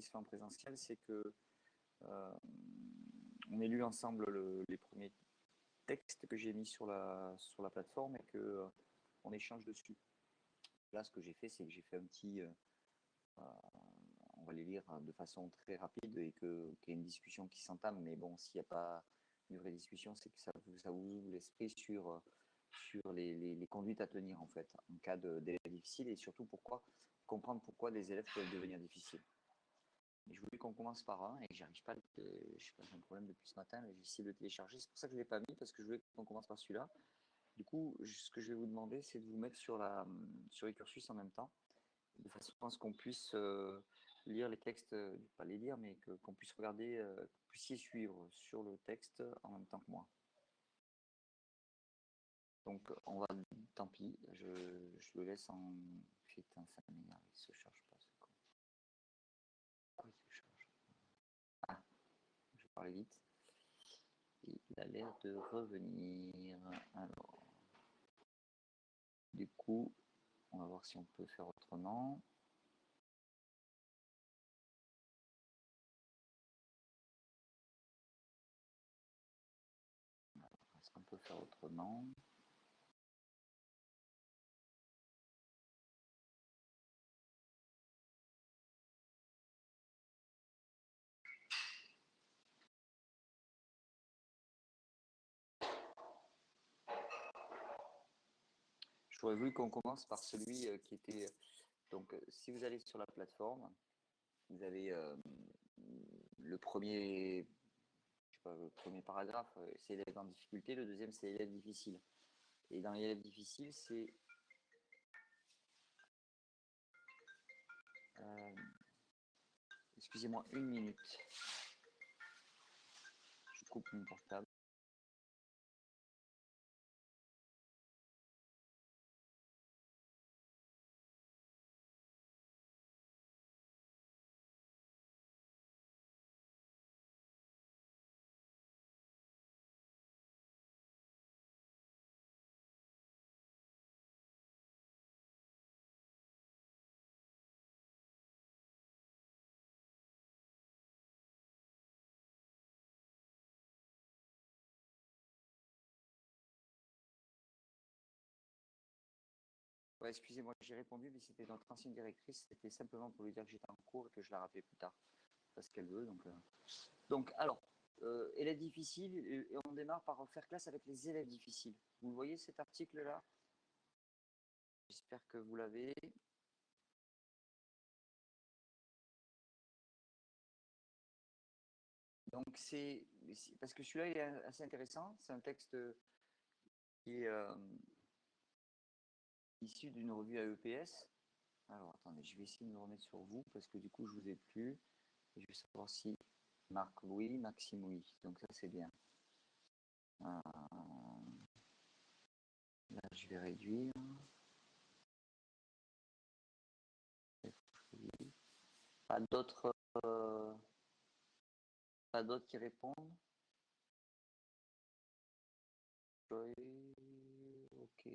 se fait en présentiel, c'est que on a lu ensemble les premiers textes que j'ai mis sur la plateforme et que on échange dessus. Là, ce que j'ai fait, c'est que j'ai fait un petit... on va les lire de façon très rapide et qu'il y ait une discussion qui s'entame. Mais bon, s'il n'y a pas une vraie discussion, c'est que ça vous ouvre l'esprit sur les conduites à tenir, en fait, en cas d'élèves difficiles et surtout comprendre pourquoi des élèves peuvent devenir difficiles. Et je voulais qu'on commence par un et j'arrive pas, je sais pas, j'ai un problème depuis ce matin, j'ai essayé de le télécharger. C'est pour ça que je ne l'ai pas mis, parce que je voulais qu'on commence par celui-là. Du coup, ce que je vais vous demander, c'est de vous mettre sur les cursus en même temps, de façon à ce qu'on puisse lire les textes, pas les lire, mais qu'on puisse regarder, que vous puissiez suivre sur le texte en même temps que moi. Donc, on va, tant pis, je le laisse en... Putain, ça m'énerve, il se charge pas, ce con. Pourquoi il se charge? Ah, je vais parler vite. Et il a l'air de revenir. Alors, du coup, on va voir si on peut faire autrement. Est-ce qu'on peut faire autrement? J'aurais voulu qu'on commence par celui qui était... Donc, si vous allez sur la plateforme, vous avez le premier, je sais pas, le premier paragraphe, c'est élèves en difficulté, le deuxième, c'est élèves difficiles. Et dans les élèves difficiles, c'est... excusez-moi, une minute. Je coupe mon portable. Ouais, excusez-moi, j'ai répondu, mais c'était notre ancienne directrice. C'était simplement pour lui dire que j'étais en cours et que je la rappelais plus tard. Parce qu'elle veut. Donc alors, élèves difficiles, et on démarre par faire classe avec les élèves difficiles. Vous voyez cet article-là? J'espère que vous l'avez. Donc c'est parce que celui-là il est assez intéressant. C'est un texte qui est issu d'une revue AEPS. Alors attendez, je vais essayer de me remettre sur vous parce que du coup je vous ai plus. Et je vais savoir si Marc oui, Maxime oui. Donc ça c'est bien. Là je vais réduire. Pas d'autres pas d'autres qui répondent. Ok.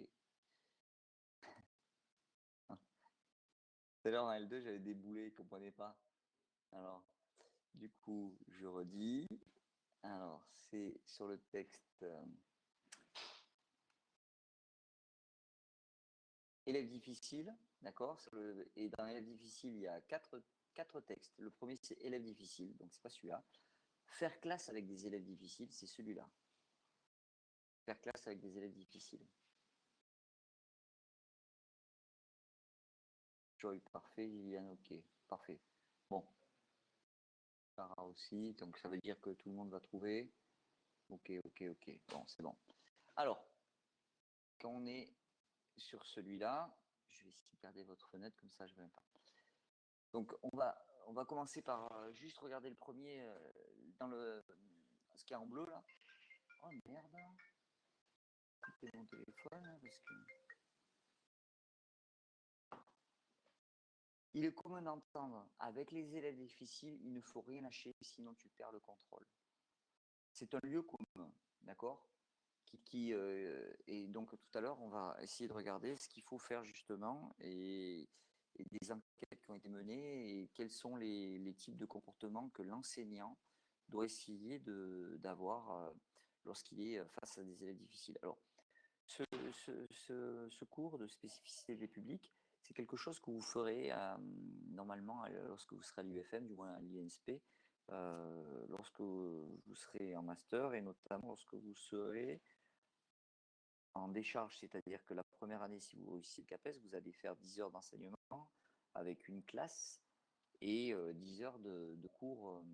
Tout à l'heure en L2 j'avais des boulets, ils ne comprenaient pas. Alors, du coup, je redis. Alors, c'est sur le texte élève difficile, d'accord? Et dans élève difficile, il y a quatre textes. Le premier, c'est élève difficile, donc c'est pas celui-là. Faire classe avec des élèves difficiles, c'est celui-là. Faire classe avec des élèves difficiles. Joy, parfait. Liliane, ok. Parfait. Bon. Sarah aussi, donc ça veut dire que tout le monde va trouver. Ok, ok, ok. Bon, c'est bon. Alors, quand on est sur celui-là, je vais essayer de garder votre fenêtre, comme ça je ne vais pas. Donc on va commencer par juste regarder le premier dans ce qui est en bleu là. Oh merde. Couper mon téléphone parce que... Il est commun d'entendre, avec les élèves difficiles, il ne faut rien lâcher, sinon tu perds le contrôle. C'est un lieu commun, d'accord? Et donc tout à l'heure, on va essayer de regarder ce qu'il faut faire justement et des qui ont été menées et quels sont les types de comportements que l'enseignant doit essayer d'avoir lorsqu'il est face à des élèves difficiles. Alors, ce cours de spécificité des publics, c'est quelque chose que vous ferez normalement lorsque vous serez à l'UFM, du moins à l'INSP, lorsque vous serez en master et notamment lorsque vous serez en décharge, c'est-à-dire que la première année, si vous réussissez le CAPES, vous allez faire 10 heures d'enseignement avec une classe et 10 heures de cours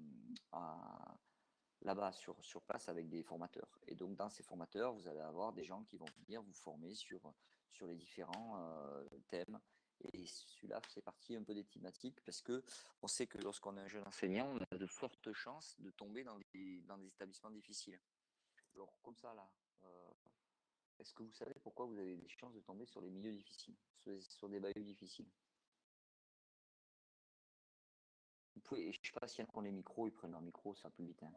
là-bas sur place avec des formateurs. Et donc dans ces formateurs, vous allez avoir des gens qui vont venir vous former sur les différents thèmes. Et celui-là, c'est parti un peu des thématiques parce que on sait que lorsqu'on est un jeune enseignant, on a de fortes chances de tomber dans des établissements difficiles. Alors comme ça là, est-ce que vous savez pourquoi vous avez des chances de tomber sur les milieux difficiles, sur des bahuts difficiles? Vous pouvez, je sais pas s'il y en a qui ont les micros, ils prennent leur micro, ça va plus vite, hein.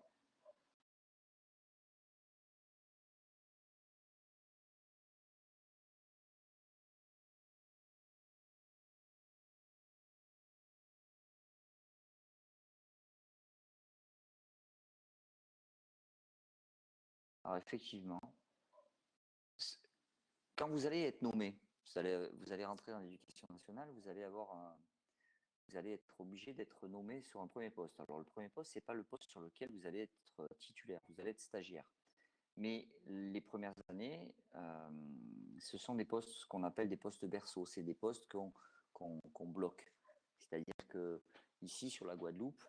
Alors effectivement, quand vous allez être nommé, vous allez rentrer dans l'éducation nationale, vous allez être obligé d'être nommé sur un premier poste. Alors le premier poste, c'est pas le poste sur lequel vous allez être titulaire, vous allez être stagiaire. Mais les premières années, ce sont des postes, ce qu'on appelle des postes berceaux. C'est des postes qu'on bloque. C'est-à-dire que ici, sur la Guadeloupe,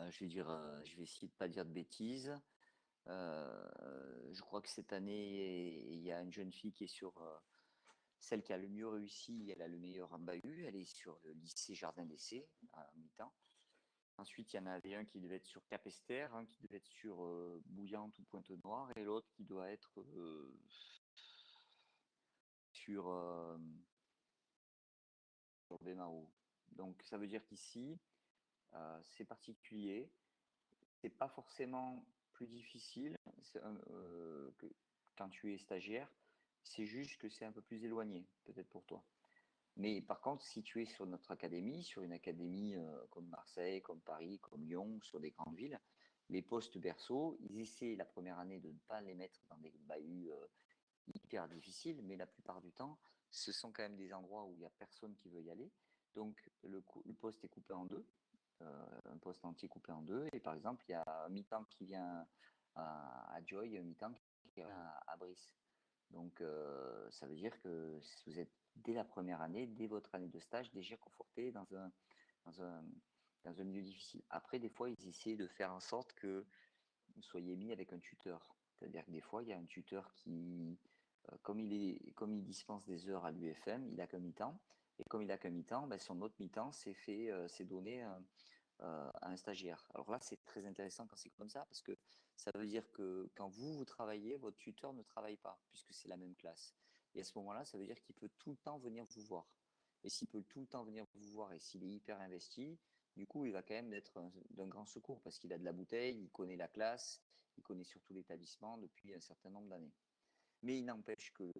je vais essayer de ne pas dire de bêtises. Je crois que cette année, il y a une jeune fille qui est sur celle qui a le mieux réussi. Elle a le meilleur bahut. Elle est sur le lycée Jardin d'Essai à mi-temps. Ensuite, il y en avait un qui devait être sur Capesterre, un qui devait être sur Bouillante ou Pointe-Noire, et l'autre qui doit être sur, sur Bémao. Donc, ça veut dire qu'ici, c'est particulier. C'est pas forcément plus difficile que quand tu es stagiaire. C'est juste que c'est un peu plus éloigné, peut-être pour toi. Mais par contre, si tu es sur notre académie, sur une académie comme Marseille, comme Paris, comme Lyon, sur des grandes villes, les postes berceaux, ils essaient la première année de ne pas les mettre dans des bahuts hyper difficiles, mais la plupart du temps, ce sont quand même des endroits où il n'y a personne qui veut y aller. Donc le poste est coupé en deux, un poste entier coupé en deux, et par exemple, il y a un mi-temps qui vient à Joy, un mi-temps qui vient à Brice. Donc, ça veut dire que vous êtes dès la première année, dès votre année de stage, déjà conforté dans un, dans un milieu difficile. Après, des fois, ils essaient de faire en sorte que vous soyez mis avec un tuteur. C'est-à-dire que des fois, il y a un tuteur qui, comme il dispense des heures à l'UFM, il a qu'un mi-temps. Et comme il a qu'un mi-temps, ben, son autre mi-temps, c'est donné à un stagiaire. Alors là, c'est très intéressant quand c'est comme ça, parce que ça veut dire que quand vous travaillez, votre tuteur ne travaille pas, puisque c'est la même classe. Et à ce moment-là, ça veut dire qu'il peut tout le temps venir vous voir. Et s'il peut tout le temps venir vous voir et s'il est hyper investi, du coup, il va quand même être d'un grand secours, parce qu'il a de la bouteille, il connaît la classe, il connaît surtout l'établissement depuis un certain nombre d'années. Mais il n'empêche que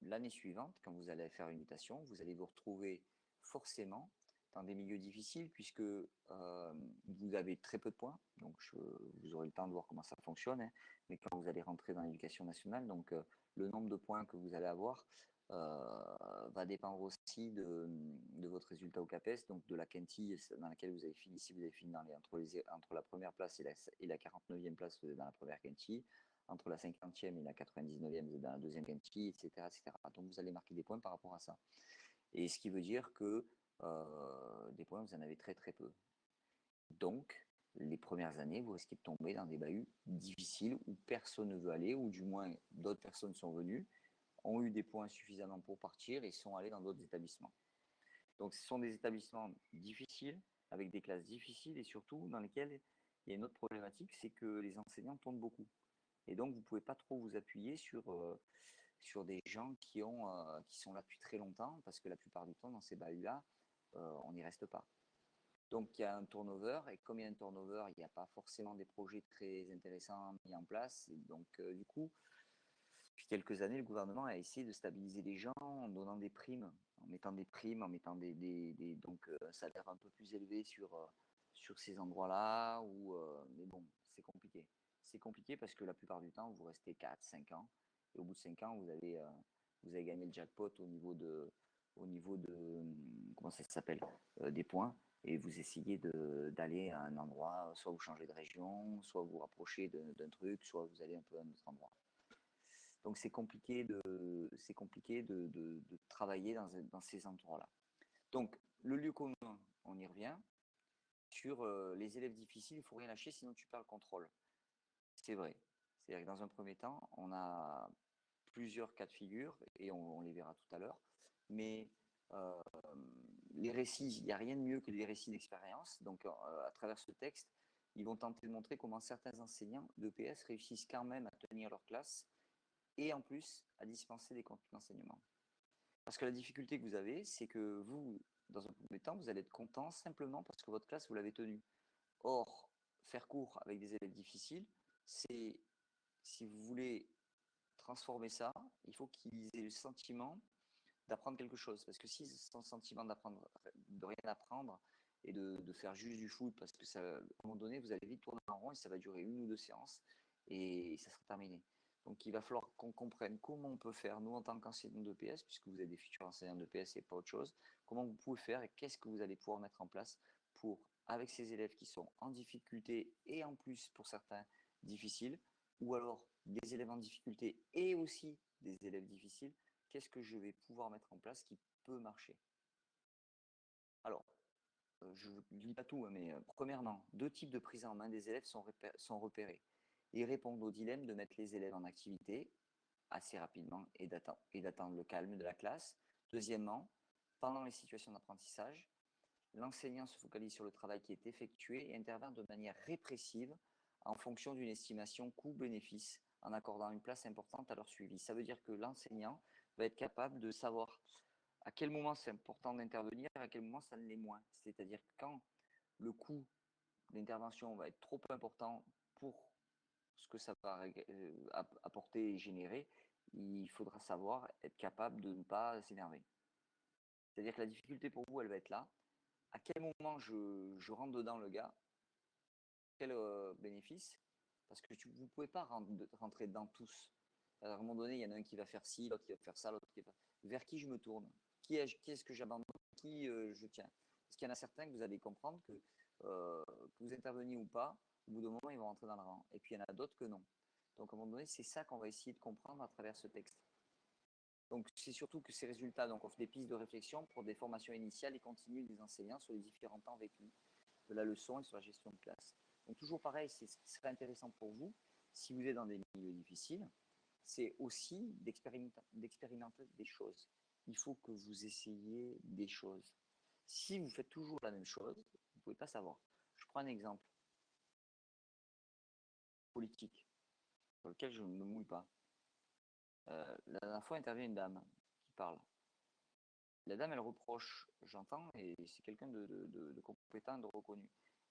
l'année suivante, quand vous allez faire une mutation, vous allez vous retrouver forcément dans des milieux difficiles puisque vous avez très peu de points. Donc, vous aurez le temps de voir comment ça fonctionne. Hein, mais quand vous allez rentrer dans l'éducation nationale, donc le nombre de points que vous allez avoir va dépendre aussi de votre résultat au CAPES, donc de la quintille dans laquelle vous avez fini. Si vous avez fini entre la première place et la 49e place, vous êtes dans la première quintille. Entre la 50e et la 99e, vous êtes dans la deuxième quintille, etc., etc. Donc vous allez marquer des points par rapport à ça. Et ce qui veut dire que des points, vous en avez très très peu. Donc, les premières années, vous risquez de tomber dans des bahuts difficiles où personne ne veut aller, ou du moins d'autres personnes sont venues, ont eu des points suffisamment pour partir et sont allés dans d'autres établissements. Donc, ce sont des établissements difficiles, avec des classes difficiles et surtout dans lesquels il y a une autre problématique, c'est que les enseignants tournent beaucoup. Et donc, vous ne pouvez pas trop vous appuyer sur des gens qui sont là depuis très longtemps, parce que la plupart du temps, dans ces bahuts-là, on n'y reste pas. Donc, il y a un turnover, et comme il y a un turnover, il n'y a pas forcément des projets très intéressants mis en place. Et donc, du coup, depuis quelques années, le gouvernement a essayé de stabiliser les gens en donnant des primes en mettant des primes, en mettant donc un salaire un peu plus élevé sur ces endroits-là. Mais bon, c'est compliqué. C'est compliqué parce que la plupart du temps, vous restez 4, 5 ans. Et au bout de 5 ans, vous avez gagné le jackpot au niveau de comment ça s'appelle, des points. Et vous essayez d'aller à un endroit, soit vous changez de région, soit vous vous rapprochez d'un truc, soit vous allez un peu à un autre endroit. Donc c'est compliqué de travailler dans ces endroits-là. Donc le lieu commun, on y revient. Sur les élèves difficiles, il ne faut rien lâcher, sinon tu perds le contrôle. C'est vrai. C'est-à-dire que dans un premier temps, on a plusieurs cas de figure, et on les verra tout à l'heure. Mais euh, les récits, il n'y a rien de mieux que les récits d'expérience. Donc à travers ce texte, ils vont tenter de montrer comment certains enseignants d'EPS réussissent quand même à tenir leur classe et en plus à dispenser des contenus d'enseignement. Parce que la difficulté que vous avez, c'est que vous, dans un premier temps, vous allez être content simplement parce que votre classe, vous l'avez tenue. Or, faire cours avec des élèves difficiles, c'est, si vous voulez transformer ça, il faut qu'ils aient le sentiment d'apprendre quelque chose. Parce que s'ils ont le sentiment de rien apprendre et de faire juste du foot, parce que ça, à un moment donné, vous allez vite tourner en rond et ça va durer 1 ou 2 séances et ça sera terminé. Donc il va falloir qu'on comprenne comment on peut faire, nous en tant qu'enseignants d'EPS, puisque vous êtes des futurs enseignants d'EPS et pas autre chose, comment vous pouvez faire et qu'est-ce que vous allez pouvoir mettre en place pour, avec ces élèves qui sont en difficulté et en plus pour certains difficiles, ou alors des élèves en difficulté et aussi des élèves difficiles, qu'est-ce que je vais pouvoir mettre en place qui peut marcher. Alors, je ne lis pas tout, mais premièrement, 2 types de prise en main des élèves sont repérés. Ils répondent au dilemme de mettre les élèves en activité assez rapidement et d'attendre le calme de la classe. Deuxièmement, pendant les situations d'apprentissage, l'enseignant se focalise sur le travail qui est effectué et intervient de manière répressive en fonction d'une estimation coût-bénéfice en accordant une place importante à leur suivi. Ça veut dire que l'enseignant va être capable de savoir à quel moment c'est important d'intervenir et à quel moment ça ne l'est moins. C'est-à-dire que quand le coût d'intervention va être trop important pour ce que ça va apporter et générer, il faudra savoir être capable de ne pas s'énerver. C'est-à-dire que la difficulté pour vous, elle va être là. À quel moment je rentre dedans le gars? Quel bénéfice? Parce que vous ne pouvez pas rentrer dedans tous. À un moment donné, il y en a un qui va faire ci, l'autre qui va faire ça, l'autre qui va faire... Vers qui je me tourne? Qui est-ce que j'abandonne? Qui je tiens? Parce qu'il y en a certains que vous allez comprendre que vous interveniez ou pas, au bout d'un moment, ils vont rentrer dans le rang. Et puis il y en a d'autres que non. Donc à un moment donné, c'est ça qu'on va essayer de comprendre à travers ce texte. Donc c'est surtout que ces résultats donc, offrent des pistes de réflexion pour des formations initiales et continues des enseignants sur les différents temps vécus de la leçon et sur la gestion de classe. Donc toujours pareil, ce qui serait intéressant pour vous, si vous êtes dans des milieux difficiles, c'est aussi d'expérimenter des choses. Il faut que vous essayiez des choses. Si vous faites toujours la même chose, vous ne pouvez pas savoir. Je prends un exemple politique, sur lequel je ne me mouille pas. La dernière fois intervient une dame qui parle. La dame, elle reproche, j'entends, et c'est quelqu'un de compétent, de reconnu,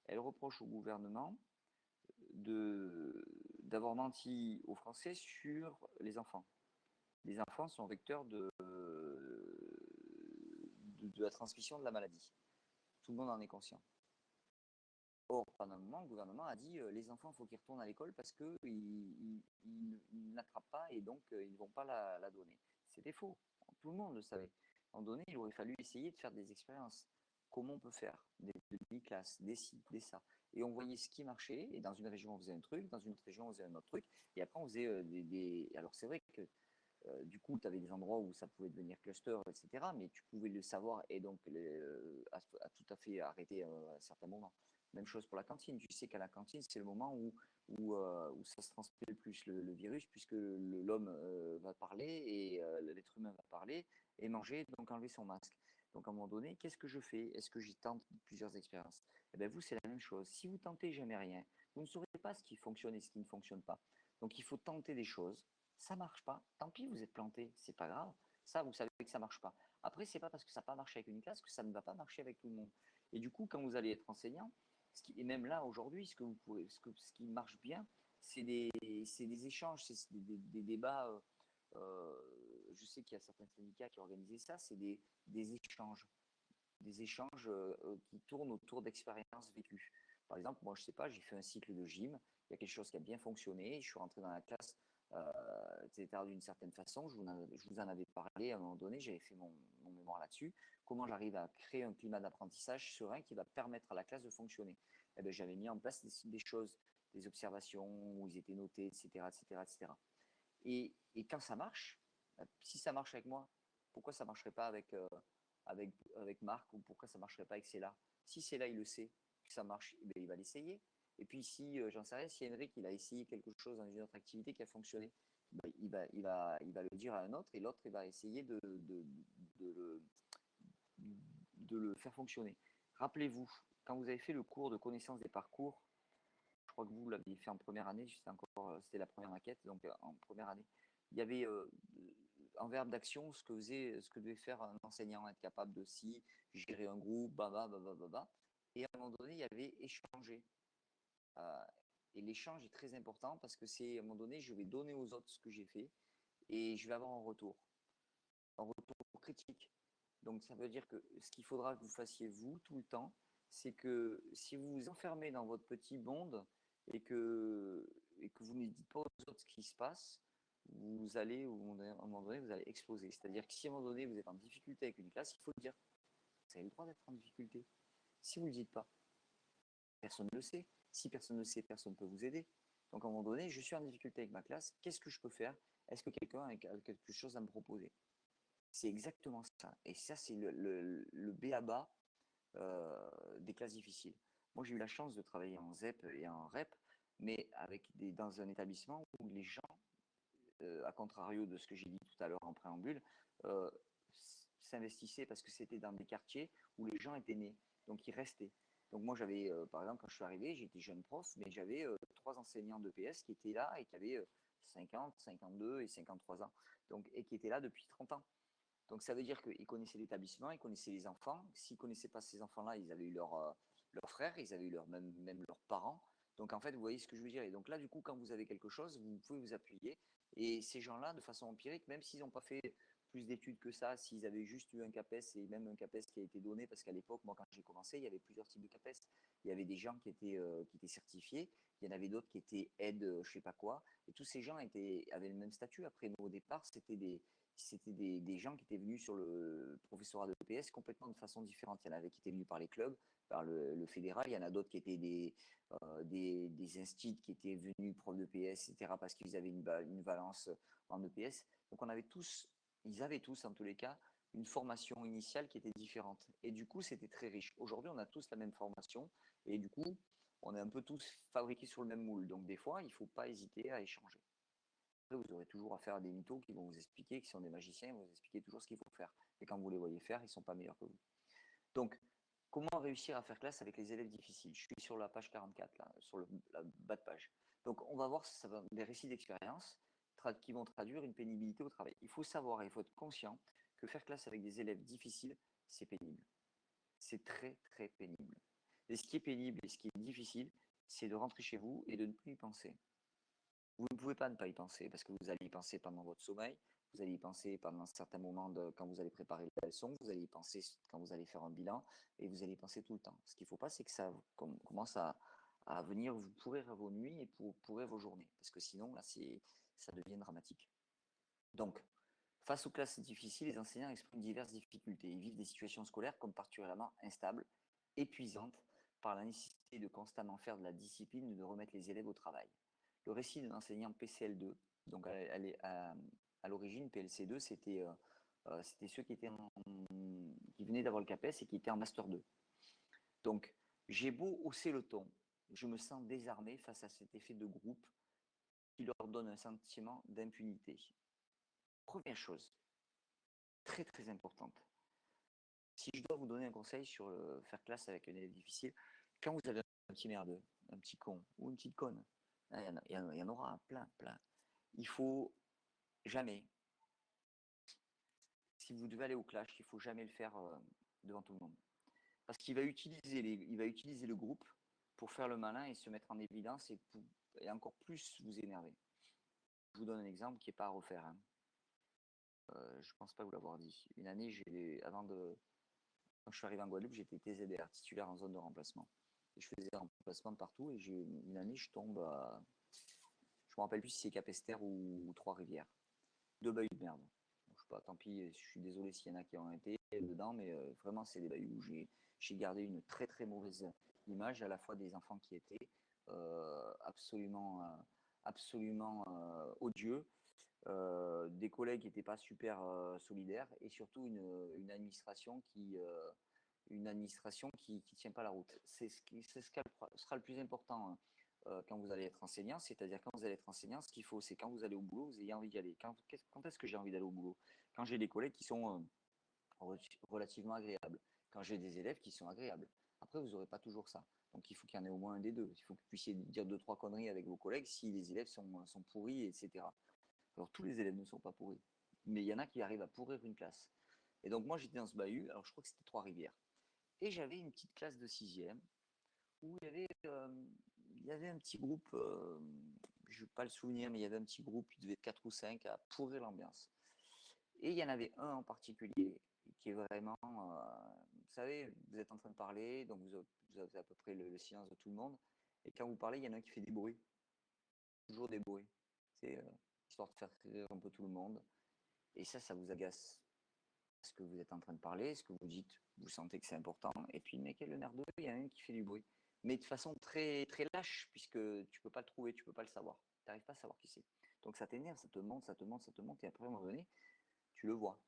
elle reproche au gouvernement d'avoir menti aux Français sur les enfants. Les enfants sont vecteurs de la transmission de la maladie. Tout le monde en est conscient. Or, pendant un moment, le gouvernement a dit les enfants, il faut qu'ils retournent à l'école parce qu'ils n'attrapent pas et donc ils ne vont pas la donner. C'était faux. Tout le monde le savait. À un moment donné, il aurait fallu essayer de faire des expériences. Comment on peut faire des demi-classes, des ci, des ça. Et on voyait ce qui marchait. Et dans une région, on faisait un truc. Dans une autre région, on faisait un autre truc. Et après, on faisait des... Alors, c'est vrai que du coup, tu avais des endroits où ça pouvait devenir cluster, etc. Mais tu pouvais le savoir et donc à tout à fait arrêter à certains moments. Même chose pour la cantine. Tu sais qu'à la cantine, c'est le moment où ça se transmet le plus le virus, puisque l'homme va parler et l'être humain va parler et manger, donc enlever son masque. Donc à un moment donné, qu'est-ce que je fais? Est-ce que j'y tente plusieurs expériences? Eh bien, vous, c'est la même chose. Si vous tentez jamais rien, vous ne saurez pas ce qui fonctionne et ce qui ne fonctionne pas. Donc il faut tenter des choses. Ça marche pas, tant pis, vous êtes planté, c'est pas grave. Ça, vous savez que ça marche pas. Après, c'est pas parce que ça n'a pas marché avec une classe que ça ne va pas marcher avec tout le monde. Et du coup, quand vous allez être enseignant, et même là aujourd'hui, ce qui marche bien, c'est des échanges, c'est des débats. je sais qu'il y a certains syndicats qui ont organisé ça, c'est des échanges. Des échanges qui tournent autour d'expériences vécues. Par exemple, moi, je sais pas, j'ai fait un cycle de gym, il y a quelque chose qui a bien fonctionné, je suis rentré dans la classe, etc., d'une certaine façon, je vous en avais parlé à un moment donné, j'avais fait mon mémoire là-dessus, comment j'arrive à créer un climat d'apprentissage serein qui va permettre à la classe de fonctionner. Eh bien, j'avais mis en place des choses, des observations où ils étaient notés, etc., etc., etc. Et quand ça marche, si ça marche avec moi, pourquoi ça ne marcherait pas avec Marc, ou pourquoi ça ne marcherait pas avec Céla? Si Céla, il le sait que ça marche, eh bien, il va l'essayer. Et puis si, j'en sais rien, si Henrik, il a essayé quelque chose dans une autre activité qui a fonctionné, ben, il va le dire à un autre, et l'autre, il va essayer de le faire fonctionner. Rappelez-vous, quand vous avez fait le cours de connaissance des parcours, je crois que vous l'aviez fait en première année, c'était la première maquette, donc en première année. Il y avait en verbe d'action ce que devait faire un enseignant, être capable de gérer un groupe, baba. Et à un moment donné, il y avait échanger. Euh, et l'échange est très important parce que c'est à un moment donné, je vais donner aux autres ce que j'ai fait et je vais avoir un retour critique. Donc ça veut dire que ce qu'il faudra que vous fassiez vous tout le temps, c'est que si vous vous enfermez dans votre petit monde et que vous ne dites pas aux autres ce qui se passe, vous allez, à un moment donné, vous allez exploser. C'est-à-dire que si à un moment donné, vous êtes en difficulté avec une classe, il faut le dire. Vous avez le droit d'être en difficulté. Si vous ne le dites pas, personne ne le sait. Si personne ne le sait, personne ne peut vous aider. Donc à un moment donné, je suis en difficulté avec ma classe, qu'est-ce que je peux faire? Est-ce que quelqu'un a quelque chose à me proposer? C'est exactement ça. Et ça, c'est le b.a.-ba des classes difficiles. Moi, j'ai eu la chance de travailler en ZEP et en REP, mais dans un établissement où les gens, à contrario de ce que j'ai dit tout à l'heure en préambule, euh, s'investissaient parce que c'était dans des quartiers où les gens étaient nés, donc ils restaient. Donc moi, j'avais, par exemple, quand je suis arrivé, j'étais jeune prof, mais j'avais 3 enseignants de PS qui étaient là et qui avaient 50, 52 et 53 ans, donc, et qui étaient là depuis 30 ans. Donc ça veut dire qu'ils connaissaient l'établissement, ils connaissaient les enfants. S'ils ne connaissaient pas ces enfants-là, ils avaient eu leurs frères, ils avaient eu même leurs parents. Donc en fait, vous voyez ce que je veux dire. Et donc là, du coup, quand vous avez quelque chose, vous pouvez vous appuyer. Et ces gens-là, de façon empirique, même s'ils n'ont pas fait plus d'études que ça, s'ils avaient juste eu un CAPES, et même un CAPES qui a été donné, parce qu'à l'époque, moi, quand j'ai commencé, il y avait plusieurs types de CAPES. Il y avait des gens qui étaient certifiés, il y en avait d'autres qui étaient aides, je ne sais pas quoi. Et tous ces gens avaient le même statut. Après, nous, au départ, c'était des gens qui étaient venus sur le professorat de PS complètement de façon différente. Il y en avait qui étaient venus par les clubs, par le fédéral. Il y en a d'autres qui étaient des instituts qui étaient venus profs de PS, etc., parce qu'ils avaient une valence en EPS. Donc ils avaient tous, en tous les cas, une formation initiale qui était différente. Et du coup, c'était très riche. Aujourd'hui, on a tous la même formation. Et du coup, on est un peu tous fabriqués sur le même moule. Donc des fois, il ne faut pas hésiter à échanger. Après, vous aurez toujours affaire à des mythos qui vont vous expliquer, qui sont des magiciens, ils vont vous expliquer toujours ce qu'il faut faire. Et quand vous les voyez faire, ils ne sont pas meilleurs que vous. Donc, comment réussir à faire classe avec les élèves difficiles? Je suis sur la page 44, là, sur la bas de page. Donc, on va voir des récits d'expérience qui vont traduire une pénibilité au travail. Il faut savoir et il faut être conscient que faire classe avec des élèves difficiles, c'est pénible. C'est très, très pénible. Et ce qui est pénible et ce qui est difficile, c'est de rentrer chez vous et de ne plus y penser. Vous ne pouvez pas ne pas y penser parce que vous allez y penser pendant votre sommeil, vous allez y penser pendant certains moments quand vous allez préparer la leçon, vous allez y penser quand vous allez faire un bilan et vous allez y penser tout le temps. Ce qu'il ne faut pas, c'est que ça commence à venir vous pourrir vos nuits et pourrir vos journées parce que sinon, là, ça devient dramatique. Donc, face aux classes difficiles, les enseignants expriment diverses difficultés. Ils vivent des situations scolaires comme particulièrement instables, épuisantes, par la nécessité de constamment faire de la discipline et de remettre les élèves au travail. Le récit d'un enseignant PCL2, donc à l'origine, PLC2, c'était ceux qui venaient d'avoir le CAPES et qui étaient en Master 2. Donc, j'ai beau hausser le ton, je me sens désarmé face à cet effet de groupe qui leur donne un sentiment d'impunité. Première chose, très très importante. Si je dois vous donner un conseil sur faire classe avec un élève difficile, quand vous avez un petit merdeux, un petit con ou une petite conne, il y en aura plein, plein. Il faut jamais, si vous devez aller au clash, il ne faut jamais le faire devant tout le monde. Parce qu'il va utiliser le groupe pour faire le malin et se mettre en évidence et encore plus vous énerver. Je vous donne un exemple qui n'est pas à refaire. Hein. je pense pas vous l'avoir dit. Une année, quand je suis arrivé en Guadeloupe, j'étais TZR, titulaire en zone de remplacement. Et je faisais des remplacements de partout. Et une année, je tombe à. Je me rappelle plus si c'est Capesterre ou Trois-Rivières. 2 bahuts de merde. Donc, je sais pas, tant pis, je suis désolé s'il y en a qui ont été dedans, mais vraiment, c'est des bahuts où j'ai gardé une très très mauvaise image, à la fois des enfants qui étaient absolument odieux, des collègues qui n'étaient pas super solidaires, et surtout une administration qui tient pas la route. C'est ce qui sera le plus important quand vous allez être enseignant, c'est-à-dire quand vous allez être enseignant, ce qu'il faut, c'est quand vous allez au boulot, vous ayez envie d'y aller. Quand est-ce que j'ai envie d'aller au boulot? Quand j'ai des collègues qui sont relativement agréables, quand j'ai des élèves qui sont agréables. Après, vous n'aurez pas toujours ça. Donc il faut qu'il y en ait au moins un des deux. Il faut que vous puissiez dire 2-3 conneries avec vos collègues si les élèves sont pourris, etc. Alors tous les élèves ne sont pas pourris, mais il y en a qui arrivent à pourrir une classe. Et donc moi j'étais dans ce bahut, alors je crois que c'était Trois-Rivières. Et j'avais une petite classe de sixième où il y avait un petit groupe, je ne vais pas le souvenir, mais il y avait un petit groupe, il devait être 4 ou 5 à pourrir l'ambiance. Et il y en avait un en particulier qui est vraiment, vous savez, vous êtes en train de parler, donc vous avez à peu près le silence de tout le monde. Et quand vous parlez, il y en a un qui fait des bruits, toujours des bruits. C'est histoire de faire rire un peu tout le monde. Et ça vous agace. Parce que vous êtes en train de parler, ce que vous dites, vous sentez que c'est important. Et puis le mec est le merdeux, il y en a un qui fait du bruit. Mais de façon très, très lâche, puisque tu peux pas le trouver, tu peux pas le savoir. Tu n'arrives pas à savoir qui c'est. Donc ça t'énerve, ça te monte, ça te monte, ça te monte. Et après, à un moment donné, tu le vois.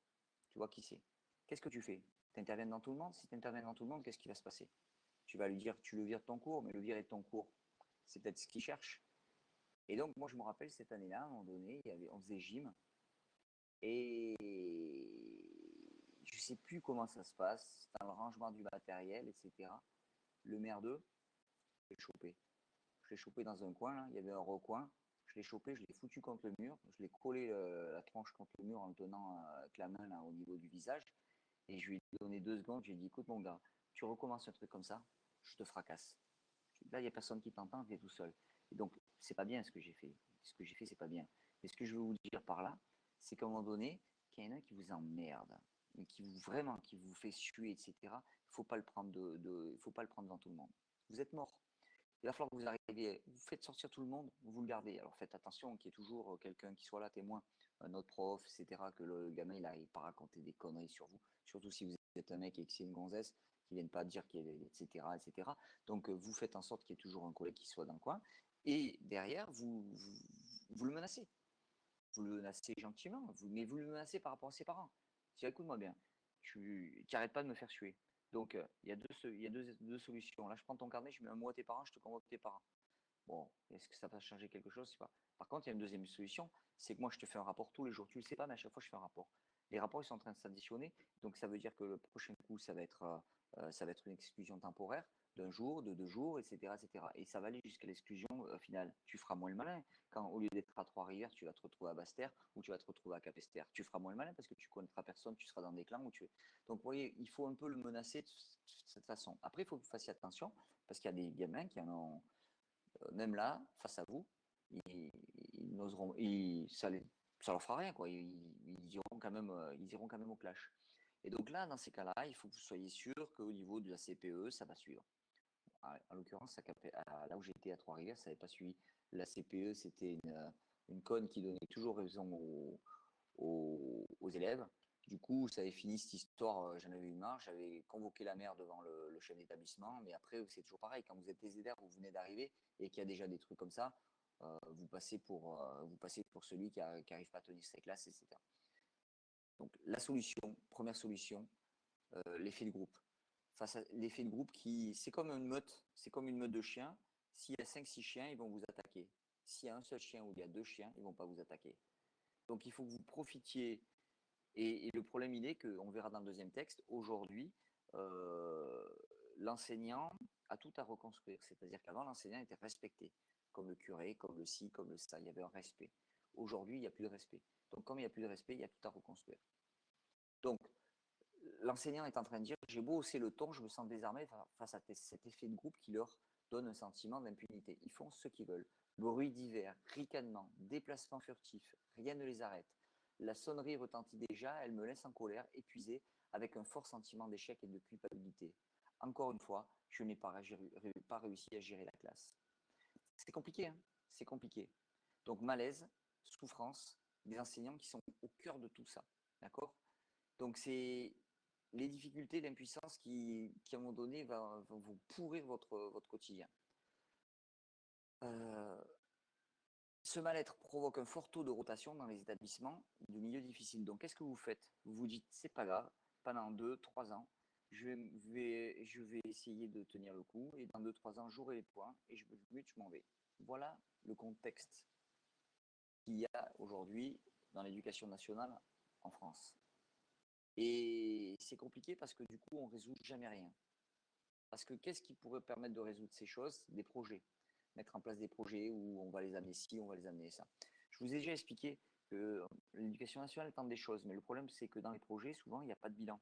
Tu vois qui c'est. Qu'est-ce que tu fais? Tu interviens dans tout le monde? Si tu interviens dans tout le monde, qu'est-ce qui va se passer? Tu vas lui dire que tu le vires de ton cours, mais le virer de ton cours, c'est peut-être ce qu'il cherche. Et donc, moi, je me rappelle cette année-là, à un moment donné, on faisait gym. Et je sais plus comment ça se passe, dans le rangement du matériel, etc. Le merdeux, je l'ai chopé. Je l'ai chopé dans un coin, là. Il y avait un recoin. Je l'ai chopé, je l'ai foutu contre le mur. Je l'ai collé la tronche contre le mur en le tenant avec la main là, au niveau du visage. Et je lui ai donné 2 secondes. Je lui ai dit, écoute mon gars, tu recommences un truc comme ça, je te fracasse. Là, il n'y a personne qui t'entend, tu es tout seul. Et donc, c'est pas bien ce que j'ai fait. Ce que j'ai fait, c'est pas bien. Mais ce que je veux vous dire par là, c'est qu'à un moment donné, qu'il y en a un qui vous emmerde, qui vous fait suer, etc. Il faut pas le prendre faut pas le prendre devant tout le monde. Vous êtes mort. Il va falloir que vous arriviez, vous faites sortir tout le monde, vous le gardez. Alors faites attention qu'il y ait toujours quelqu'un qui soit là, témoin, un autre prof, etc., que le gamin il n'arrive pas à raconter des conneries sur vous, surtout si vous êtes un mec et que c'est une gonzesse, qui ne viennent pas dire qu'il est, etc., etc. Donc vous faites en sorte qu'il y ait toujours un collègue qui soit dans le coin, et derrière, vous le menacez. Vous le menacez gentiment, mais vous le menacez par rapport à ses parents. Si écoute-moi bien, tu n'arrêtes pas de me faire suer. Donc, il y a deux solutions. Là, je prends ton carnet, je mets un mot à tes parents, je te convoque tes parents. Bon, est-ce que ça va changer quelque chose? Je sais pas. Par contre, il y a une deuxième solution, c'est que moi, je te fais un rapport tous les jours. Tu ne le sais pas, mais à chaque fois, je fais un rapport. Les rapports, ils sont en train de s'additionner. Donc, ça veut dire que le prochain coup, ça va être une exclusion temporaire d'un jour, de 2 jours, etc., etc. Et ça va aller jusqu'à l'exclusion finale. Tu feras moins le malin. Quand, au lieu d'être à Trois-Rivières, tu vas te retrouver à Basse-Terre ou tu vas te retrouver à Capesterre. Tu feras moins le malin parce que tu connaîtras personne, tu seras dans des clans. Donc, vous voyez, il faut un peu le menacer de cette façon. Après, il faut que vous fassiez attention parce qu'il y a des gamins qui en ont même là, face à vous, ils n'oseront, ça leur fera rien, quoi. Ils iront quand même au clash. Et donc là, dans ces cas-là, il faut que vous soyez sûr qu'au niveau de la CPE, ça va suivre. En l'occurrence, là où j'étais à Trois-Rivières, ça n'avait pas suivi. La CPE, c'était une conne qui donnait toujours raison aux élèves. Du coup, ça avait fini cette histoire, j'en avais eu marre, j'avais convoqué la mère devant le chef d'établissement, mais après, c'est toujours pareil, quand vous êtes TZR, vous venez d'arriver et qu'il y a déjà des trucs comme ça, vous passez pour celui qui n'arrive pas à tenir ses classes, etc. Donc, première solution, l'effet de groupe. Face à l'effet de groupe c'est comme une meute de chiens. S'il y a 5-6 chiens, ils vont vous attaquer. S'il y a un seul chien ou il y a 2 chiens, ils ne vont pas vous attaquer. Donc, il faut que vous profitiez. Et le problème, il est qu'on verra dans le deuxième texte, aujourd'hui, euh, l'enseignant a tout à reconstruire. C'est-à-dire qu'avant, l'enseignant était respecté, comme le curé, comme le ci, comme le ça. Il y avait un respect. Aujourd'hui, il n'y a plus de respect. Donc, comme il n'y a plus de respect, il y a tout à reconstruire. Donc, l'enseignant est en train de dire, j'ai beau hausser le ton, je me sens désarmé face à cet effet de groupe qui leur donne un sentiment d'impunité. Ils font ce qu'ils veulent. Bruit divers, ricanement, déplacement furtif, rien ne les arrête. La sonnerie retentit déjà, elle me laisse en colère, épuisée, avec un fort sentiment d'échec et de culpabilité. Encore une fois, je n'ai pas réussi à gérer la classe. C'est compliqué, hein, c'est compliqué. Donc malaise, souffrance, des enseignants qui sont au cœur de tout ça. D'accord? Donc c'est les difficultés, l'impuissance qui à un moment donné, vont vous pourrir votre quotidien. Ce mal-être provoque un fort taux de rotation dans les établissements de milieux difficiles. Donc qu'est-ce que vous faites? Vous vous dites, c'est pas grave, pendant 2-3 ans, je vais essayer de tenir le coup, et dans 2-3 ans, j'aurai les points, et je m'en vais. Voilà le contexte qu'il y a aujourd'hui dans l'éducation nationale en France. Et c'est compliqué parce que du coup, on ne résout jamais rien. Parce que qu'est-ce qui pourrait permettre de résoudre ces choses? Des projets. Mettre en place des projets où on va les amener ci, on va les amener ça. Je vous ai déjà expliqué que l'éducation nationale tente des choses, mais le problème, c'est que dans les projets, souvent, il n'y a pas de bilan.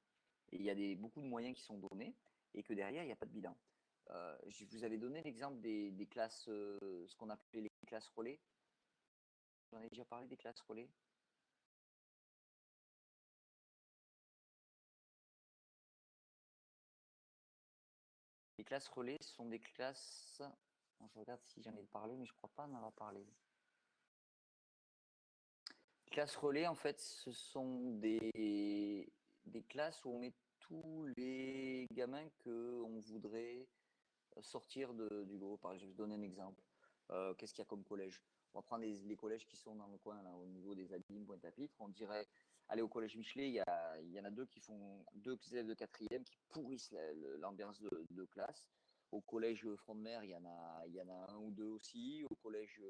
Et il y a beaucoup de moyens qui sont donnés et que derrière, il n'y a pas de bilan. Je vous avais donné l'exemple des classes, ce qu'on appelait les classes relais. J'en ai déjà parlé des classes relais. Les classes relais sont des classes. Je regarde si j'en ai parlé, mais je ne crois pas en avoir parlé. Les classes relais, en fait, ce sont des classes où on met tous les gamins qu'on voudrait sortir du lot. Par exemple, je vais vous donner un exemple. Qu'est-ce qu'il y a comme collège? On va prendre les collèges qui sont dans le coin, là, au niveau des Abîmes, Pointe-à-Pitre. On dirait, allez, au collège Michelet, il y en a deux élèves de quatrième qui pourrissent l'ambiance de classe. Au collège Front de Mer, il y en a un ou deux aussi. Au collège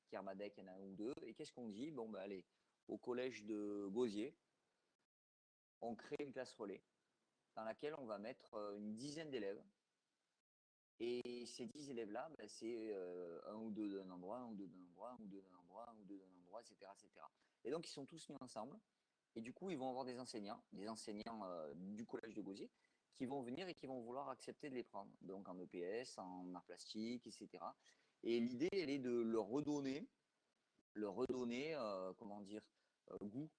Kermadec, il y en a un ou deux. Et qu'est-ce qu'on dit? Bon, ben allez, au collège de Gauzier, on crée une classe relais dans laquelle on va mettre une dizaine d'élèves. Et ces 10 élèves-là, ben, c'est un ou deux d'un endroit, un ou deux d'un endroit, un ou deux d'un endroit, un ou deux d'un endroit, etc., etc. Et donc, ils sont tous mis ensemble. Et du coup, ils vont avoir des enseignants du collège de Gauzier, qui vont venir et qui vont vouloir accepter de les prendre. Donc, en EPS, en art plastique, etc. Et l'idée, elle est de comment dire, goût,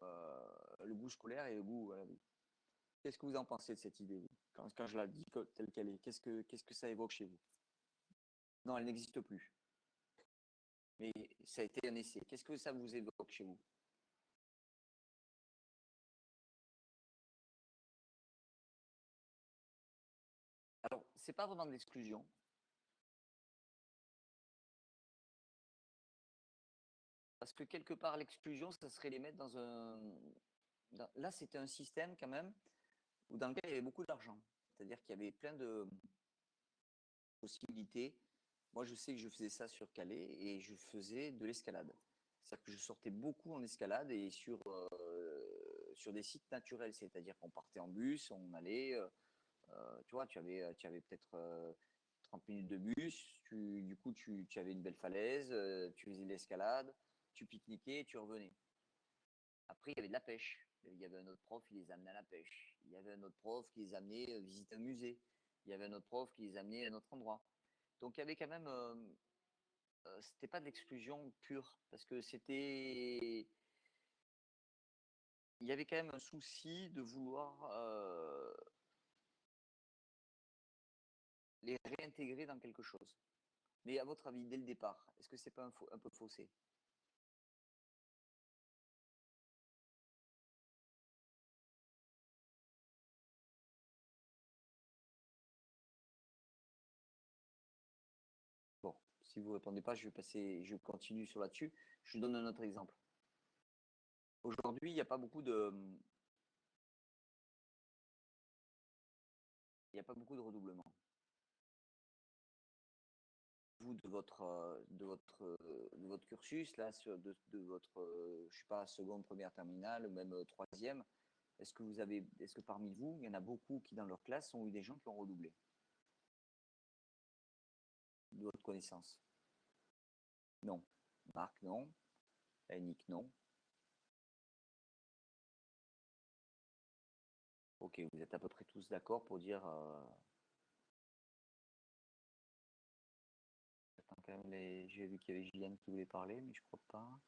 le goût scolaire et le goût. Qu'est-ce que vous en pensez de cette idée, vous, quand je la dis telle qu'elle est? Qu'est-ce que ça évoque chez vous? Non, elle n'existe plus. Mais ça a été un essai. Qu'est-ce que ça vous évoque chez vous? Alors, c'est pas vraiment de l'exclusion. Parce que quelque part, l'exclusion, ça serait les mettre dans un. Là, c'était un système quand même dans lequel il y avait beaucoup d'argent. C'est-à-dire qu'il y avait plein de possibilités. Moi, je sais que je faisais ça sur Calais et je faisais de l'escalade. C'est-à-dire que je sortais beaucoup en escalade et sur des sites naturels. C'est-à-dire qu'on partait en bus, on allait. Tu vois, tu avais peut-être 30 minutes de bus. Du coup, tu avais une belle falaise, tu faisais de l'escalade, tu pique-niquais, tu revenais. Après, il y avait de la pêche. Il y avait un autre prof qui les amenait à la pêche. Il y avait un autre prof qui les amenait visiter un musée. Il y avait un autre prof qui les amenait à un autre endroit. Donc, il y avait quand même. C'était pas de l'exclusion pure, parce que c'était. Il y avait quand même un souci de vouloir les réintégrer dans quelque chose. Mais à votre avis, dès le départ, est-ce que c'est pas un peu faussé? Bon, si vous ne répondez pas, je continue sur là-dessus. Je vous donne un autre exemple. Aujourd'hui, il n'y a pas beaucoup il n'y a pas beaucoup de redoublement. Vous, de votre cursus, là, de votre, je sais pas, seconde, première, terminale, ou même troisième, est-ce que parmi vous, il y en a beaucoup qui, dans leur classe, ont eu des gens qui ont redoublé, de votre connaissance? Non. Marc, non. Annick, non. Ok, vous êtes à peu près tous d'accord pour dire. Attends, quand même, j'ai vu qu'il y avait Gilliane qui voulait parler, mais je crois pas.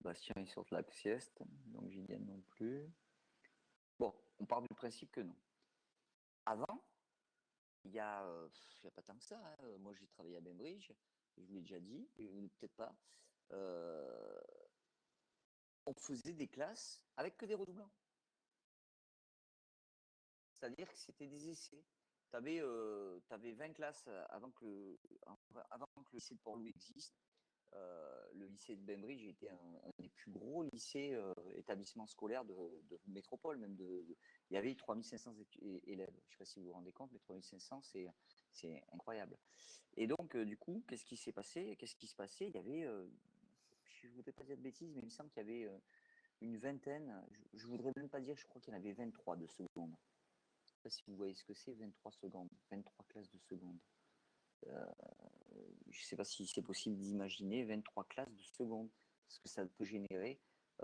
Bastien, il sort de la sieste, donc Gillian non plus. Bon, on part du principe que non. Avant, il y a pas tant que ça. Hein. Moi, j'ai travaillé à Bainbridge, je vous l'ai déjà dit, peut-être pas. On faisait des classes avec que des redoublants. C'est-à-dire que c'était des essais. Tu avais, 20 classes avant que le lycée de Port-Louis existe. Le lycée de Bainbridge était un des plus gros lycées, établissements scolaires de métropole. Il y avait 3500 élèves. Je ne sais pas si vous vous rendez compte, mais 3500, c'est incroyable. Et donc, du coup, qu'est-ce qui s'est passé? Qu'est-ce qui se passait? Il y avait, je ne voudrais pas dire de bêtises, mais il me semble qu'il y avait une vingtaine. Je ne voudrais même pas dire, je crois qu'il y en avait 23 de seconde. Je ne sais pas si vous voyez ce que c'est, 23 secondes, 23 classes de seconde. Je ne sais pas si c'est possible d'imaginer 23 classes de seconde, ce que ça peut générer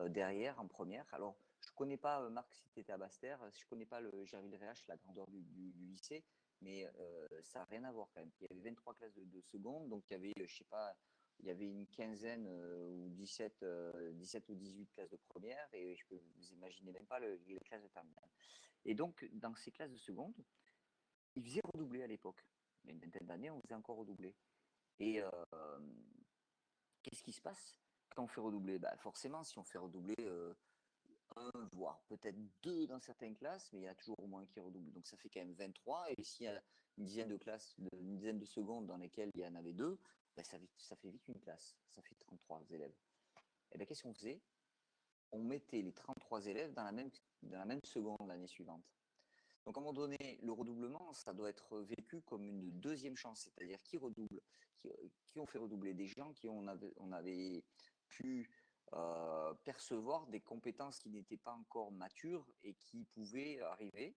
derrière en première. Alors, je ne connais pas, Marc, si tu étais à Basse-Terre, je ne connais pas le Gerville-Réhache, la grandeur du lycée, mais ça n'a rien à voir quand même. Il y avait 23 classes de seconde, donc il y avait, je sais pas, il y avait une quinzaine ou 17 ou 18 classes de première, et je peux vous imaginer même pas les classes de terminale. Et donc, dans ces classes de seconde, ils faisaient redoubler à l'époque. Il y a une vingtaine d'années, on faisait encore redoubler. Et qu'est-ce qui se passe quand on fait redoubler? Forcément, si on fait redoubler un, voire peut-être deux dans certaines classes, mais il y en a toujours au moins qui redoublent. Donc ça fait quand même 23. Et s'il y a une dizaine de classes, une dizaine de secondes dans lesquelles il y en avait deux, ça fait vite une classe. Ça fait 33 élèves. Et bien, qu'est-ce qu'on faisait? On mettait les 33 élèves dans la même seconde l'année suivante. Donc à un moment donné, le redoublement, ça doit être vécu comme une deuxième chance, c'est-à-dire qui redouble, qui ont fait redoubler des gens qui on avait pu percevoir des compétences qui n'étaient pas encore matures et qui pouvaient arriver,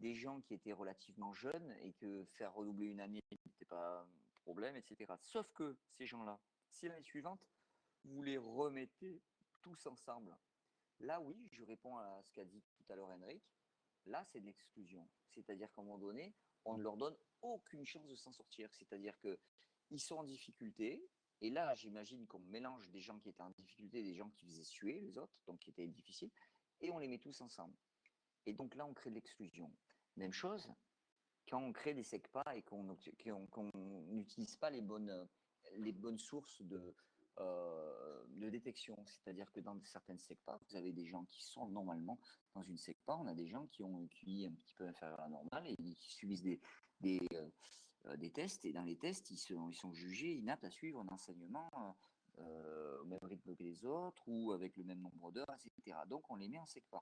des gens qui étaient relativement jeunes et que faire redoubler une année n'était pas un problème, etc. Sauf que ces gens-là, si l'année suivante, vous les remettez tous ensemble, là oui, je réponds à ce qu'a dit tout à l'heure Henrik, là, c'est de l'exclusion. C'est-à-dire qu'à un moment donné, on ne leur donne aucune chance de s'en sortir. C'est-à-dire qu'ils sont en difficulté. Et là, j'imagine qu'on mélange des gens qui étaient en difficulté, des gens qui faisaient suer les autres, donc qui étaient difficiles, et on les met tous ensemble. Et donc là, on crée de l'exclusion. Même chose, quand on crée des SECPA et qu'on n'utilise pas les bonnes sources de détection. C'est-à-dire que dans certaines SECPA, vous avez des gens qui sont normalement dans une SECPA, on a des gens qui ont un QI un petit peu inférieur à la normale et qui subissent des tests, et dans les tests, ils sont jugés inaptes à suivre un enseignement au même rythme que les autres ou avec le même nombre d'heures, etc. Donc on les met en SECPA.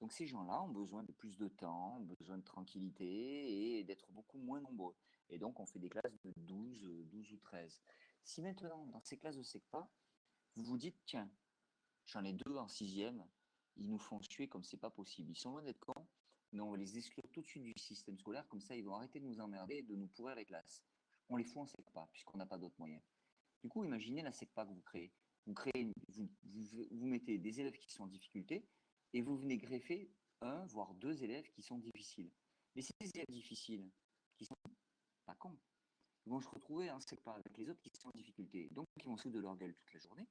Donc ces gens-là ont besoin de plus de temps, ont besoin de tranquillité et d'être beaucoup moins nombreux. Et donc on fait des classes de 12 ou 13. Si maintenant, dans ces classes de SECPA, vous vous dites, tiens, j'en ai deux en sixième, ils nous font suer comme c'est pas possible. Ils sont loin d'être cons, mais on va les exclure tout de suite du système scolaire, comme ça ils vont arrêter de nous emmerder et de nous pourrir les classes. On les fout en SECPA, puisqu'on n'a pas d'autres moyens. Du coup, imaginez la SECPA que vous créez. Vous mettez des élèves qui sont en difficulté et vous venez greffer un, voire deux élèves qui sont difficiles. Mais ces élèves difficiles, qui sont pas cons, ils vont se retrouver en SECPA avec les autres qui sont en difficulté. Donc, ils vont se foutre de leur gueule toute la journée.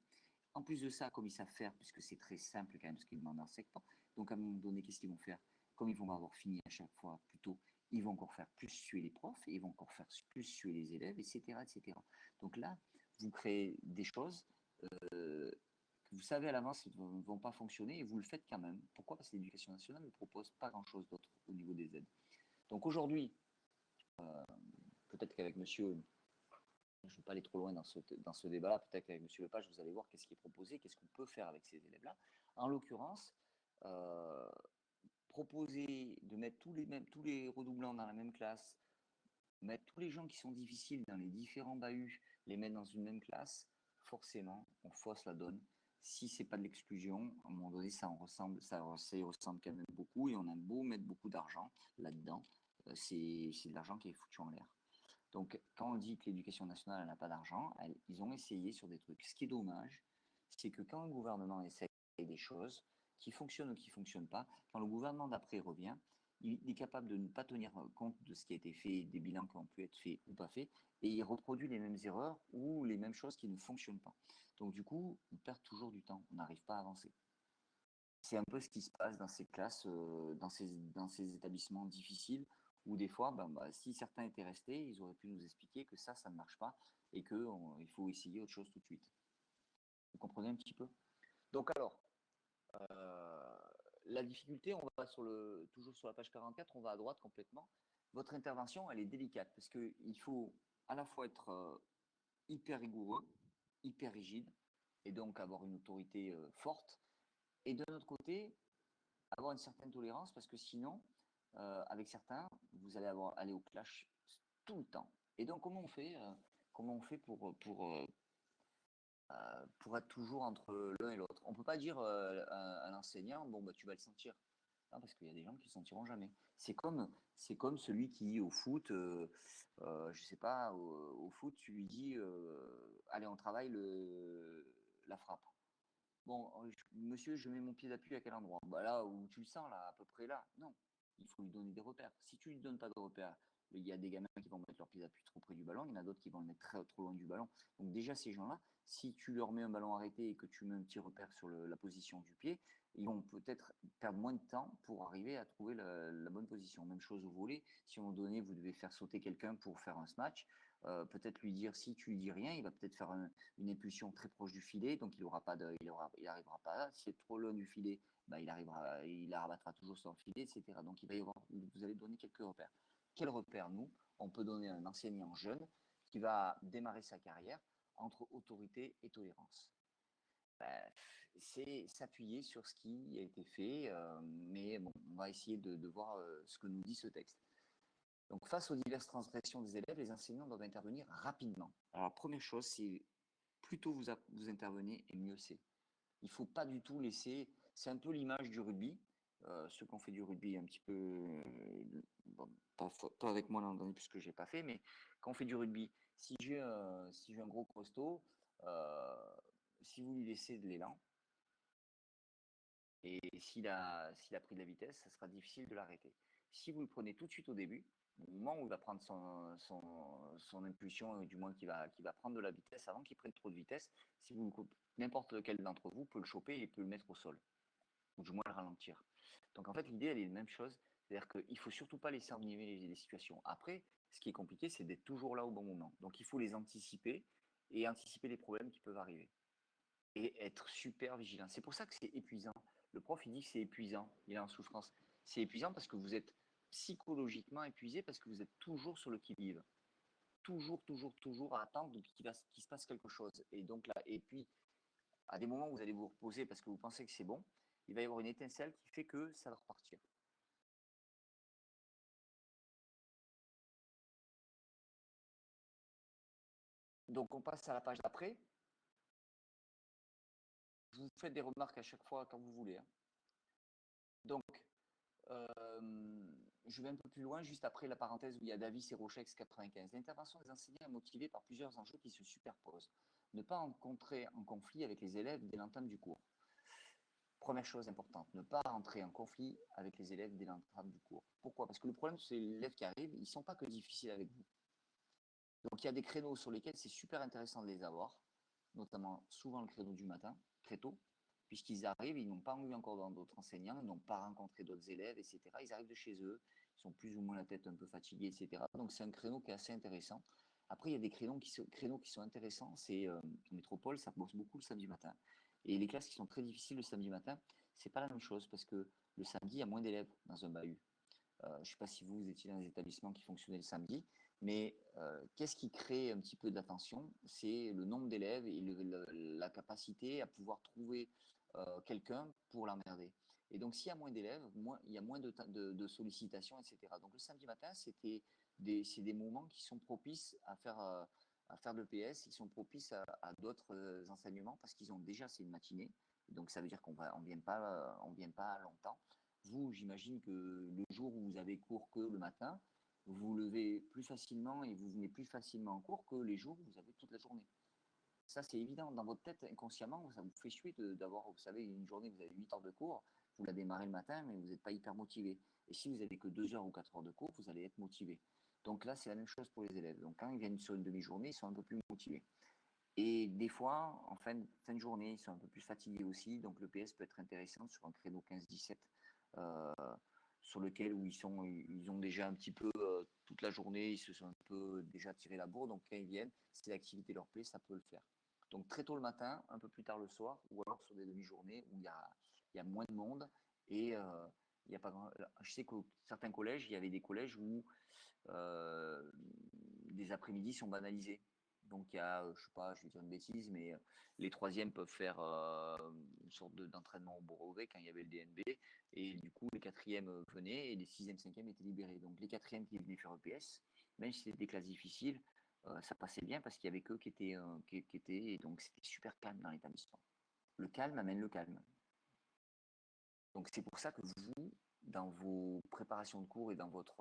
En plus de ça, comme ils savent faire, puisque c'est très simple quand même ce qu'ils demandent en SECPA, donc à un moment donné, qu'est-ce qu'ils vont faire? Comme ils vont avoir fini à chaque fois plus tôt, ils vont encore faire plus suer les profs, et ils vont encore faire plus suer les élèves, etc., etc. Donc là, vous créez des choses que vous savez à l'avance ne vont pas fonctionner et vous le faites quand même. Pourquoi? Parce que l'éducation nationale ne propose pas grand-chose d'autre au niveau des aides. Donc aujourd'hui, peut-être qu'avec monsieur, je ne veux pas aller trop loin dans ce débat-là, peut-être qu'avec monsieur Lepage, vous allez voir qu'est-ce qui est proposé, qu'est-ce qu'on peut faire avec ces élèves-là. En l'occurrence, proposer de mettre tous les redoublants dans la même classe, mettre tous les gens qui sont difficiles dans les différents bahuts, les mettre dans une même classe, forcément, on fausse la donne. Si c'est pas de l'exclusion, à un moment donné, ça ressemble quand même beaucoup, et on a beau mettre beaucoup d'argent là-dedans, c'est de l'argent qui est foutu en l'air. Donc, quand on dit que l'éducation nationale n'a pas d'argent, ils ont essayé sur des trucs. Ce qui est dommage, c'est que quand le gouvernement essaye des choses qui fonctionnent ou qui ne fonctionnent pas, quand le gouvernement d'après revient, il est capable de ne pas tenir compte de ce qui a été fait, des bilans qui ont pu être faits ou pas faits, et il reproduit les mêmes erreurs ou les mêmes choses qui ne fonctionnent pas. Donc du coup, on perd toujours du temps, on n'arrive pas à avancer. C'est un peu ce qui se passe dans ces classes, dans ces établissements difficiles, où des fois, si certains étaient restés, ils auraient pu nous expliquer que ça ne marche pas, et qu'il faut essayer autre chose tout de suite. Vous comprenez un petit peu? Donc alors, la difficulté, on va toujours sur la page 44, on va à droite complètement. Votre intervention, elle est délicate, parce qu'il faut à la fois être hyper rigoureux, hyper rigide, et donc avoir une autorité forte, et de l'autre côté, avoir une certaine tolérance, parce que sinon, avec certains, vous allez aller au clash tout le temps. Et donc, comment on fait pour être toujours entre l'un et l'autre? On ne peut pas dire à l'enseignant, bon, tu vas le sentir. Non, parce qu'il y a des gens qui ne le sentiront jamais. C'est comme celui qui, au foot, je sais pas, au foot, tu lui dis, allez, on travaille la frappe. Bon, monsieur, je mets mon pied d'appui à quel endroit? Là où tu le sens, là, à peu près là. Non, il faut lui donner des repères. Si tu lui donnes pas de repères, il y a des gamins qui vont mettre leur pied d'appui trop près du ballon, il y en a d'autres qui vont le mettre trop loin du ballon. Donc déjà, ces gens-là, si tu leur mets un ballon arrêté et que tu mets un petit repère sur la position du pied, ils vont peut-être perdre moins de temps pour arriver à trouver la bonne position. Même chose au volley. Si à un moment donné, vous devez faire sauter quelqu'un pour faire un smash, peut-être lui dire, si tu lui dis rien, il va peut-être faire une impulsion très proche du filet, donc il arrivera pas là. Si c'est trop loin du filet, il rabattra toujours sur le filet, etc. Donc vous allez donner quelques repères. Quels repères, nous, on peut donner à un enseignant jeune qui va démarrer sa carrière entre autorité et tolérance? C'est s'appuyer sur ce qui a été fait, mais bon, on va essayer de voir ce que nous dit ce texte. Donc, face aux diverses transgressions des élèves, les enseignants doivent intervenir rapidement. Alors, la première chose, c'est plus tôt vous intervenez, et mieux c'est. Il ne faut pas du tout laisser. C'est un peu l'image du rugby. Ceux qui ont fait du rugby un petit peu, pas avec moi l'an dernier puisque je n'ai pas fait, mais quand on fait du rugby, si j'ai un gros costaud, si vous lui laissez de l'élan, et s'il a pris de la vitesse, ça sera difficile de l'arrêter. Si vous le prenez tout de suite au début, au moment où il va prendre son impulsion, du moins qu'il va prendre de la vitesse, avant qu'il prenne trop de vitesse, si vous n'importe lequel d'entre vous peut le choper et peut le mettre au sol, ou du moins le ralentir. Donc en fait, l'idée, elle est la même chose, c'est-à-dire qu'il ne faut surtout pas laisser envenimer les situations. Après, ce qui est compliqué, c'est d'être toujours là au bon moment. Donc il faut les anticiper et anticiper les problèmes qui peuvent arriver. Et être super vigilant. C'est pour ça que c'est épuisant. Le prof, il dit que c'est épuisant, il est en souffrance. C'est épuisant parce que vous êtes psychologiquement épuisé, parce que vous êtes toujours sur le qui-vive. Toujours, toujours, toujours à attendre qu'il se passe quelque chose. Et donc là, et puis, à des moments où vous allez vous reposer parce que vous pensez que c'est bon, il va y avoir une étincelle qui fait que ça va repartir. Donc on passe à la page d'après. Vous faites des remarques à chaque fois quand vous voulez. Hein. Donc, je vais un peu plus loin, juste après la parenthèse où il y a Davis et Rochex 95. L'intervention des enseignants est motivée par plusieurs enjeux qui se superposent. Ne pas entrer en conflit avec les élèves dès l'entame du cours. Première chose importante, ne pas entrer en conflit avec les élèves dès l'entame du cours. Pourquoi? Parce que le problème, c'est les élèves qui arrivent, ils ne sont pas que difficiles avec vous. Donc il y a des créneaux sur lesquels c'est super intéressant de les avoir, notamment souvent le créneau du matin, très tôt, puisqu'ils arrivent, ils n'ont pas eu encore d'autres enseignants, ils n'ont pas rencontré d'autres élèves, etc. Ils arrivent de chez eux, ils sont plus ou moins la tête un peu fatigués, etc. Donc c'est un créneau qui est assez intéressant. Après, il y a des créneaux qui sont intéressants, c'est en métropole, ça bosse beaucoup le samedi matin. Et les classes qui sont très difficiles le samedi matin, c'est pas la même chose, parce que le samedi, il y a moins d'élèves dans un bahut. Je ne sais pas si vous étiez dans des établissements qui fonctionnaient le samedi, mais qu'est-ce qui crée un petit peu d'attention? C'est le nombre d'élèves et la capacité à pouvoir trouver quelqu'un pour l'emmerder. Et donc, s'il y a moins d'élèves, il y a moins de sollicitations, etc. Donc, le samedi matin, c'est des moments qui sont propices à faire de l'EPS, qui sont propices à d'autres enseignements parce qu'ils ont déjà, c'est une matinée. Donc, ça veut dire qu'on ne vient pas longtemps. Vous, j'imagine que le jour où vous avez cours que le matin, vous vous levez plus facilement et vous venez plus facilement en cours que les jours où vous avez toute la journée. Ça, c'est évident. Dans votre tête, inconsciemment, ça vous fait chier d'avoir, vous savez, une journée, vous avez 8 heures de cours, vous la démarrez le matin, mais vous n'êtes pas hyper motivé. Et si vous n'avez que 2 heures ou 4 heures de cours, vous allez être motivé. Donc là, c'est la même chose pour les élèves. Donc quand ils viennent sur une demi-journée, ils sont un peu plus motivés. Et des fois, en fin de journée, ils sont un peu plus fatigués aussi. Donc le PS peut être intéressant sur un créneau 15-17, euh, sur lequel où ils ont déjà un petit peu toute la journée, ils se sont un peu déjà tiré la bourre. Donc quand ils viennent, si l'activité leur plaît, ça peut le faire. Donc très tôt le matin, un peu plus tard le soir, ou alors sur des demi-journées où il y a moins de monde et il y a pas grand... Je sais que certains collèges, il y avait des collèges où des après-midi sont banalisés. Donc il y a, je sais pas, je vais dire une bêtise, mais les troisièmes peuvent faire une sorte d'entraînement au brevet quand il y avait le DNB, et du coup les quatrièmes venaient et les sixièmes, cinquièmes étaient libérés. Donc les quatrièmes qui venaient faire EPS, même si c'était des classes difficiles, ça passait bien parce qu'il y avait qu'eux qui étaient, et donc c'était super calme dans l'établissement. Le calme amène le calme. Donc c'est pour ça que vous, dans vos préparations de cours et dans votre,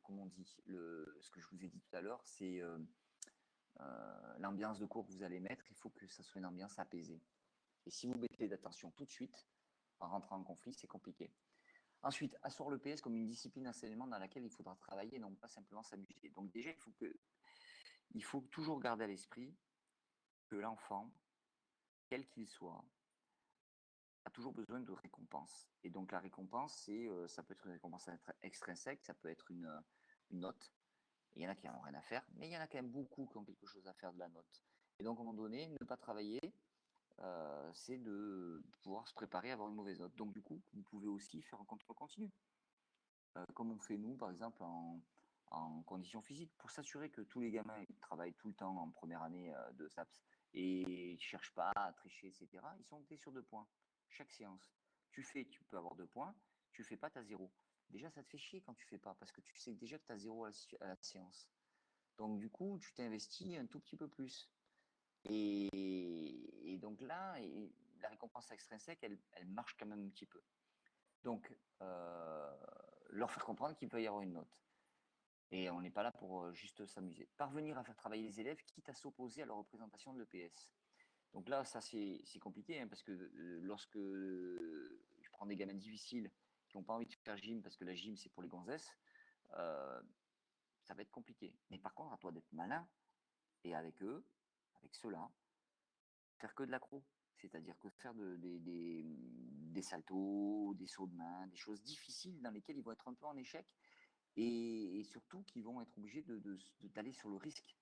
comme on dit, ce que je vous ai dit tout à l'heure, c'est l'ambiance de cours que vous allez mettre, il faut que ça soit une ambiance apaisée. Et si vous mettez d'attention tout de suite, en rentrant en conflit, c'est compliqué. Ensuite, asseoir le PS comme une discipline d'enseignement dans laquelle il faudra travailler, non pas simplement s'amuser. Donc déjà, il faut toujours garder à l'esprit que l'enfant, quel qu'il soit, a toujours besoin de récompense. Et donc la récompense, ça peut être une récompense extrinsèque, ça peut être une note. Et il y en a qui n'en ont rien à faire, mais il y en a quand même beaucoup qui ont quelque chose à faire de la note. Et donc à un moment donné, ne pas travailler, c'est de pouvoir se préparer à avoir une mauvaise note. Donc du coup, vous pouvez aussi faire un contrôle continu, comme on fait nous, par exemple, en conditions physiques, pour s'assurer que tous les gamins ils travaillent tout le temps en première année de SAPS et ne cherchent pas à tricher, etc. Ils sont notés sur 2 points, chaque séance. Tu fais, tu peux avoir 2 points, tu fais pas, tu as 0. Déjà, ça te fait chier quand tu fais pas, parce que tu sais déjà que tu as 0 à la séance. Donc du coup, tu t'investis un tout petit peu plus. Et donc là, la récompense extrinsèque, elle marche quand même un petit peu. Donc, leur faire comprendre qu'il peut y avoir une note. Et on n'est pas là pour juste s'amuser. Parvenir à faire travailler les élèves, quitte à s'opposer à leur représentation de l'EPS. Donc là, ça c'est compliqué, hein, parce que lorsque je prends des gamins difficiles qui n'ont pas envie de faire gym, parce que la gym c'est pour les gonzesses, euh, ça va être compliqué. Mais par contre, à toi d'être malin, et avec eux, avec ceux-là, faire que de l'accro. C'est-à-dire que faire des saltos, des sauts de main, des choses difficiles dans lesquelles ils vont être un peu en échec et surtout qu'ils vont être obligés d'aller sur le risque.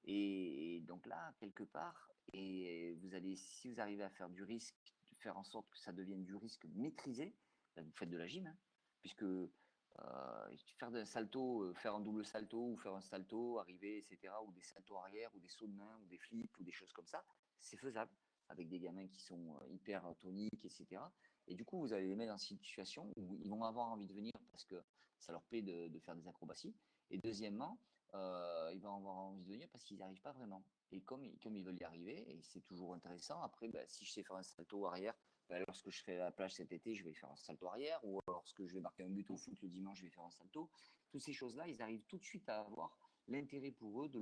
Et donc là, quelque part, et si vous arrivez à faire du risque, faire en sorte que ça devienne du risque maîtrisé, ben vous faites de la gym, hein, puisque faire un salto, faire un double salto ou faire un salto, arriver, etc., ou des saltos arrière, ou des sauts de main, ou des flips, ou des choses comme ça, c'est faisable avec des gamins qui sont hyper toniques, etc. Et du coup, vous allez les mettre dans une situation où ils vont avoir envie de venir parce que ça leur plaît de faire des acrobaties. Et deuxièmement, ils vont avoir envie de venir parce qu'ils n'y arrivent pas vraiment. Et comme ils veulent y arriver, et c'est toujours intéressant, après, ben, si je sais faire un salto arrière, ben, lorsque je serai à la plage cet été, je vais faire un salto arrière, ou lorsque je vais marquer un but au foot le dimanche, je vais faire un salto. Toutes ces choses-là, ils arrivent tout de suite à avoir l'intérêt pour eux de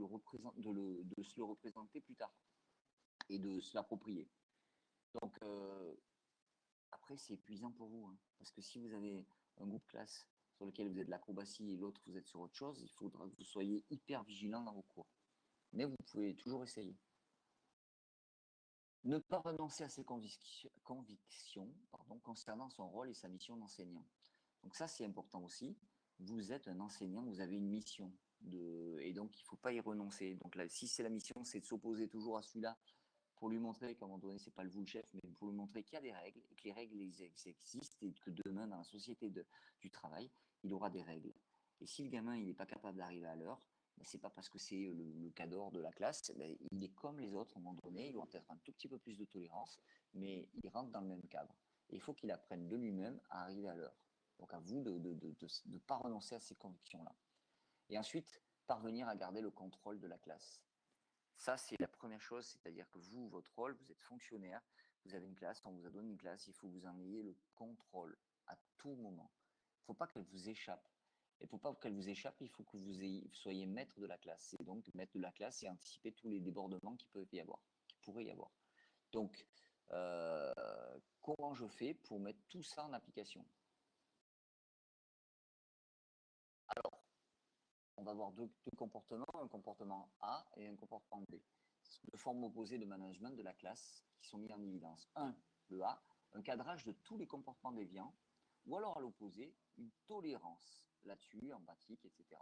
se le représenter plus tard et de se l'approprier. Donc, après, c'est épuisant pour vous, hein, parce que si vous avez un groupe classe sur lequel vous êtes de l'acrobatie et l'autre vous êtes sur autre chose, il faudra que vous soyez hyper vigilant dans vos cours. Mais vous pouvez toujours essayer. Ne pas renoncer à ses convictions concernant son rôle et sa mission d'enseignant. Donc ça, c'est important aussi. Vous êtes un enseignant, vous avez une mission. Et donc, il ne faut pas y renoncer. Donc là, si c'est la mission, c'est de s'opposer toujours à celui-là pour lui montrer qu'à un moment donné, c'est pas le vous le chef, mais pour lui montrer qu'il y a des règles et que les règles existent et que demain, dans la société du travail, il aura des règles. Et si le gamin il n'est pas capable d'arriver à l'heure, ben, c'est pas parce que c'est le cadre de la classe, ben, il est comme les autres à un moment donné, il aura peut-être un tout petit peu plus de tolérance, mais il rentre dans le même cadre. Et il faut qu'il apprenne de lui-même à arriver à l'heure. Donc à vous de ne pas renoncer à ces convictions-là. Et ensuite, parvenir à garder le contrôle de la classe. Ça, c'est la première chose, c'est-à-dire que vous, votre rôle, vous êtes fonctionnaire, vous avez une classe, on vous a donné une classe, il faut que vous en ayez le contrôle à tout moment. Il ne faut pas qu'elle vous échappe. Et pour pas qu'elle vous échappe, il faut que vous soyez maître de la classe. Et donc, maître de la classe, c'est anticiper tous les débordements qui peuvent y avoir. pourrait y avoir. Donc, comment je fais pour mettre tout ça en application? Alors, on va avoir deux comportements, un comportement A et un comportement B. Deux formes opposées de management de la classe qui sont mis en évidence. Un, le A, un cadrage de tous les comportements déviants, ou alors à l'opposé, une tolérance là-dessus, empathique, etc.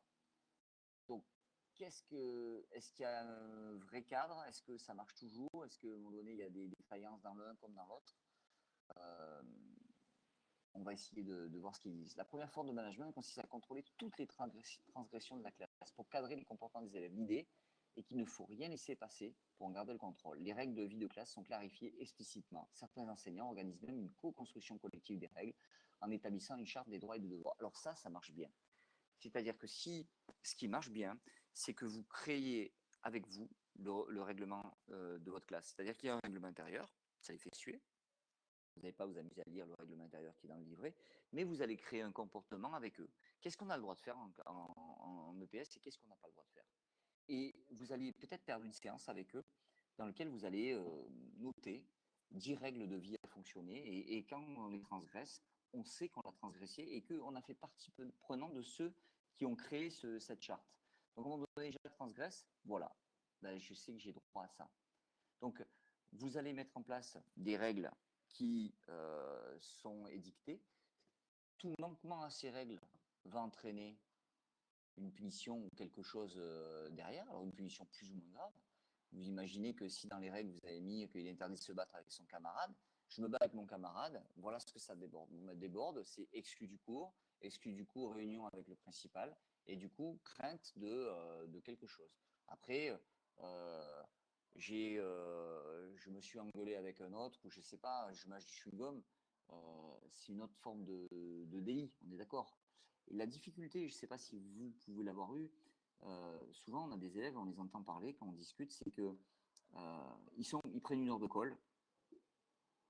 Donc, est-ce qu'il y a un vrai cadre? Est-ce que ça marche toujours? Est-ce qu'à un moment donné, il y a des défaillances dans l'un comme dans l'autre? On va essayer de voir ce qu'ils disent. La première forme de management consiste à contrôler toutes les transgressions de la classe pour cadrer les comportements des élèves. L'idée est qu'il ne faut rien laisser passer pour en garder le contrôle. Les règles de vie de classe sont clarifiées explicitement. Certains enseignants organisent même une co-construction collective des règles en établissant une charte des droits et des devoirs. Alors ça marche bien. C'est-à-dire que si ce qui marche bien, c'est que vous créez avec vous le règlement de votre classe. C'est-à-dire qu'il y a un règlement intérieur, ça effectué. Vous n'allez pas vous amuser à lire le règlement intérieur qui est dans le livret, mais vous allez créer un comportement avec eux. Qu'est-ce qu'on a le droit de faire en EPS et qu'est-ce qu'on n'a pas le droit de faire? Et vous allez peut-être perdre une séance avec eux dans laquelle vous allez noter 10 règles de vie à fonctionner et quand on les transgresse, on sait qu'on l'a transgressé et qu'on a fait partie prenante de ceux qui ont créé cette charte. Donc, à un moment donné, je la transgresse, voilà, ben, je sais que j'ai droit à ça. Donc, vous allez mettre en place des règles qui sont édictées. Tout manquement à ces règles va entraîner une punition ou quelque chose derrière, alors une punition plus ou moins grave. Vous imaginez que si dans les règles vous avez mis qu'il est interdit de se battre avec son camarade, je me bats avec mon camarade, voilà ce que ça déborde. Me déborde, c'est exclu du cours, réunion avec le principal, et du coup, crainte de quelque chose. Après, je me suis engueulé avec un autre, ou je sais pas, je mâche du chewing-gum, c'est une autre forme de délit, on est d'accord. Et la difficulté, je ne sais pas si vous pouvez l'avoir eu, souvent on a des élèves, on les entend parler quand on discute, c'est que ils prennent une heure de colle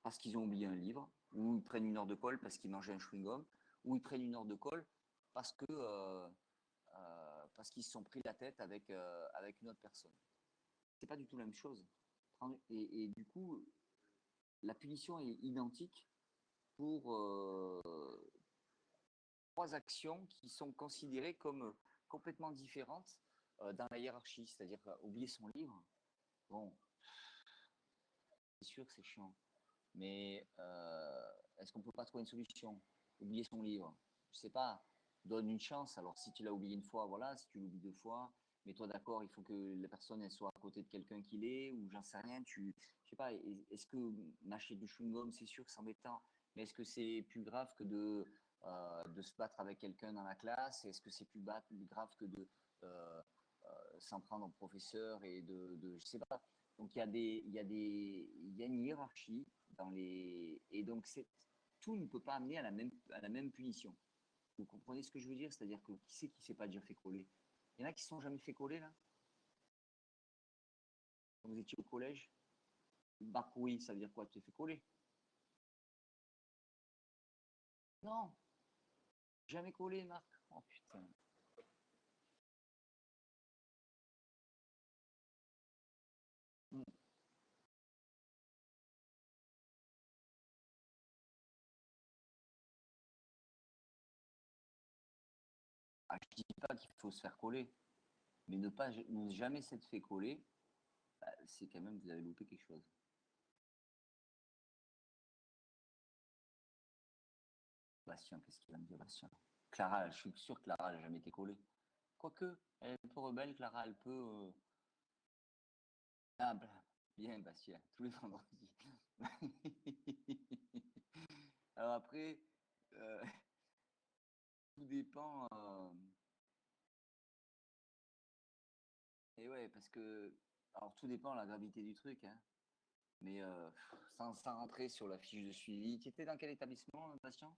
parce qu'ils ont oublié un livre, ou ils prennent une heure de colle parce qu'ils mangeaient un chewing-gum, ou ils prennent une heure de colle parce qu'ils se sont pris la tête avec une autre personne. C'est pas du tout la même chose. Et du coup, la punition est identique pour trois actions qui sont considérées comme complètement différentes dans la hiérarchie. C'est-à-dire oublier son livre, bon, c'est sûr que c'est chiant. Mais est-ce qu'on ne peut pas trouver une solution? Oublier son livre, je ne sais pas, donne une chance. Alors si tu l'as oublié une fois, voilà, si tu l'oublies deux fois, mets-toi d'accord, il faut que la personne elle soit à côté de quelqu'un qui l'est, ou j'en sais rien, je sais pas, est-ce que mâcher du chewing-gum, c'est sûr que c'est embêtant, mais est-ce que c'est plus grave que de se battre avec quelqu'un dans la classe? Est-ce que c'est plus grave que de s'en prendre au professeur et je sais pas. Donc il y a une hiérarchie dans les et donc tout ne peut pas amener à la même punition. Vous comprenez ce que je veux dire? C'est-à-dire que qui c'est qui s'est pas déjà fait coller? Il y en a qui ne sont jamais fait coller là? Quand vous étiez au collège? Bah oui, ça veut dire quoi? Tu t'es fait coller? Non, jamais collé, Marc. Oh putain. Hmm. Ah, je dis pas qu'il faut se faire coller, mais ne jamais s'être fait coller, bah, c'est quand même vous avez loupé quelque chose. Bastien, qu'est-ce qu'il va me dire, Bastien? Clara, je suis sûr que Clara n'a jamais été collée. Quoique, elle est un peu rebelle, Clara, elle peut. Ah, bien, Bastien, tous les vendredis. Alors après, euh, tout dépend. Et ouais, parce que. Alors tout dépend de la gravité du truc, hein. Mais sans rentrer sur la fiche de suivi. Tu étais dans quel établissement, Bastien?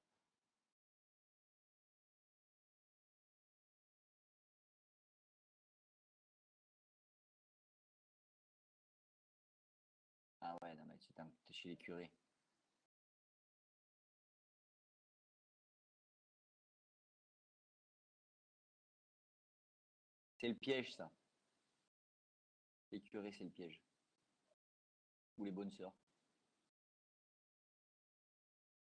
Ah ouais, non, mais tu es chez les curés. C'est le piège, ça. Les curés, c'est le piège. ou les bonnes sœurs.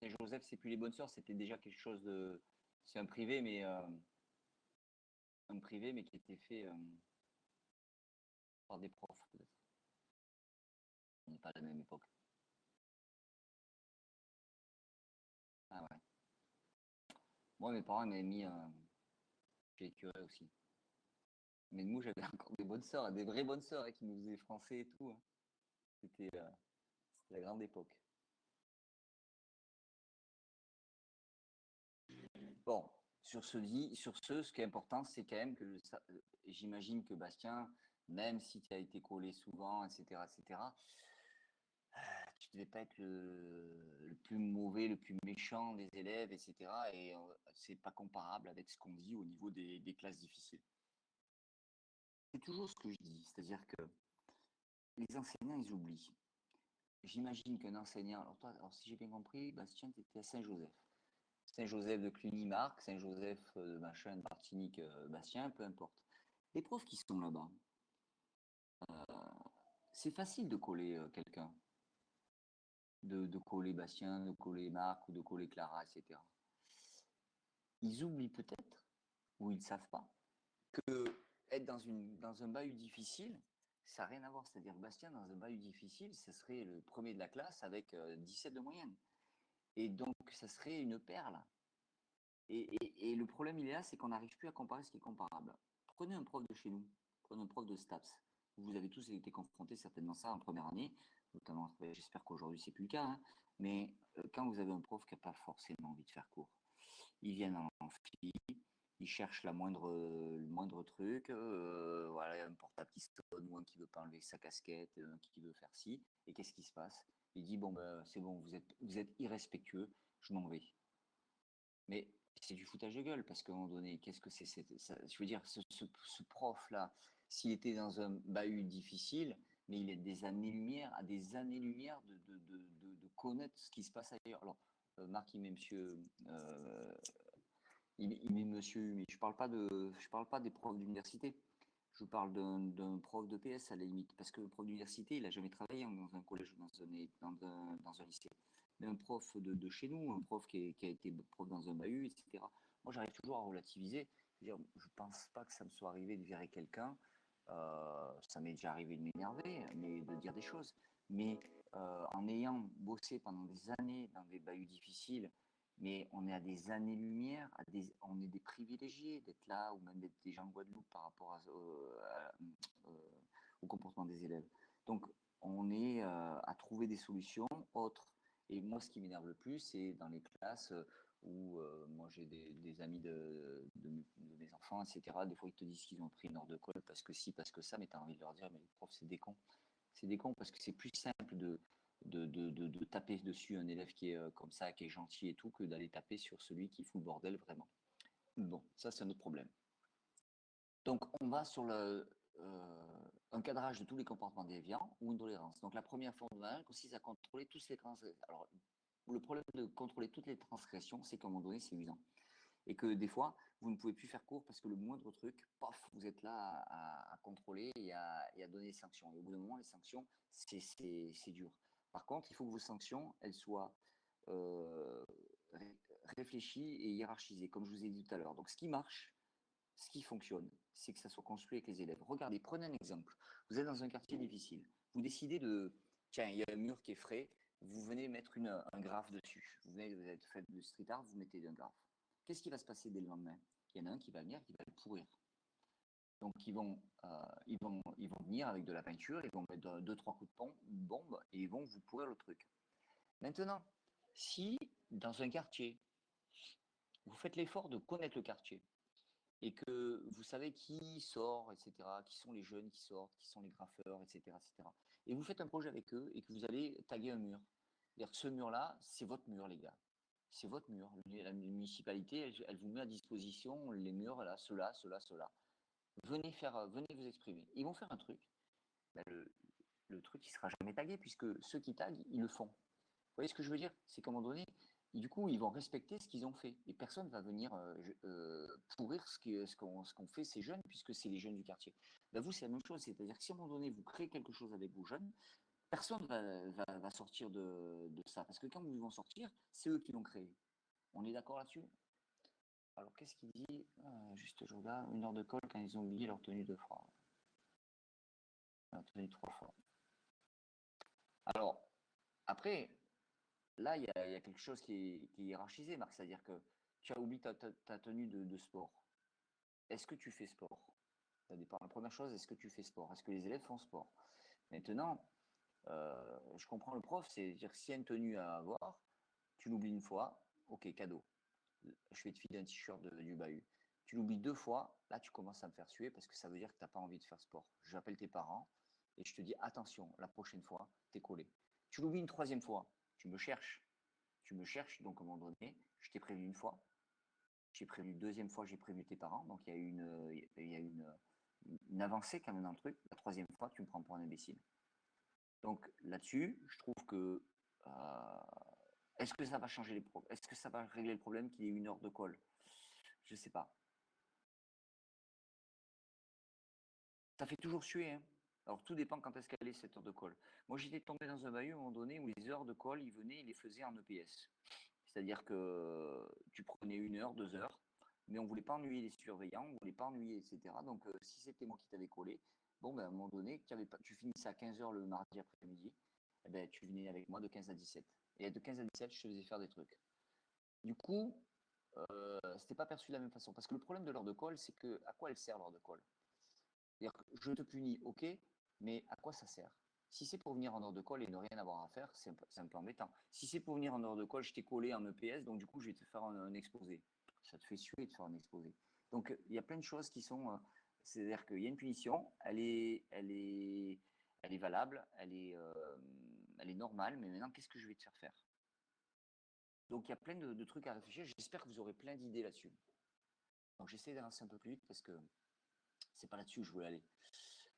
Saint-Joseph, c'est plus les bonnes sœurs, c'était déjà quelque chose de. C'est un privé, mais qui était fait par des profs, peut-être. On n'est pas à la même époque. Ah ouais. Moi, mes parents m'avaient mis chez les curés aussi. Mais nous, j'avais encore des bonnes sœurs, des vraies bonnes sœurs qui nous faisaient français et tout. Hein. C'était la grande époque. Bon, ce qui est important, c'est quand même que j'imagine que Bastien, même si tu as été collé souvent, etc., tu devais pas être le plus mauvais, le plus méchant des élèves, etc. Et c'est pas comparable avec ce qu'on dit au niveau des classes difficiles. C'est toujours ce que je dis, c'est-à-dire que les enseignants, ils oublient. J'imagine qu'un enseignant, alors toi, alors si j'ai bien compris, Bastien, tu étais à Saint-Joseph. Saint-Joseph de Cluny-Marc, Saint-Joseph de machin, de Martinique, Bastien, peu importe. Les profs qui sont là-bas, c'est facile de coller quelqu'un, de coller Bastien, de coller Marc ou de coller Clara, etc. Ils oublient peut-être, ou ils ne savent pas, que être dans un bahut difficile, ça n'a rien à voir. C'est-à-dire Bastien, dans un bahut difficile, ce serait le premier de la classe avec 17 de moyenne. Et donc, ça serait une perle. Et le problème, il est là, c'est qu'on n'arrive plus à comparer ce qui est comparable. Prenez un prof de chez nous, prenez un prof de STAPS. Vous avez tous été confrontés certainement à ça en première année, notamment, j'espère qu'aujourd'hui c'est plus le cas, hein, mais quand vous avez un prof qui n'a pas forcément envie de faire cours, il vient dans l'amphi, il cherche le moindre truc, voilà, un portable qui sonne, ou un qui veut pas enlever sa casquette, un qui veut faire ci, et qu'est-ce qui se passe? Il dit, bon, ben, c'est bon, vous êtes irrespectueux, je m'en vais. Mais c'est du foutage de gueule, parce qu'à un moment donné, qu'est-ce que c'est je veux dire, ce prof-là, s'il était dans un bahut difficile, mais il est des années-lumière, à des années-lumière de connaître ce qui se passe ailleurs. Alors, Marc, il met monsieur, il met monsieur, mais je parle pas des profs d'université. Je parle d'un prof de PS à la limite, parce que le prof d'université, il n'a jamais travaillé dans un collège ou dans un lycée. Mais un prof de chez nous, un prof qui a été prof dans un bahut, etc. Moi, j'arrive toujours à relativiser. Je ne pense pas que ça me soit arrivé de virer quelqu'un. Ça m'est déjà arrivé de m'énerver, mais de dire des choses. Mais en ayant bossé pendant des années dans des bahuts difficiles, mais on est à des années-lumière, on est des privilégiés d'être là, ou même d'être des gens de Guadeloupe par rapport au comportement des élèves. Donc, on est à trouver des solutions autres. Et moi, ce qui m'énerve le plus, c'est dans les classes où moi j'ai des amis de mes enfants, etc. Des fois, ils te disent qu'ils ont pris une heure de colle parce que si, parce que ça, mais tu as envie de leur dire, mais les profs, c'est des cons. C'est des cons parce que c'est plus simple de taper dessus un élève qui est comme ça, qui est gentil et tout, que d'aller taper sur celui qui fout le bordel vraiment. Bon, ça, c'est un autre problème. Donc, on va sur un cadrage de tous les comportements déviants ou une tolérance. Donc, la première forme de mal consiste à contrôler tous les transgressions. Alors, le problème de contrôler toutes les transgressions, c'est qu'à un moment donné, c'est usant. Et que des fois, vous ne pouvez plus faire court parce que le moindre truc, paf, vous êtes là à contrôler et à donner des sanctions. Et au bout d'un moment, les sanctions, c'est dur. Par contre, il faut que vos sanctions, elles soient euh, réfléchies et hiérarchisées, comme je vous ai dit tout à l'heure. Donc, ce qui marche, ce qui fonctionne, c'est que ça soit construit avec les élèves. Regardez, prenez un exemple. Vous êtes dans un quartier difficile. Vous décidez de, tiens, il y a un mur qui est frais, vous venez mettre un graphe dessus. Vous êtes fait de street art, vous mettez un graphe. Qu'est-ce qui va se passer dès le lendemain? Il y en a un qui va venir, qui va le pourrir. Donc ils vont venir avec de la peinture, ils vont mettre deux, trois coups de bombe et ils vont vous pourrir le truc. Maintenant, si dans un quartier, vous faites l'effort de connaître le quartier, et que vous savez qui sort, etc., qui sont les jeunes qui sortent, qui sont les graffeurs, etc., etc. Et vous faites un projet avec eux et que vous allez taguer un mur. C'est-à-dire que ce mur-là, c'est votre mur, les gars. C'est votre mur. La municipalité, elle vous met à disposition les murs, là, ceux-là, ceux-là, ceux-là. Venez vous exprimer. Ils vont faire un truc. Ben, le truc, il sera jamais tagué puisque ceux qui taguent, ils le font. Vous voyez ce que je veux dire? C'est qu'à un moment donné, du coup, ils vont respecter ce qu'ils ont fait. Et personne ne va venir pourrir ce qu'on fait ces jeunes, puisque c'est les jeunes du quartier. Ben vous, c'est la même chose. C'est-à-dire que si à un moment donné, vous créez quelque chose avec vos jeunes, Personne va sortir de ça. Parce que quand ils vont sortir, c'est eux qui l'ont créé. On est d'accord là-dessus? Alors, qu'est-ce qu'il dit? Juste, je regarde. 1 heure de colle quand ils ont oublié leur tenue 2 fois. Leur tenue 3 fois. Alors, après, là, il y a quelque chose qui est hiérarchisé, Marc. C'est-à-dire que tu as oublié ta tenue de sport. Est-ce que tu fais sport? Ça dépend. La première chose, est-ce que tu fais sport? Est-ce que les élèves font sport? Maintenant, je comprends le prof, c'est-à-dire s'il y a une tenue à avoir, tu l'oublies une fois, ok, cadeau. Je vais te filer un t-shirt du bahut. Tu l'oublies 2 fois, là tu commences à me faire suer parce que ça veut dire que tu n'as pas envie de faire sport. J'appelle tes parents et je te dis attention, la prochaine fois, t'es collé. Tu l'oublies une 3e fois, tu me cherches. Tu me cherches, donc à un moment donné, je t'ai prévenu une fois, j'ai prévenu 2e fois, j'ai prévenu tes parents, donc il y a une avancée quand même dans le truc. La 3e fois, tu me prends pour un imbécile. Donc là-dessus, je trouve que est-ce que ça va changer les problèmes? Est-ce que ça va régler le problème qu'il y ait 1 heure de colle? Je sais pas. Ça fait toujours suer, hein. Alors tout dépend quand est-ce qu'elle est cette heure de colle. Moi j'étais tombé dans un bahut à un moment donné où les heures de colle, ils venaient, ils les faisaient en EPS. C'est-à-dire que tu prenais 1 heure, 2 heures, mais on ne voulait pas ennuyer les surveillants, on ne voulait pas ennuyer, etc. Donc si c'était moi qui t'avais collé, bon ben à un moment donné, tu finissais à 15 heures le mardi après-midi, eh ben, tu venais avec moi de 15 à 17. Et de 15 à 17, je te faisais faire des trucs. Du coup, c'était pas perçu de la même façon. Parce que le problème de l'heure de colle, c'est que à quoi elle sert l'heure de colle? C'est-à-dire que je te punis, ok, mais à quoi ça sert? Si c'est pour venir en heure de colle et ne rien avoir à faire, c'est un peu embêtant. Si c'est pour venir en heure de colle, je t'ai collé en EPS, donc du coup, je vais te faire un exposé. Ça te fait suer de faire un exposé. Donc, il y a plein de choses qui sont. C'est-à-dire qu'il y a une punition, elle est valable, elle est normale, mais maintenant, qu'est-ce que je vais te faire faire? Donc, il y a plein de trucs à réfléchir. J'espère que vous aurez plein d'idées là-dessus. Donc, j'essaie d'avancer un peu plus vite parce que c'est pas là-dessus que je voulais aller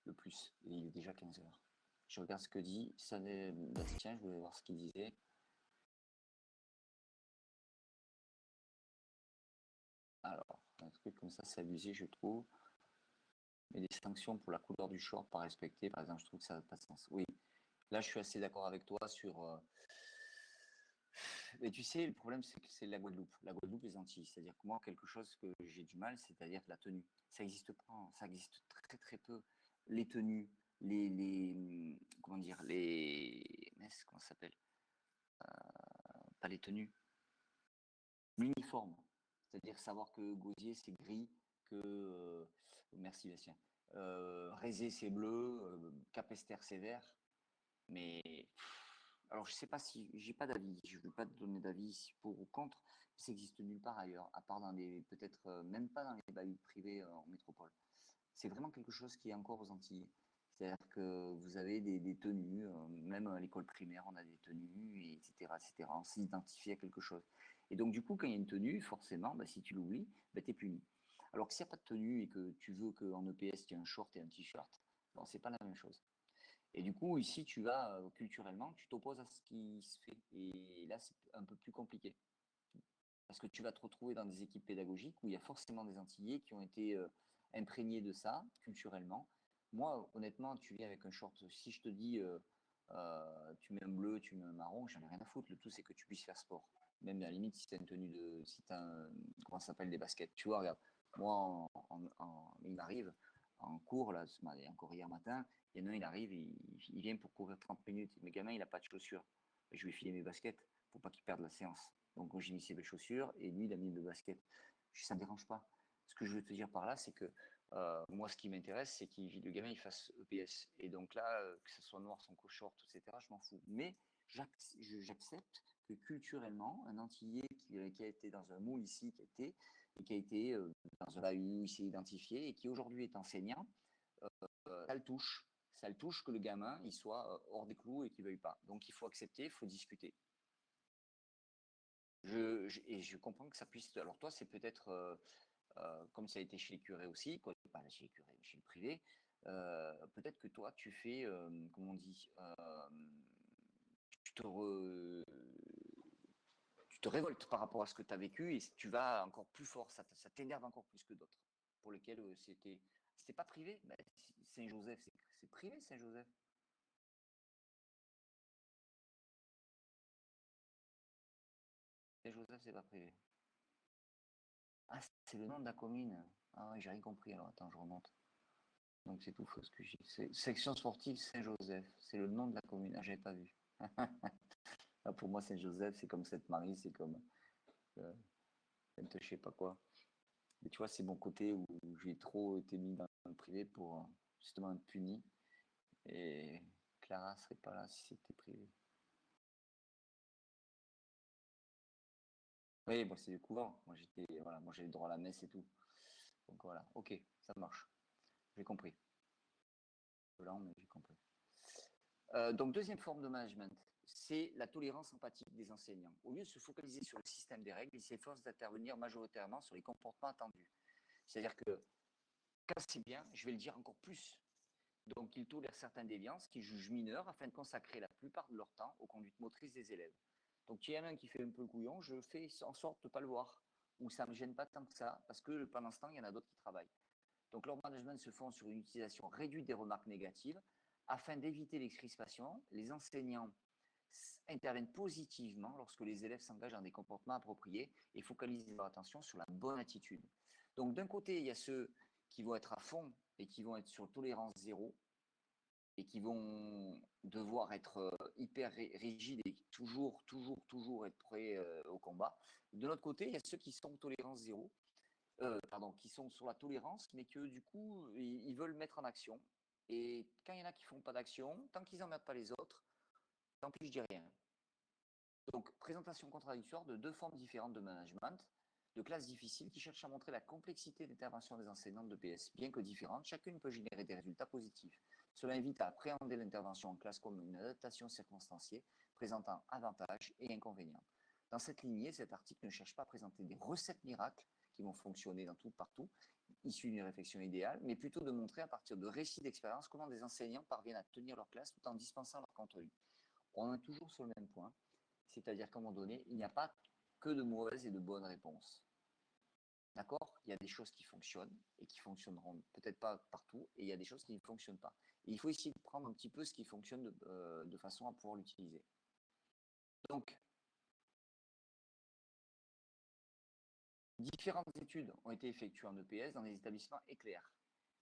le plus. Et il est déjà 15 heures. Je regarde ce que dit Bastien, je voulais voir ce qu'il disait. Alors, un truc comme ça, c'est abusé, je trouve. Mais des sanctions pour la couleur du short pas respectées, par exemple, je trouve que ça n'a pas de sens. Oui, là, je suis assez d'accord avec toi sur. Mais tu sais, le problème, c'est que c'est la Guadeloupe. La Guadeloupe, les Antilles. C'est-à-dire que moi, quelque chose que j'ai du mal, c'est-à-dire la tenue. Ça n'existe pas, hein. Ça existe très, très peu. Les tenues, comment dire, comment ça s'appelle? Pas les tenues, l'uniforme. C'est-à-dire savoir que gosier, c'est gris, que. Merci, Bastien. Rézé, c'est bleu, Capester, c'est vert. Mais alors je sais pas si j'ai pas d'avis, je ne veux pas te donner d'avis pour ou contre, ça existe nulle part ailleurs, à part dans les peut-être même pas dans les bahuts privés en métropole. C'est vraiment quelque chose qui est encore aux Antilles. C'est-à-dire que vous avez des tenues, même à l'école primaire, on a des tenues, etc., etc. On s'identifie à quelque chose. Et donc, du coup, quand il y a une tenue, forcément, bah, si tu l'oublies, bah, tu es puni. Alors que s'il n'y a pas de tenue et que tu veux qu'en EPS, tu aies un short et un t-shirt, bon, c'est pas la même chose. Et du coup, ici, tu vas culturellement, tu t'opposes à ce qui se fait. Et là, c'est un peu plus compliqué. Parce que tu vas te retrouver dans des équipes pédagogiques où il y a forcément des Antillais qui ont été imprégnés de ça, culturellement. Moi, honnêtement, tu viens avec un short. Si je te dis, tu mets un bleu, tu mets un marron, j'en ai rien à foutre. Le tout, c'est que tu puisses faire sport. Même à la limite, si tu as une tenue de. Si tu as comment ça s'appelle, des baskets. Tu vois, regarde, moi, il m'arrive en cours, là, encore hier matin, il y en a un, il arrive, il vient pour courir 30 minutes. Mes gamins, il n'a pas de chaussures. Je lui ai filé mes baskets pour pas qu'il perde la séance. Donc j'ai mis ses belles chaussures et lui, il a mis le basket. Ça ne me dérange pas. Ce que je veux te dire par là, c'est que moi, ce qui m'intéresse, c'est que le gamin il fasse EPS. Et donc là, que ce soit noir, son short, etc., je m'en fous. Mais j'accepte que culturellement, un Antillais qui a été dans un moule ici, qui a été dans un bahut, il s'est identifié et qui aujourd'hui est enseignant, ça le touche. Ça le touche que le gamin il soit hors des clous et qu'il ne veuille pas. Donc il faut accepter, il faut discuter. Et je comprends que ça puisse. Alors, toi, c'est peut-être, comme ça a été chez les curés aussi, quoi, pas chez les curés, mais chez le privé, peut-être que toi, tu fais, comment on dit, tu te, re- tu te révoltes par rapport à ce que tu as vécu et tu vas encore plus fort, ça t'énerve encore plus que d'autres, pour lesquels c'était pas privé. Ben, Saint-Joseph, c'est privé, Saint-Joseph. Saint-Joseph, c'est pas privé. Ah, c'est le nom de la commune. Ah oui, j'ai rien compris. Alors, attends, je remonte. Donc, c'est tout faux ce que je dis. Section sportive Saint-Joseph. C'est le nom de la commune. Ah, j'avais pas vu. Ah, pour moi, Saint-Joseph, c'est comme Sainte-Marie, c'est comme je sais pas quoi. Mais tu vois, c'est mon côté où j'ai trop été mis dans le privé pour justement être puni. Et Clara serait pas là si c'était privé. Oui, moi c'est le couvent. Moi j'étais, voilà, moi j'avais droit à la messe et tout. Donc voilà, ok, ça marche. J'ai compris. Lent, mais j'ai compris. Donc deuxième forme de management, c'est la tolérance empathique des enseignants. Au lieu de se focaliser sur le système des règles, ils s'efforcent d'intervenir majoritairement sur les comportements attendus. C'est-à-dire que quand c'est bien, je vais le dire encore plus. Donc, ils tolèrent certaines déviances qu'ils jugent mineures afin de consacrer la plupart de leur temps aux conduites motrices des élèves. Donc, il y en a un qui fait un peu le couillon, je fais en sorte de ne pas le voir, ou ça ne me gêne pas tant que ça, parce que pendant ce temps, il y en a d'autres qui travaillent. Donc, leur management se fonde sur une utilisation réduite des remarques négatives. Afin d'éviter les crispations, les enseignants interviennent positivement lorsque les élèves s'engagent dans des comportements appropriés et focalisent leur attention sur la bonne attitude. Donc, d'un côté, il y a ceux qui vont être à fond et qui vont être sur tolérance zéro, et qui vont devoir être hyper rigides et toujours être prêts au combat. De l'autre côté, il y a ceux qui sont tolérance zéro, qui sont sur la tolérance, mais que du coup, ils veulent mettre en action. Et quand il y en a qui font pas d'action, tant qu'ils n'emmerdent pas les autres, tant pis, je dis rien. Donc, présentation contradictoire de deux formes différentes de management, de classes difficiles qui cherchent à montrer la complexité d'intervention des enseignants de PS. Bien que différentes, chacune peut générer des résultats positifs. Cela invite à appréhender l'intervention en classe comme une adaptation circonstanciée, présentant avantages et inconvénients. Dans cette lignée, cet article ne cherche pas à présenter des recettes miracles qui vont fonctionner dans tout partout, issues d'une réflexion idéale, mais plutôt de montrer à partir de récits d'expérience comment des enseignants parviennent à tenir leur classe tout en dispensant leur contenu. On est toujours sur le même point, c'est-à-dire qu'à un moment donné, il n'y a pas que de mauvaises et de bonnes réponses. D'accord? Il y a des choses qui fonctionnent et qui fonctionneront peut-être pas partout, et il y a des choses qui ne fonctionnent pas. Et il faut essayer de prendre un petit peu ce qui fonctionne de façon à pouvoir l'utiliser. Donc, différentes études ont été effectuées en EPS dans des établissements éclairs,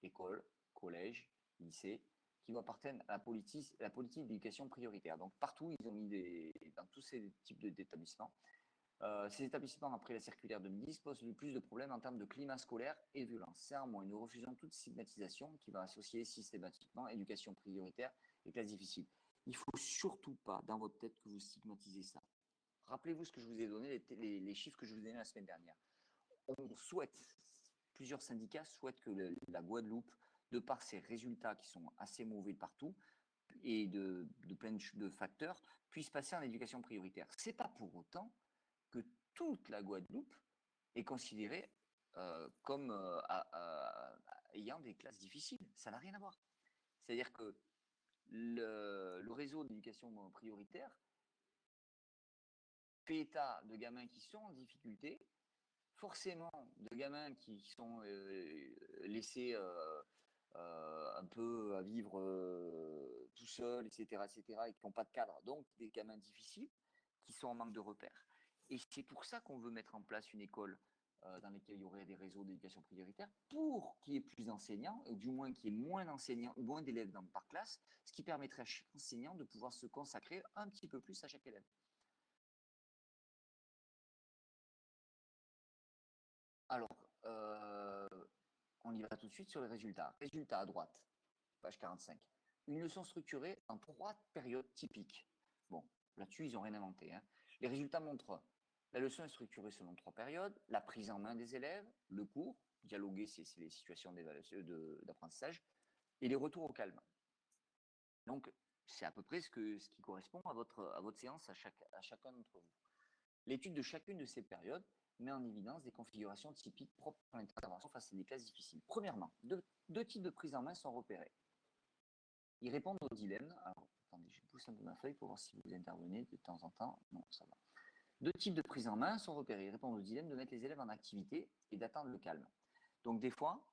écoles, collèges, lycées, qui appartiennent à la politique d'éducation prioritaire. Donc partout, ils ont mis dans tous ces types d'établissements. Ces établissements, après la circulaire 2010, posent le plus de problèmes en termes de climat scolaire et de violence. C'est en moins, nous refusons toute stigmatisation qui va associer systématiquement éducation prioritaire et classe difficile. Il ne faut surtout pas, dans votre tête, que vous stigmatisez ça. Rappelez-vous ce que je vous ai donné, les chiffres que je vous ai donnés la semaine dernière. On souhaite, plusieurs syndicats souhaitent que la Guadeloupe, de par ses résultats qui sont assez mauvais partout, et de plein de facteurs, puisse passer en éducation prioritaire. Ce n'est pas pour autant que toute la Guadeloupe est considérée comme ayant des classes difficiles. Ça n'a rien à voir. C'est-à-dire que le réseau d'éducation prioritaire fait état de gamins qui sont en difficulté, forcément de gamins qui sont laissés un peu à vivre tout seuls, etc., et qui n'ont pas de cadre, donc des gamins difficiles, qui sont en manque de repères. Et c'est pour ça qu'on veut mettre en place une école dans laquelle il y aurait des réseaux d'éducation prioritaire pour qu'il y ait plus d'enseignants, ou du moins qu'il y ait moins d'enseignants, moins d'élèves par classe, ce qui permettrait à chaque enseignant de pouvoir se consacrer un petit peu plus à chaque élève. Alors, on y va tout de suite sur les résultats. Résultats à droite, page 45. Une leçon structurée en 3 périodes typiques. Bon, là-dessus, ils n'ont rien inventé. Hein. Les résultats montrent la leçon est structurée selon 3 périodes, la prise en main des élèves, le cours, dialoguer, c'est les situations d'apprentissage, et les retours au calme. Donc, c'est à peu près ce qui correspond à votre séance à chacun d'entre vous. L'étude de chacune de ces périodes met en évidence des configurations typiques propres à l'intervention face à des classes difficiles. Premièrement, deux types de prise en main sont repérés. Ils répondent au dilemme. Alors, attendez, je pousse un peu ma feuille pour voir si vous intervenez de temps en temps. Non, ça va. Deux types de prise en main sont repérés. Ils répondent au dilemme de mettre les élèves en activité et d'attendre le calme. Donc, des fois,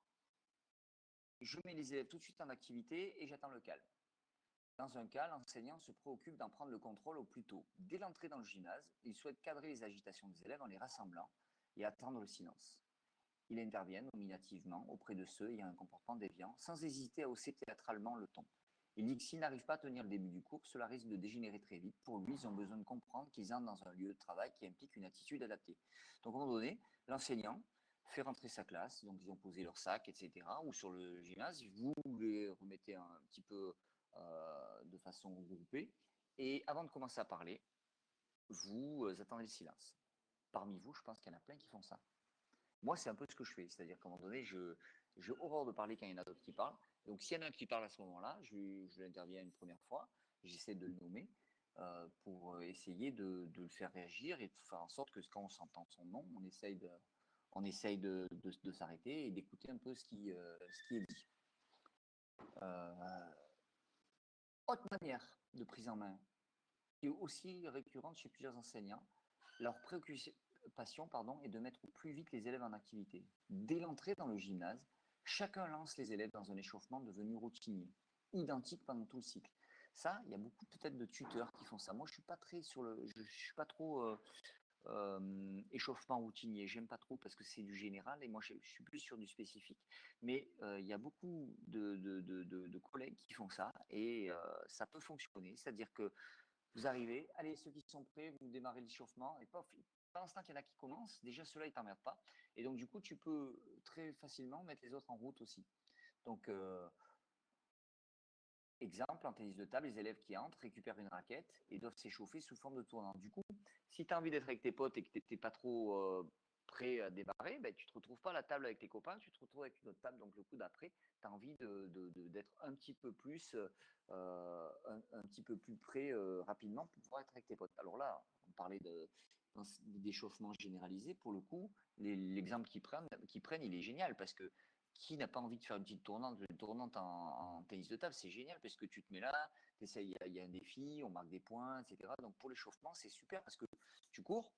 je mets les élèves tout de suite en activité et j'attends le calme. Dans un cas, l'enseignant se préoccupe d'en prendre le contrôle au plus tôt. Dès l'entrée dans le gymnase, il souhaite cadrer les agitations des élèves en les rassemblant et attendre le silence. Il intervient nominativement auprès de ceux ayant un comportement déviant, sans hésiter à hausser théâtralement le ton. Il dit que s'ils n'arrivent pas à tenir le début du cours, cela risque de dégénérer très vite. Pour lui, ils ont besoin de comprendre qu'ils entrent dans un lieu de travail qui implique une attitude adaptée. Donc, à un moment donné, l'enseignant fait rentrer sa classe, donc ils ont posé leur sac, etc., ou sur le gymnase, vous les remettez un petit peu de façon regroupée, et avant de commencer à parler, vous attendez le silence. Parmi vous, je pense qu'il y en a plein qui font ça. Moi, c'est un peu ce que je fais, c'est-à-dire qu'à un moment donné, j'ai horreur de parler quand il y en a d'autres qui parlent. Donc, s'il y en a un qui parle à ce moment-là, je l'interviens une première fois, j'essaie de le nommer pour essayer de le faire réagir et de faire en sorte que quand on s'entend son nom, on essaye de s'arrêter et d'écouter un peu ce qui est dit. Autre manière de prise en main, qui est aussi récurrente chez plusieurs enseignants, leur préoccupation est de mettre au plus vite les élèves en activité. Dès l'entrée dans le gymnase, chacun lance les élèves dans un échauffement devenu routinier, identique pendant tout le cycle. Ça, il y a beaucoup peut-être de tuteurs qui font ça. Moi, je suis pas très je suis pas trop échauffement routinier. J'aime pas trop parce que c'est du général et moi, je suis plus sur du spécifique. Mais il y a beaucoup de collègues qui font ça et ça peut fonctionner. C'est-à-dire que vous arrivez, allez, ceux qui sont prêts, vous démarrez l'échauffement et pof, pendant ce temps qu'il y en a qui commencent, déjà ceux-là, ils ne t'emmerdent pas. Et donc, du coup, tu peux très facilement mettre les autres en route aussi. Donc, exemple, en tennis de table, les élèves qui entrent récupèrent une raquette et doivent s'échauffer sous forme de tournant. Du coup, si tu as envie d'être avec tes potes et que tu n'es pas trop prêt à démarrer, ben, tu ne te retrouves pas à la table avec tes copains, tu te retrouves avec une autre table. Donc, le coup d'après, tu as envie d'être un petit peu plus, un petit peu plus près rapidement pour pouvoir être avec tes potes. Alors là, on parlait d'échauffement généralisé. Pour le coup, l'exemple qu'ils prennent, il est génial parce que qui n'a pas envie de faire une tournante en tennis de table, c'est génial parce que tu te mets là, il y a un défi, on marque des points, etc. Donc pour l'échauffement, c'est super parce que tu cours,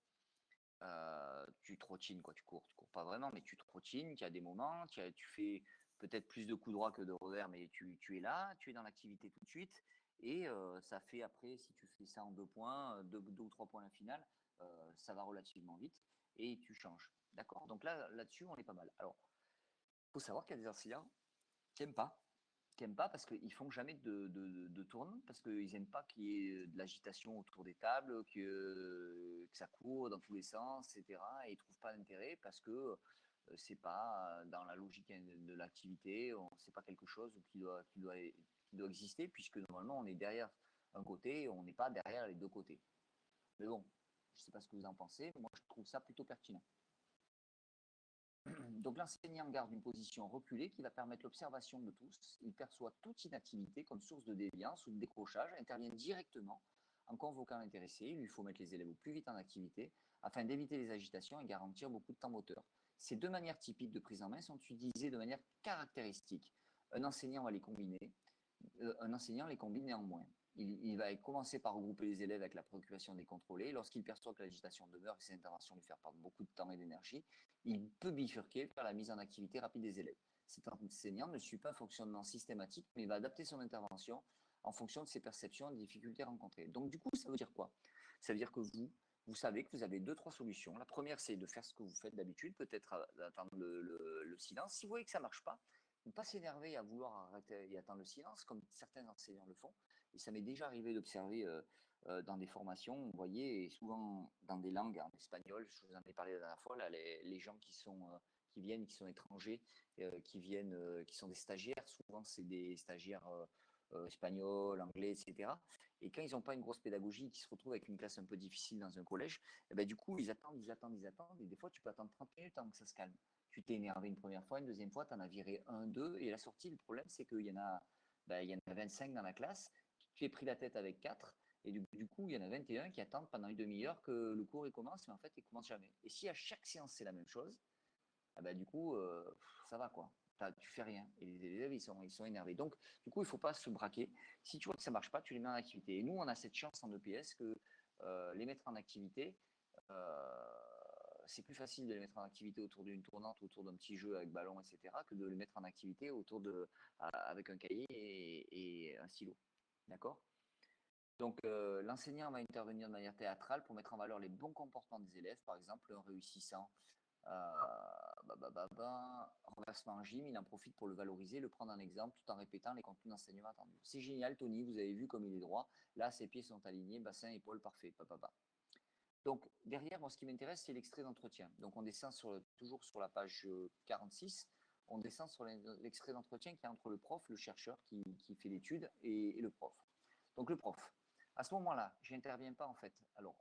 tu trottines, quoi, tu cours pas vraiment, mais tu trottines, tu as des moments, tu fais peut-être plus de coups droits que de revers, mais tu es là, tu es dans l'activité tout de suite, et ça fait après, si tu fais ça en 2 points, 2 ou 3 points à la finale, ça va relativement vite, et tu changes. D'accord. Donc là-dessus, on est pas mal. Alors, faut savoir qu'il y a des enseignants qui aiment pas parce qu'ils font jamais de tournoi, parce qu'ils n'aiment pas qu'il y ait de l'agitation autour des tables, que ça court dans tous les sens, etc. Et ils trouvent pas d'intérêt parce que c'est pas dans la logique de l'activité, c'est pas quelque chose qui doit exister, puisque normalement on est derrière un côté, on n'est pas derrière les deux côtés. Mais bon, je sais pas ce que vous en pensez, moi je trouve ça plutôt pertinent. Donc l'enseignant garde une position reculée qui va permettre l'observation de tous. Il perçoit toute inactivité comme source de déviance ou de décrochage, intervient directement en convoquant l'intéressé. Il lui faut mettre les élèves au plus vite en activité afin d'éviter les agitations et garantir beaucoup de temps moteur. Ces deux manières typiques de prise en main sont utilisées de manière caractéristique. Un enseignant va les combiner, un enseignant les combine néanmoins. Il va commencer par regrouper les élèves avec la préoccupation des contrôler. Lorsqu'il perçoit que l'agitation demeure et que ces interventions lui font perdre beaucoup de temps et d'énergie, il peut bifurquer vers la mise en activité rapide des élèves. Cet enseignant ne suit pas un fonctionnement systématique, mais va adapter son intervention en fonction de ses perceptions et des difficultés rencontrées. Donc du coup, ça veut dire quoi? Ça veut dire que vous savez que vous avez 2-3 solutions. La première, c'est de faire ce que vous faites d'habitude, peut-être d'attendre le silence. Si vous voyez que ça ne marche pas, ne pas s'énerver à vouloir arrêter et attendre le silence, comme certains enseignants le font. Et ça m'est déjà arrivé d'observer dans des formations, vous voyez, et souvent dans des langues en espagnol, je vous en ai parlé la dernière fois, là, les gens qui viennent, qui sont étrangers, qui sont des stagiaires, souvent c'est des stagiaires espagnols, anglais, etc. Et quand ils n'ont pas une grosse pédagogie, qui se retrouvent avec une classe un peu difficile dans un collège, et ben, du coup, ils attendent, et des fois, tu peux attendre 30 minutes avant que ça se calme. Tu t'es énervé une première fois, une deuxième fois, tu en as viré un, deux, et la sortie, le problème, c'est qu'il y en a, il y en a 25 dans la classe, tu t'es pris la tête avec 4, et du coup, il y en a 21 qui attendent pendant une demi-heure que le cours il commence, mais en fait, il ne commence jamais. Et si à chaque séance, c'est la même chose, du coup, ça va quoi. Tu fais rien. Et les élèves, ils sont énervés. Donc, du coup, il ne faut pas se braquer. Si tu vois que ça ne marche pas, tu les mets en activité. Et nous, on a cette chance en EPS que les mettre en activité, c'est plus facile de les mettre en activité autour d'une tournante, autour d'un petit jeu avec ballon, etc., que de les mettre en activité avec un cahier et un stylo. D'accord? Donc, l'enseignant va intervenir de manière théâtrale pour mettre en valeur les bons comportements des élèves, par exemple, un réussissant renversement en gym, il en profite pour le valoriser, le prendre en exemple tout en répétant les contenus d'enseignement attendus. C'est génial, Tony, vous avez vu comme il est droit. Là, ses pieds sont alignés, bassin, épaule, parfait. Donc, derrière, moi, ce qui m'intéresse, c'est l'extrait d'entretien. Donc, on descend toujours sur la page 46. On descend sur l'extrait d'entretien qui est entre le prof, le chercheur qui fait l'étude et le prof. Donc, le prof. À ce moment-là, je n'interviens pas, en fait. Alors,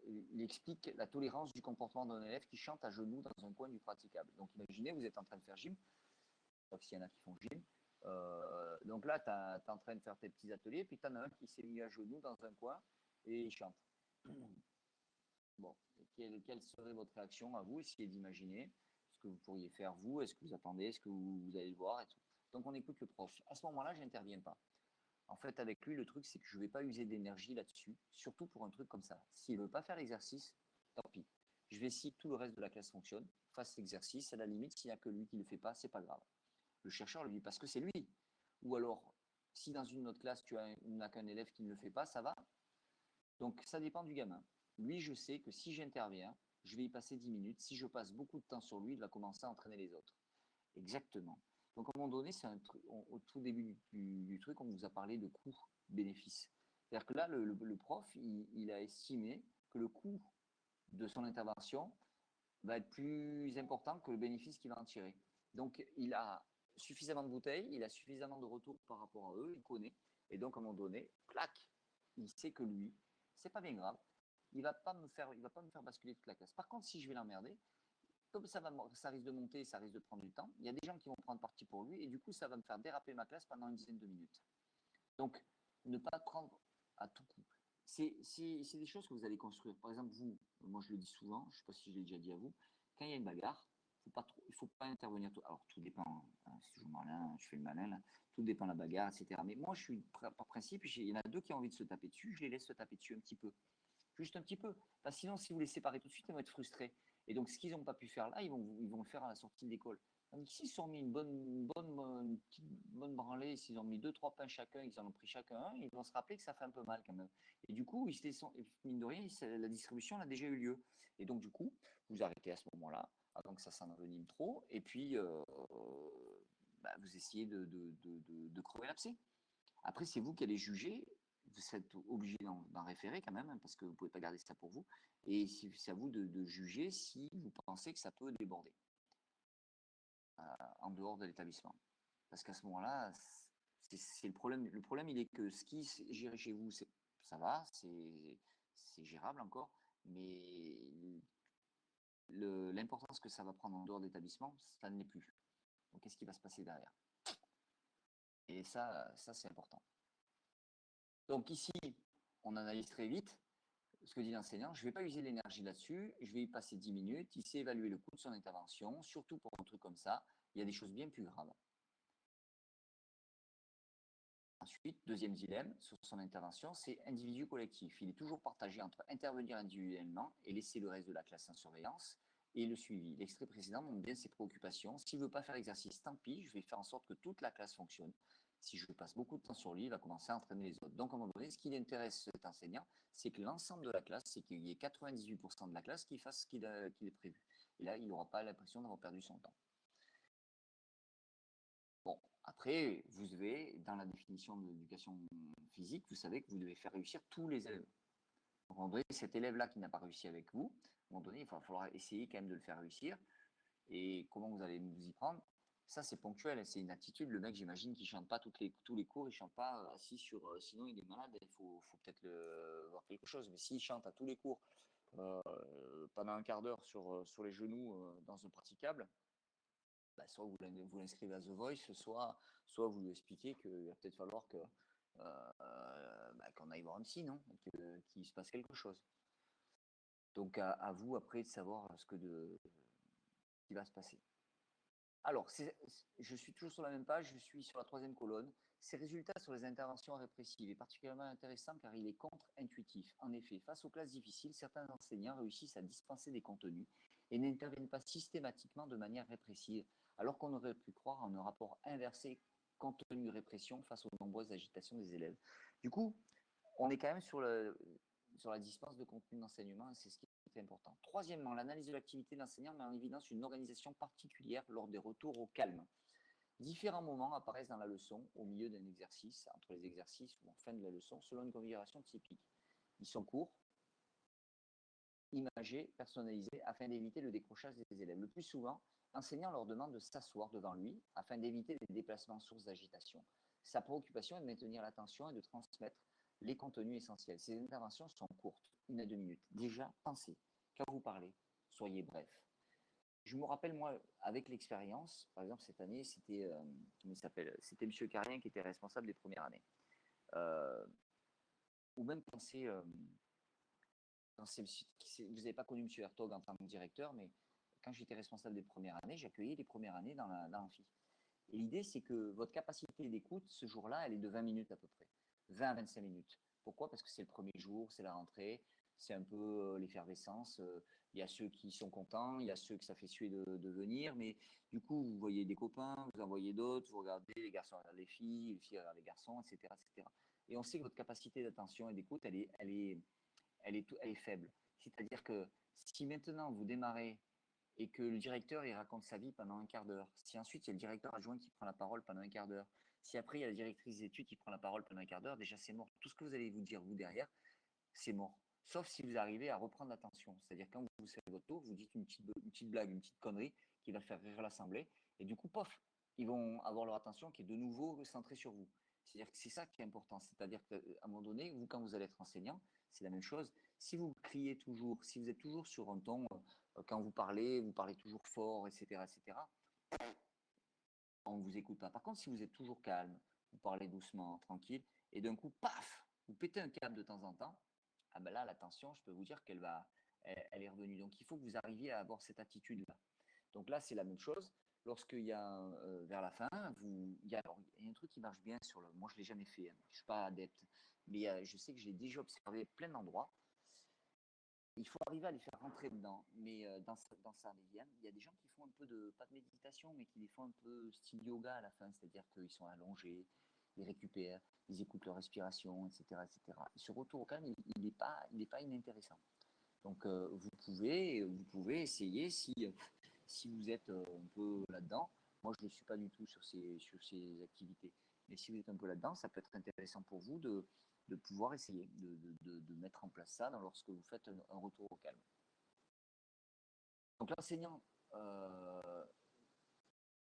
il explique la tolérance du comportement d'un élève qui chante à genoux dans un coin du praticable. Donc, imaginez, vous êtes en train de faire gym, sauf s'il y en a qui font gym. Donc là, tu es en train de faire tes petits ateliers, puis tu en as un qui s'est mis à genoux dans un coin et il chante. Bon, quelle serait votre réaction à vous? Essayez d'imaginer ce que vous pourriez faire vous. Est-ce que vous attendez? Est-ce que vous allez le voir et tout. Donc, on écoute le prof. À ce moment-là, je n'interviens pas. En fait, avec lui, le truc, c'est que je ne vais pas user d'énergie là-dessus, surtout pour un truc comme ça. S'il ne veut pas faire l'exercice, tant pis. Je vais essayer que tout le reste de la classe fonctionne, fasse l'exercice. À la limite, s'il n'y a que lui qui ne le fait pas, c'est pas grave. Le chercheur lui dit parce que c'est lui. Ou alors, si dans une autre classe, tu n'as qu'un élève qui ne le fait pas, ça va. Donc, ça dépend du gamin. Lui, je sais que si j'interviens, je vais y passer 10 minutes. Si je passe beaucoup de temps sur lui, il va commencer à entraîner les autres. Exactement. Donc, à un moment donné, au tout début du truc, on vous a parlé de coût-bénéfice. C'est-à-dire que là, le prof, il a estimé que le coût de son intervention va être plus important que le bénéfice qu'il va en tirer. Donc, il a suffisamment de bouteilles, il a suffisamment de retours par rapport à eux, il connaît. Et donc, à un moment donné, clac, il sait que lui, c'est pas bien grave. Il va pas me faire basculer toute la classe. Par contre, si je vais l'emmerder, comme ça risque de monter, ça risque de prendre du temps, il y a des gens qui vont prendre parti pour lui et du coup, ça va me faire déraper ma classe pendant une dizaine de minutes. Donc, ne pas prendre à tout coup. C'est des choses que vous allez construire. Par exemple, vous, moi je le dis souvent, je ne sais pas si je l'ai déjà dit à vous, quand il y a une bagarre, il ne faut pas intervenir. Alors, tout dépend, hein, c'est toujours malin, je fais le malin, là, tout dépend de la bagarre, etc. Mais moi, je suis par principe, il y en a deux qui ont envie de se taper dessus, je les laisse se taper dessus un petit peu. Juste un petit peu. Parce que sinon, si vous les séparez tout de suite, ils vont être frustrés. Et donc, ce qu'ils n'ont pas pu faire là, ils vont le faire à la sortie de l'école. Donc, s'ils se sont mis une bonne branlée, s'ils ont mis 2-3 pains chacun, ils en ont pris chacun un, ils vont se rappeler que ça fait un peu mal quand même. Et du coup, mine de rien, la distribution a déjà eu lieu. Et donc, du coup, vous arrêtez à ce moment-là, avant que ça s'envenime trop, et puis vous essayez de crever l'abcès. Après, c'est vous qui allez juger. Vous êtes obligé d'en référer quand même, hein, parce que vous ne pouvez pas garder ça pour vous. Et c'est à vous de juger si vous pensez que ça peut déborder en dehors de l'établissement. Parce qu'à ce moment-là, c'est le problème. Le problème, il est que ce qui est géré chez vous, ça va, c'est gérable encore, mais l'importance que ça va prendre en dehors d'établissement, ça ne l'est plus. Donc, qu'est-ce qui va se passer derrière? Et ça c'est important. Donc ici, on analyse très vite ce que dit l'enseignant. Je ne vais pas user l'énergie là-dessus, je vais y passer 10 minutes. Il sait évaluer le coût de son intervention, surtout pour un truc comme ça. Il y a des choses bien plus graves. Ensuite, deuxième dilemme sur son intervention, c'est individu-collectif. Il est toujours partagé entre intervenir individuellement et laisser le reste de la classe en surveillance et le suivi. L'extrait précédent montre bien ses préoccupations. S'il ne veut pas faire l'exercice, tant pis, je vais faire en sorte que toute la classe fonctionne. Si je passe beaucoup de temps sur lui, il va commencer à entraîner les autres. Donc, à un moment donné, ce qui intéresse cet enseignant, c'est que l'ensemble de la classe, c'est qu'il y ait 98% de la classe qui fasse ce qu'il est prévu. Et là, il n'aura pas l'impression d'avoir perdu son temps. Bon, après, vous devez, dans la définition de l'éducation physique, vous savez que vous devez faire réussir tous les élèves. Donc, à un moment donné, cet élève-là qui n'a pas réussi avec vous, à un moment donné, il va falloir essayer quand même de le faire réussir. Et comment vous allez vous y prendre? Ça, c'est ponctuel, c'est une attitude. Le mec, j'imagine qu'il ne chante pas tous les cours, il ne chante pas assis sur. Sinon, il est malade, il faut peut-être voir quelque chose. Mais s'il chante à tous les cours pendant un quart d'heure sur les genoux dans un praticable, soit vous l'inscrivez à The Voice, soit vous lui expliquez qu'il va peut-être falloir qu'on aille voir un psy, non? Qu'il se passe quelque chose. Donc à vous après de savoir ce qui va se passer. Alors, je suis toujours sur la même page, je suis sur la troisième colonne. Ces résultats sur les interventions répressives est particulièrement intéressant car il est contre-intuitif. En effet, face aux classes difficiles, certains enseignants réussissent à dispenser des contenus et n'interviennent pas systématiquement de manière répressive, alors qu'on aurait pu croire en un rapport inversé contenu répression face aux nombreuses agitations des élèves. Du coup, on est quand même sur la dispense de contenu d'enseignement, et c'est ce qui est important. Troisièmement, l'analyse de l'activité de l'enseignant met en évidence une organisation particulière lors des retours au calme. Différents moments apparaissent dans la leçon, au milieu d'un exercice, entre les exercices ou en fin de la leçon, selon une configuration typique. Ils sont courts, imagés, personnalisés, afin d'éviter le décrochage des élèves. Le plus souvent, l'enseignant leur demande de s'asseoir devant lui, afin d'éviter les déplacements sources d'agitation. Sa préoccupation est de maintenir l'attention et de transmettre les contenus essentiels. Ces interventions sont courtes, 1 à 2 minutes. Déjà, pensez, quand vous parlez, soyez bref. Je me rappelle, moi, avec l'expérience, par exemple, cette année, c'était M. Carrien qui était responsable des premières années. Ou même quand vous n'avez pas connu M. Hertog en tant que directeur, mais quand j'étais responsable des premières années, j'accueillais les premières années dans l'amphi. Et l'idée, c'est que votre capacité d'écoute, ce jour-là, elle est de 20 minutes à peu près. 20 à 25 minutes. Pourquoi? Parce que c'est le premier jour, c'est la rentrée, c'est un peu l'effervescence. Il y a ceux qui sont contents, il y a ceux que ça fait suer de venir, mais du coup, vous voyez des copains, vous en voyez d'autres, vous regardez, les garçons regardent les filles regardent les garçons, etc., etc. Et on sait que votre capacité d'attention et d'écoute, elle est faible. C'est-à-dire que si maintenant vous démarrez et que le directeur il raconte sa vie pendant un quart d'heure, si ensuite il y a le directeur adjoint qui prend la parole pendant un quart d'heure, si après il y a la directrice d'études qui prend la parole pendant un quart d'heure, déjà c'est mort. Tout ce que vous allez vous dire vous derrière, c'est mort. Sauf si vous arrivez à reprendre l'attention. C'est-à-dire quand vous faites votre tour, vous dites une petite blague, une petite connerie qui va faire rire l'assemblée, et du coup, pof, ils vont avoir leur attention qui est de nouveau centrée sur vous. C'est-à-dire que c'est ça qui est important. C'est-à-dire qu'à un moment donné, vous, quand vous allez être enseignant, c'est la même chose. Si vous criez toujours, si vous êtes toujours sur un ton, quand vous parlez toujours fort, etc., etc., on ne vous écoute pas. Par contre, si vous êtes toujours calme, vous parlez doucement, tranquille, et d'un coup, paf, vous pétez un câble de temps en temps, ah ben là, l'attention, je peux vous dire elle est revenue. Donc, il faut que vous arriviez à avoir cette attitude-là. Donc là, c'est la même chose. Lorsqu'il y a vers la fin, il y a un truc qui marche bien sur le. Moi, je ne l'ai jamais fait, hein. Je ne suis pas adepte, mais je sais que j'ai déjà observé plein d'endroits. Il faut arriver à les faire rentrer dedans. Mais dans ça, il y a des gens qui font un peu pas de méditation, mais qui les font un peu style yoga à la fin. C'est-à-dire qu'ils sont allongés, ils récupèrent, ils écoutent leur respiration, etc., etc. Et ce retour au calme, il n'est pas inintéressant. Donc, vous pouvez essayer si vous êtes un peu là-dedans. Moi, je ne suis pas du tout sur ces activités. Mais si vous êtes un peu là-dedans, ça peut être intéressant pour vous de pouvoir essayer de mettre en place ça lorsque vous faites un retour au calme. Donc, l'enseignant,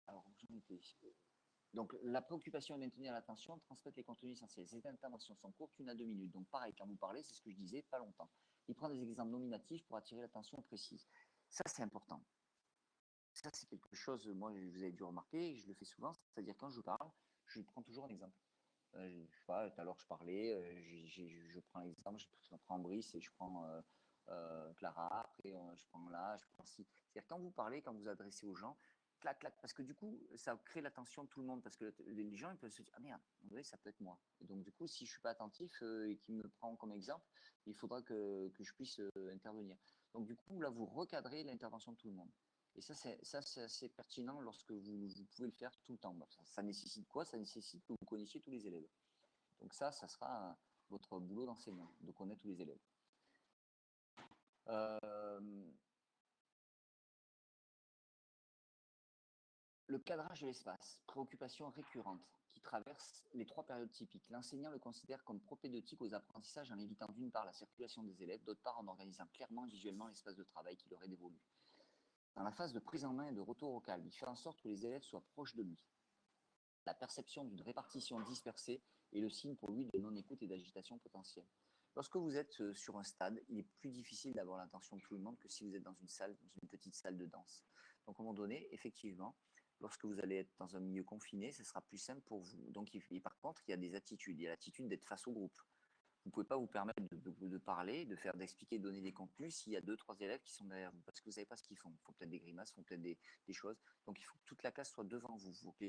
alors, j'en étais. Donc, la préoccupation est de maintenir l'attention, de transmettre les contenus essentiels. Ces interventions sont courtes, 1 à 2 minutes. Donc, pareil, quand vous parlez, c'est ce que je disais, pas longtemps. Il prend des exemples nominatifs pour attirer l'attention précise. Ça, c'est important. Ça, c'est quelque chose, moi, vous avez dû remarquer, je le fais souvent, c'est-à-dire quand je parle, je prends toujours un exemple. Je sais pas, tout à l'heure je parlais, je prends l'exemple, je prends Brice et je prends Clara, après je prends là, je prends ci. C'est-à-dire quand vous parlez, quand vous adressez aux gens, clac, clac, parce que du coup, ça crée l'attention de tout le monde, parce que les gens, ils peuvent se dire, ah merde, ça peut être moi. Et donc du coup, si je suis pas attentif et qu'il me prend comme exemple, il faudra que je puisse intervenir. Donc du coup, là, vous recadrez l'intervention de tout le monde. Et ça, c'est assez pertinent lorsque vous pouvez le faire tout le temps. Ça nécessite quoi? Ça nécessite que vous connaissiez tous les élèves. Donc ça sera votre boulot d'enseignant, de connaître tous les élèves. Le cadrage de l'espace, préoccupation récurrente qui traverse les 3 périodes typiques. L'enseignant le considère comme propédeutique aux apprentissages en évitant d'une part la circulation des élèves, d'autre part en organisant clairement et visuellement l'espace de travail qui leur est dévolu. Dans la phase de prise en main et de retour au calme, il fait en sorte que les élèves soient proches de lui. La perception d'une répartition dispersée est le signe pour lui de non-écoute et d'agitation potentielle. Lorsque vous êtes sur un stade, il est plus difficile d'avoir l'attention de tout le monde que si vous êtes dans une petite salle de danse. Donc à un moment donné, effectivement, lorsque vous allez être dans un milieu confiné, ce sera plus simple pour vous. Donc, par contre, il y a des attitudes. Il y a l'attitude d'être face au groupe. Vous ne pouvez pas vous permettre de parler, d'expliquer, de donner des contenus s'il y a 2-3 élèves qui sont derrière vous, parce que vous ne savez pas ce qu'ils font. Ils font peut-être des grimaces, ils font peut-être des choses. Donc il faut que toute la classe soit devant vous, que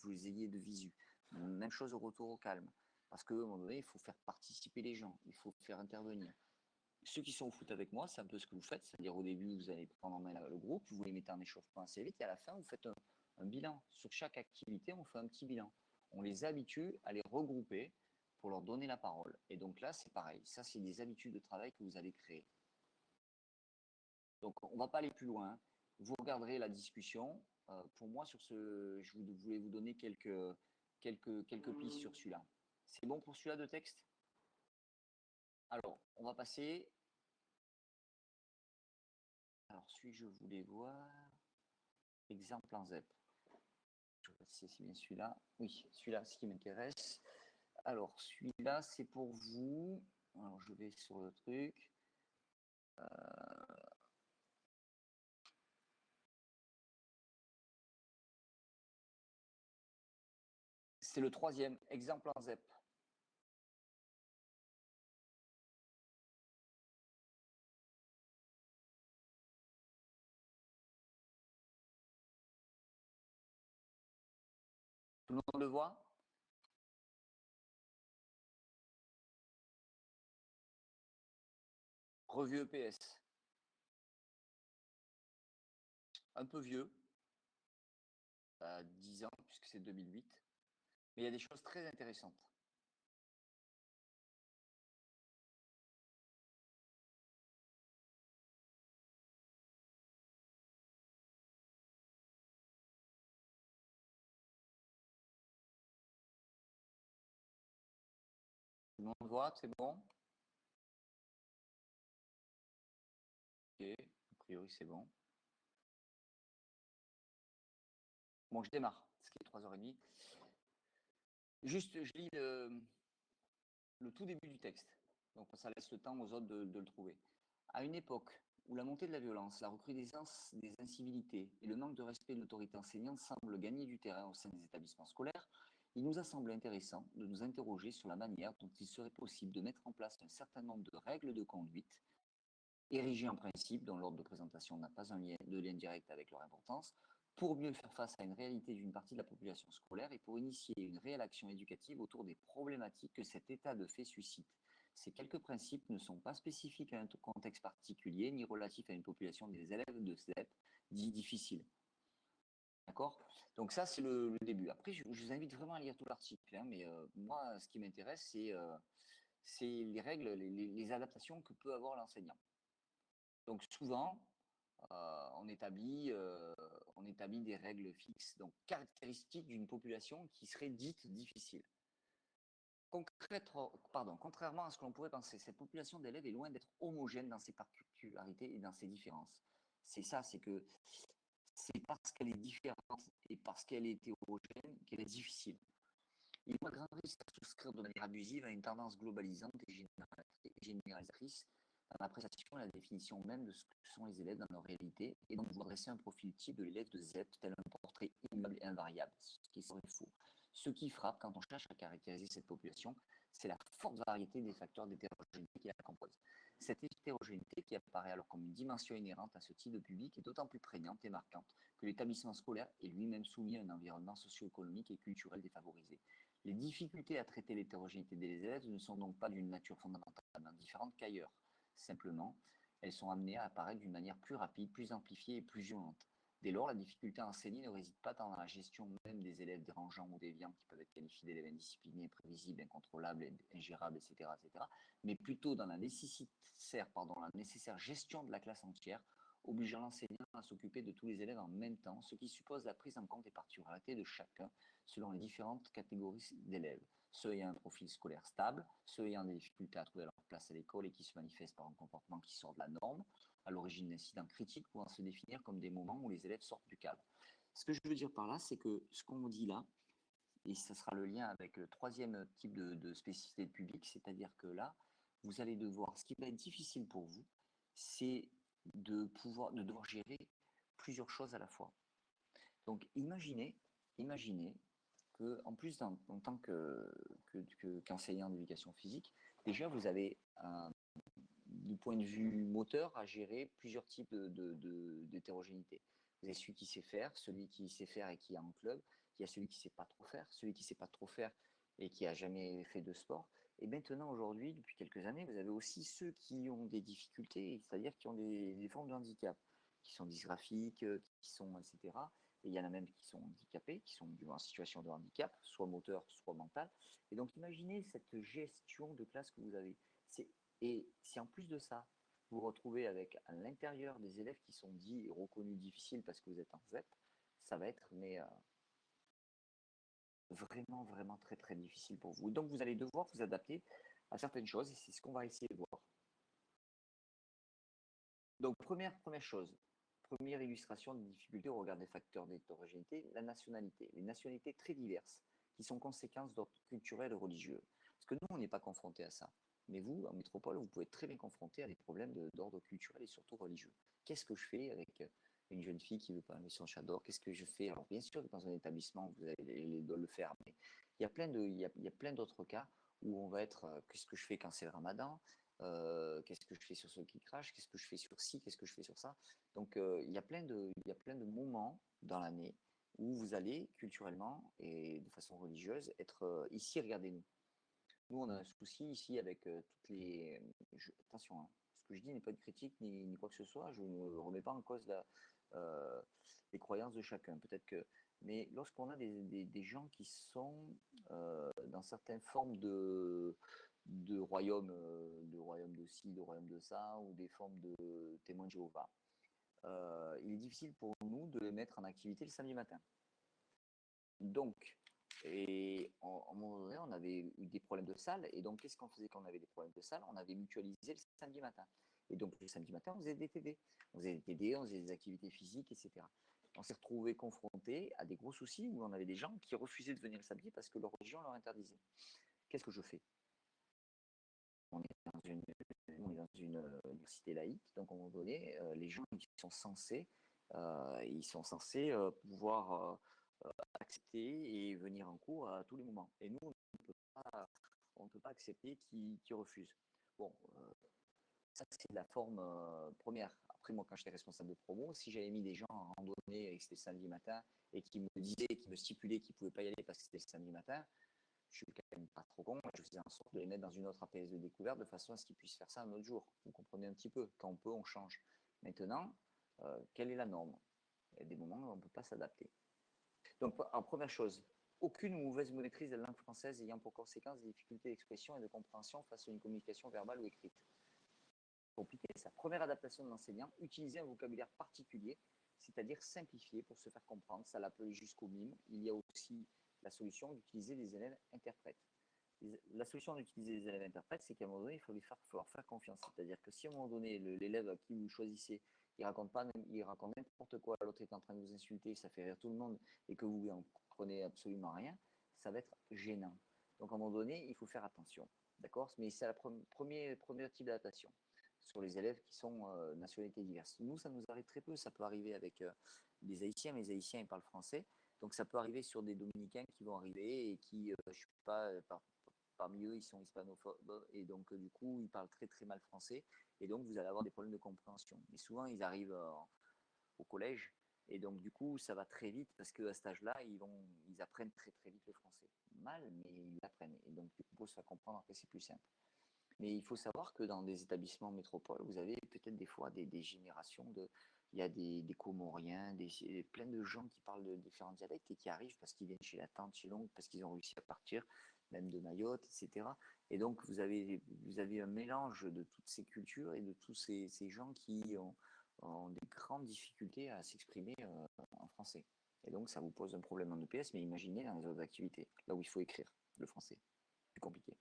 vous ayez de visu. Même chose au retour au calme, parce qu'à un moment donné, il faut faire participer les gens, il faut faire intervenir. Ceux qui sont au foot avec moi, c'est un peu ce que vous faites, c'est-à-dire au début, vous allez prendre en main le groupe, vous les mettez en échauffement assez vite, et à la fin, vous faites un bilan. Sur chaque activité, on fait un petit bilan. On les habitue à les regrouper pour leur donner la parole. Et donc là, c'est pareil. Ça, c'est des habitudes de travail que vous allez créer. Donc, on ne va pas aller plus loin. Vous regarderez la discussion. Pour moi, sur je voulais vous donner quelques pistes sur celui-là. C'est bon pour celui-là de texte? Alors, on va passer. Alors, celui que je voulais voir. Exemple en ZEP. Je vais si c'est bien celui-là. Oui, celui-là, ce qui m'intéresse. Alors, celui-là, c'est pour vous. Alors, je vais sur le truc. C'est le troisième, exemple en ZEP. Tout le monde le voit? Revue EPS. Un peu vieux. 10 ans, puisque c'est 2008. Mais il y a des choses très intéressantes. Tout le monde voit, c'est bon? Ok, a priori c'est bon. Bon, je démarre, ce qui est 3h30. Juste, je lis le tout début du texte. Donc ça laisse le temps aux autres de le trouver. À une époque où la montée de la violence, la recrudescence des incivilités et le manque de respect de l'autorité enseignante semblent gagner du terrain au sein des établissements scolaires, il nous a semblé intéressant de nous interroger sur la manière dont il serait possible de mettre en place un certain nombre de règles de conduite érigées en principe, dont l'ordre de présentation n'a pas un lien direct avec leur importance, pour mieux faire face à une réalité d'une partie de la population scolaire et pour initier une réelle action éducative autour des problématiques que cet état de fait suscite. Ces quelques principes ne sont pas spécifiques à un contexte particulier, ni relatifs à une population des élèves de CEP dit difficile. D'accord? Donc ça, c'est le début. Après, je vous invite vraiment à lire tout l'article, hein, mais moi, ce qui m'intéresse, c'est les règles, les adaptations que peut avoir l'enseignant. Donc souvent, on établit des règles fixes, donc caractéristiques d'une population qui serait dite difficile. Contrairement à ce que l'on pourrait penser, cette population d'élèves est loin d'être homogène dans ses particularités et dans ses différences. C'est ça, c'est que c'est parce qu'elle est différente et parce qu'elle est hétérogène qu'elle est difficile. Il y a un grand risque à souscrire de manière abusive à une tendance globalisante et généralisatrice dans l'appréciation et la définition même de ce que sont les élèves dans leur réalité, et donc vouloir dresser un profil type de l'élève de ZEP tel un portrait immuable et invariable, ce qui serait faux. Ce qui frappe quand on cherche à caractériser cette population, c'est la forte variété des facteurs d'hétérogénéité qui la composent. Cette hétérogénéité, qui apparaît alors comme une dimension inhérente à ce type de public, est d'autant plus prégnante et marquante que l'établissement scolaire est lui-même soumis à un environnement socio-économique et culturel défavorisé. Les difficultés à traiter l'hétérogénéité des élèves ne sont donc pas d'une nature fondamentalement différente qu'ailleurs. Simplement, elles sont amenées à apparaître d'une manière plus rapide, plus amplifiée et plus violente. Dès lors, la difficulté à enseigner ne réside pas tant dans la gestion même des élèves dérangeants ou déviants qui peuvent être qualifiés d'élèves indisciplinés, imprévisibles, incontrôlables, ingérables, etc., mais plutôt dans la nécessaire gestion de la classe entière, obligeant l'enseignant à s'occuper de tous les élèves en même temps, ce qui suppose la prise en compte des particularités de chacun selon les différentes catégories d'élèves. Ceux ayant un profil scolaire stable, ceux ayant des difficultés à trouver leur place à l'école et qui se manifestent par un comportement qui sort de la norme, à l'origine d'incidents critiques pouvant se définir comme des moments où les élèves sortent du cadre. Ce que je veux dire par là, c'est que ce qu'on dit là, et ça sera le lien avec le troisième type de spécificité de public, c'est-à-dire que là, vous allez devoir, ce qui va être difficile pour vous, c'est de devoir gérer plusieurs choses à la fois. Donc imaginez que, en plus en tant qu'enseignant d'éducation physique, déjà vous avez du point de vue moteur à gérer plusieurs types d'hétérogénéité. Vous avez celui qui sait faire, celui qui sait faire et qui est en club, il y a celui qui ne sait pas trop faire, celui qui ne sait pas trop faire et qui n'a jamais fait de sport. Et maintenant, aujourd'hui, depuis quelques années, vous avez aussi ceux qui ont des difficultés, c'est-à-dire qui ont des formes de handicap, qui sont dysgraphiques, qui sont, etc. Et il y en a même qui sont handicapés, qui sont en situation de handicap, soit moteur, soit mental. Et donc imaginez cette gestion de classe que vous avez. Et si en plus de ça, vous vous retrouvez avec à l'intérieur des élèves qui sont dits et reconnus difficiles parce que vous êtes en ZEP, ça va être vraiment, vraiment très, très difficile pour vous. Donc vous allez devoir vous adapter à certaines choses et c'est ce qu'on va essayer de voir. Donc première chose, première illustration des difficultés au regard des facteurs d'hétérogénéité, la nationalité. Les nationalités très diverses qui sont conséquences d'ordre culturel et religieux. Parce que nous, on n'est pas confronté à ça. Mais vous, en métropole, vous pouvez être très bien confronté à des problèmes d'ordre culturel et surtout religieux. Qu'est-ce que je fais avec une jeune fille qui ne veut pas enlever son chador? Qu'est-ce que je fais? Alors bien sûr, dans un établissement, vous allez le faire, mais il y a plein d'autres cas où on va être, qu'est-ce que je fais quand c'est le ramadan? Qu'est-ce que je fais sur ceux qui crachent, qu'est-ce que je fais sur ci, qu'est-ce que je fais sur ça. Donc il y a plein de moments dans l'année où vous allez culturellement et de façon religieuse être ici, regardez-nous. Nous, on a un souci ici avec toutes les... attention, hein, ce que je dis n'est pas une critique ni quoi que ce soit, je ne remets pas en cause les croyances de chacun. Peut-être que... Mais lorsqu'on a des gens qui sont dans certaines formes de royaumes, de royaume de ci, de royaume de ça, ou des formes de témoins de Jéhovah, il est difficile pour nous de les mettre en activité le samedi matin. Donc, et à un moment donné, on avait eu des problèmes de salle. Et donc, qu'est-ce qu'on faisait quand on avait des problèmes de salle? On avait mutualisé le samedi matin. Et donc, le samedi matin, on faisait des TD. On faisait des TD, on faisait des activités physiques, etc. On s'est retrouvé confronté à des gros soucis où on avait des gens qui refusaient de venir le samedi parce que leur religion leur interdisait. Qu'est-ce que je fais? On est dans une université laïque, donc à un moment donné, les gens ils sont censés pouvoir accepter et venir en cours à tous les moments. Et nous, on ne peut pas accepter qu'ils refusent. Bon, ça c'est la forme première. Après, moi, quand j'étais responsable de promo, si j'avais mis des gens à randonnée et que c'était samedi matin et qui me disaient, qui me stipulaient qu'ils ne pouvaient pas y aller parce que c'était le samedi matin, je suis quand même pas trop con. Je faisais en sorte de les mettre dans une autre APS de découverte de façon à ce qu'ils puissent faire ça un autre jour. Vous comprenez un petit peu. Quand on peut, on change. Maintenant, quelle est la norme? Il y a des moments où on ne peut pas s'adapter. Donc, en première chose, aucune mauvaise maîtrise de la langue française ayant pour conséquence des difficultés d'expression et de compréhension face à une communication verbale ou écrite. Compliqué, sa première adaptation de l'enseignant, utiliser un vocabulaire particulier, c'est-à-dire simplifié pour se faire comprendre, ça l'appelait jusqu'au mime. Il y a aussi la solution d'utiliser des élèves interprètes. La solution d'utiliser des élèves interprètes, c'est qu'à un moment donné, il faut leur faire confiance. C'est-à-dire que si à un moment donné, l'élève à qui vous choisissez, il raconte n'importe quoi, l'autre est en train de vous insulter, ça fait rire tout le monde, et que vous en comprenez absolument rien, ça va être gênant. Donc à un moment donné, il faut faire attention. D'accord? Mais c'est la première type d'adaptation sur les élèves qui sont nationalités diverses. Nous, ça nous arrive très peu. Ça peut arriver avec des Haïtiens, mais les Haïtiens, ils parlent français. Donc ça peut arriver sur des Dominicains qui vont arriver et qui, je ne sais pas, parmi eux, ils sont hispanophobes et donc du coup, ils parlent très très mal français et donc vous allez avoir des problèmes de compréhension. Mais souvent, ils arrivent au collège et donc du coup, ça va très vite parce qu'à cet âge-là, ils apprennent très très vite le français. Mal, mais ils l'apprennent et donc du coup, pour se faire comprendre, après, c'est plus simple. Mais il faut savoir que dans des établissements métropoles, vous avez peut-être des fois des générations de. Il y a des Comoriens, plein de gens qui parlent de différents dialectes et qui arrivent parce qu'ils viennent chez la tante, chez l'oncle, parce qu'ils ont réussi à partir, même de Mayotte, etc. Et donc, vous avez un mélange de toutes ces cultures et de tous ces gens qui ont des grandes difficultés à s'exprimer en français. Et donc, ça vous pose un problème en EPS, mais imaginez dans les autres activités, là où il faut écrire le français. Plus compliqué.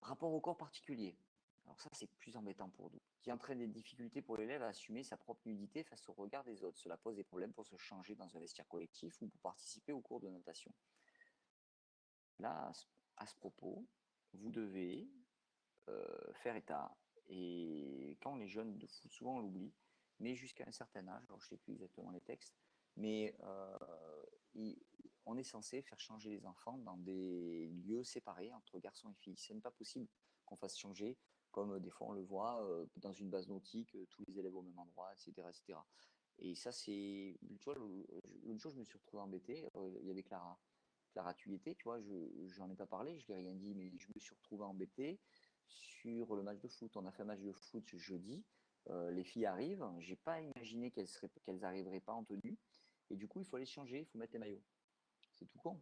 Rapport au corps particulier. Alors ça, c'est plus embêtant pour nous. Qui entraîne des difficultés pour l'élève à assumer sa propre nudité face au regard des autres. Cela pose des problèmes pour se changer dans un vestiaire collectif ou pour participer au cours de natation. Là, à ce propos, vous devez faire état. Et quand on est jeune de foot, souvent on l'oublie, mais jusqu'à un certain âge, alors je ne sais plus exactement les textes, mais on est censé faire changer les enfants dans des lieux séparés entre garçons et filles. Ce n'est pas possible qu'on fasse changer, comme des fois on le voit dans une base nautique, tous les élèves au même endroit, etc. etc. Et ça, c'est. Tu vois, l'autre jour, je me suis retrouvé embêté. Il y avait Clara. Clara, tu y étais, tu vois, j'en ai pas parlé, je n'ai rien dit, mais je me suis retrouvé embêté sur le match de foot. On a fait un match de foot jeudi. Les filles arrivent, j'ai pas imaginé qu'elles arriveraient pas en tenue, et du coup, il faut les changer, il faut mettre les maillots. C'est tout con.